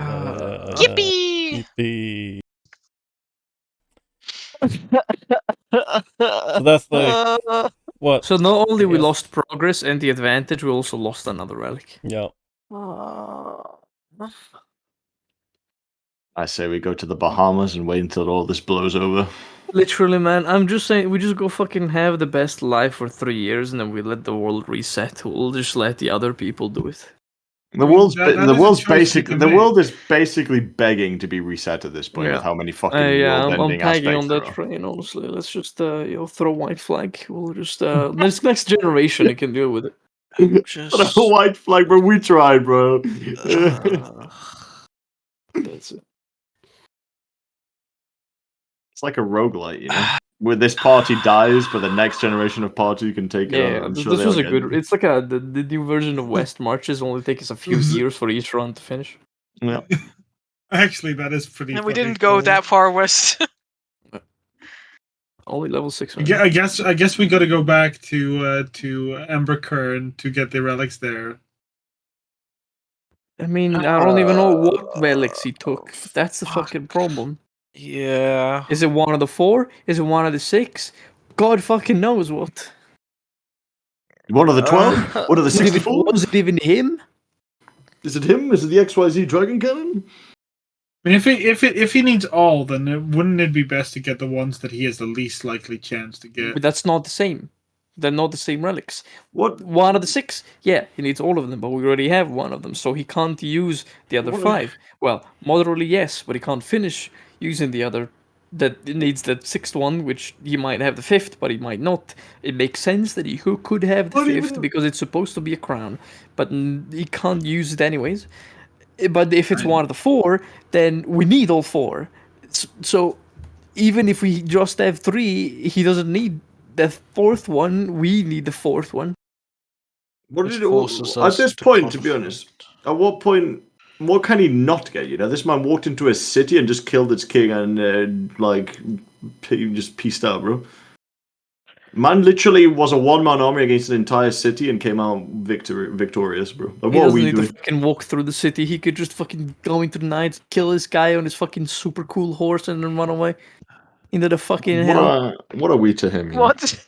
Yippee! Yippee. So that's like What? So not only we Yes. lost progress and the advantage, we also lost another relic. Yeah. I say we go to the Bahamas and wait until all this blows over. Literally, man, I'm just saying we just go fucking have the best life for 3 years and then we let the world reset. We'll just let the other people do it. The mean, world's that the is a world's choice you basic can the make. world is basically begging to be reset at this point with Yeah. how many fucking Yeah, I'm world-ending tagging aspects on there that are. train, honestly. Let's just throw white flag. We'll just next generation it can deal with it. What a white flag, bro. We tried, bro. That's it. It's like a roguelite, you know? Where this party dies, but the next generation of party can take it Yeah, over. I'm this sure was a they'll good. get it. It's like the new version of West Marches only takes a few years for each run to finish. Yeah. Actually, that is pretty. And we fucking didn't go cool. that far west. Only level 6. I guess we got to go back to Emberkern to get the relics there. I mean, I don't even know what relics he took. That's the fuck. fucking problem. Yeah. Is it one of the 4? Is it one of the 6? God fucking knows what. One of the 12? One of the Was it even- 64? Was it even him? Is it him? Is it the XYZ Dragon Cannon? I mean, if he needs all, then wouldn't it be best to get the ones that he has the least likely chance to get? But that's not the same. They're not the same relics. What? One of the 6, yeah, he needs all of them, but we already have one of them, so he can't use the other What? 5. Well, moderately yes, but he can't finish using the other. That needs the 6th one, which he might have the 5th, but he might not. It makes sense that he could have the What 5th even- because it's supposed to be a crown, but he can't use it anyways. But if it's one of the 4, then we need all 4. So even if we just have 3, he doesn't need the 4th one. We need the 4th one. What Which did it, forces at us this to point, to be honest, confront. at what point, what can he not get? You know, this man walked into a city and just killed its king and, just pieced out, bro. Man literally was a one-man army against an entire city and came out victorious, bro. Like, He what are doesn't we need doing? to fucking walk through the city. He could just fucking go into the night, kill this guy on his fucking super cool horse, and then run away into the fucking hell. What are we to him? You know? What?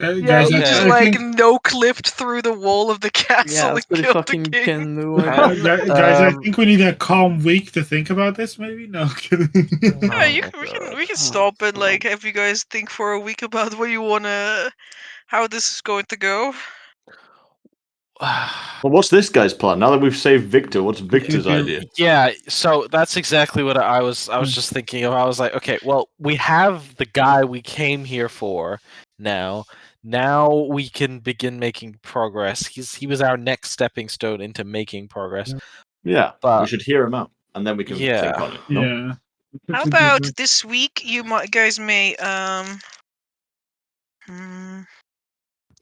Yeah, Guys, he okay. just I like think, no clipped through the wall of the castle Yeah, and that's what he killed fucking the king. can do. I Uh, guess. guys, I think we need a calm week to think about this. Maybe no kidding. Yeah, you Oh, can, we God. can stop and like have you guys think for a week about what you wanna, how this is going to go. Well, what's this guy's plan? Now that we've saved Victor, what's Victor's do- idea? Yeah, so that's exactly what I was just thinking of. I was like, okay, well, we have the guy we came here for now. Now we can begin making progress. He was our next stepping stone into making progress. Yeah, we But should hear him out, and then we can think yeah. on it. No? Yeah. How about this week? You guys may hmm,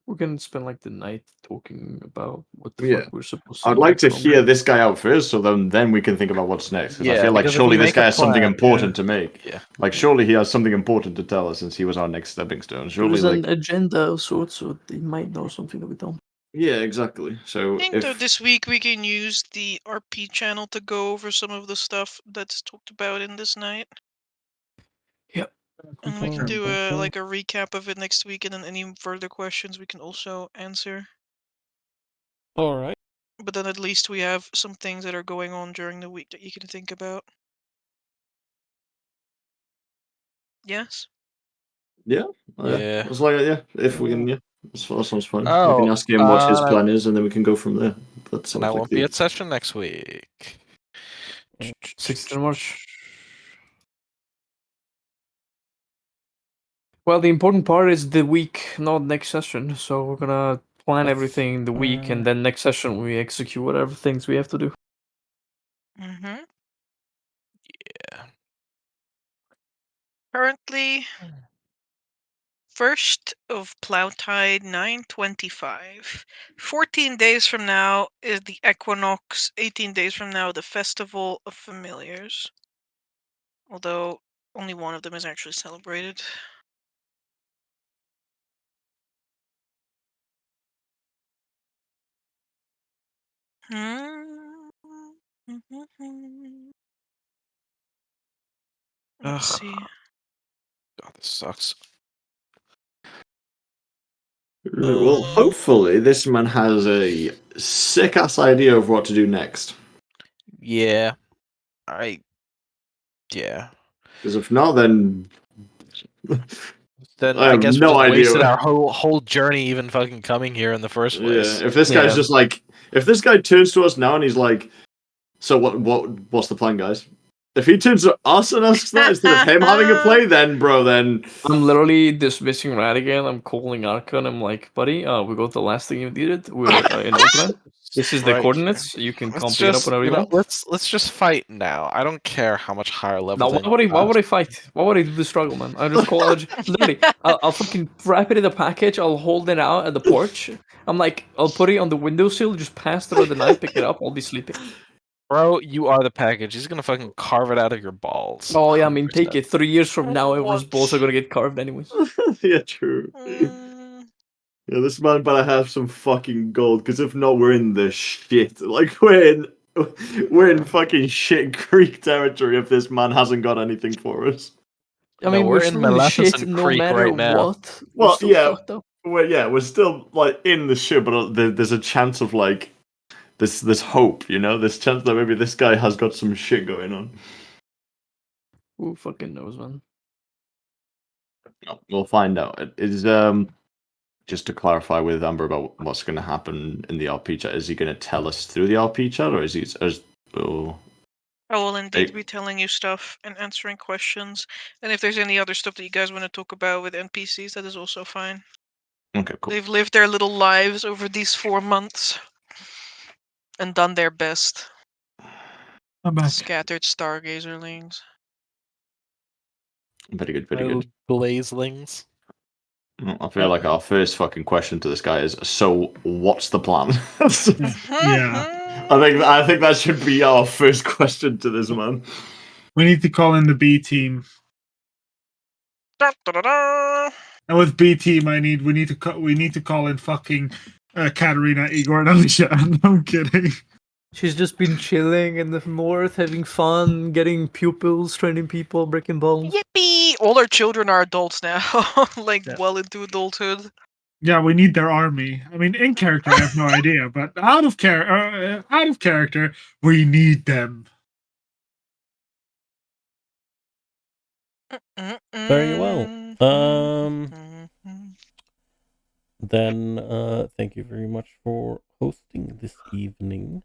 We can spend like the night talking about what the Yeah. fuck we're supposed to I'd do like to next hear round. this guy out first, so then we can think about what's next. Because I Yeah, feel like because if surely we this make a guy has something plan- important to make. Yeah. Like surely he has something important to tell us since he was our next stepping stone. Surely, There's like an agenda of sorts, so they might know something that we don't. yeah, exactly. So I think if though this week we can use the RP channel to go over some of the stuff that's talked about in this night. Yep. And we can do a like a recap of it next week, and then any further questions we can also answer. All right. But then at least we have some things that are going on during the week that you can think about. Yes? yeah, Yeah. it's like if we can, that sounds fine. We Oh, can ask him what his uh, plan is, and then we can go from there. That sounds And I like won't be at session next week. 6th of March. Well, the important part is the week, not next session. So we're gonna plan everything the week, and then next session we execute whatever things we have to do. Mm-hmm. Yeah. Currently, 1st of Plowtide, 9:25. 14 days from now is the equinox. 18 days from now, the Festival of Familiars. Although only one of them is actually celebrated. Let's see. God, this sucks. Right, well, hopefully this man has a sick-ass idea of what to do next. Yeah. Yeah. Because if not, then Then I I have guess we no just idea. wasted our whole journey even fucking coming here in the first place. Yeah, if this guy's Yeah. just like, if this guy turns to us now and he's like, "So what's the plan, guys?" If he turns to us and asks that instead of him having a play, then bro, then I'm literally dismissing Radigan. I'm calling Arkhona. I'm like, buddy, we got the last thing you needed. We're in Oakland. This is the Right. coordinates. You can come Let's pick it up just, whenever you want. let's just fight now. I don't care how much higher level. Now, why would I fight? Why would I do the struggle, man? I just call. Literally, I'll fucking wrap it in a package. I'll hold it out at the porch. I'm like, I'll put it on the windowsill. Just pass through the night, pick it up. I'll be sleeping. Bro, you are the package. He's gonna fucking carve it out of your balls. Oh yeah, I mean, 100%. take it. 3 years from now, everyone's What? balls are gonna get carved anyways. yeah, true. Mm, Yeah, this man better have some fucking gold, because if not, we're in the shit. Like we're in fucking shit Greek territory if this man hasn't got anything for us. I mean, No, we're we're in still in Maleficent shit no Creek matter right now. what. Well, We're still yeah. fucked up. We're still like in the shit, but there's a chance of like this hope, you know, this chance that maybe this guy has got some shit going on. Who fucking knows, man? We'll find out. It is just to clarify with Amber about what's going to happen in the RP chat. Is he going to tell us through the RP chat, or is he? Oh, I will indeed Hey. be telling you stuff and answering questions. And if there's any other stuff that you guys want to talk about with NPCs, that is also fine. okay, cool. They've lived their little lives over these 4 months and done their best. I'm back. Scattered stargazerlings. Very good, very Little good. Glazlings. I feel like our first fucking question to this guy is, so what's the plan? Yeah. I think that should be our first question to this man. We need to call in the B team. Da, da, da, da. And with B team, we need to call in fucking Katerina, Igor, and Alicia. No, I'm kidding. She's just been chilling in the north, having fun, getting pupils, training people, breaking bones. Yippee! All our children are adults now, like Yeah. well into adulthood. Yeah, we need their army. I mean, in character, I have no idea, but out of character, we need them. Very well. Then thank you very much for hosting this evening.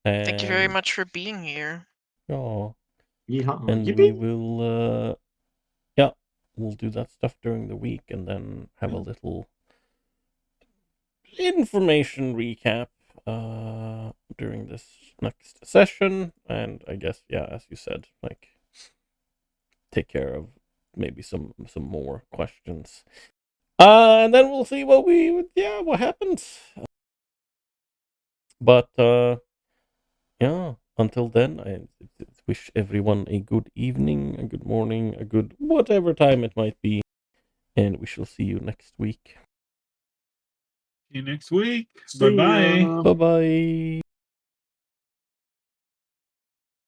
Thank you very And- much for being here. Oh, Yeehaw. and we Yippee. will we'll do that stuff during the week and then have a little information recap during this next session. And I guess, yeah, as you said, like take care of maybe some more questions. And then we'll see what happens. But yeah, until then, I wish everyone a good evening, a good morning, a good whatever time it might be, and we shall see you next week. See you next week. See Bye bye. ya. Bye bye.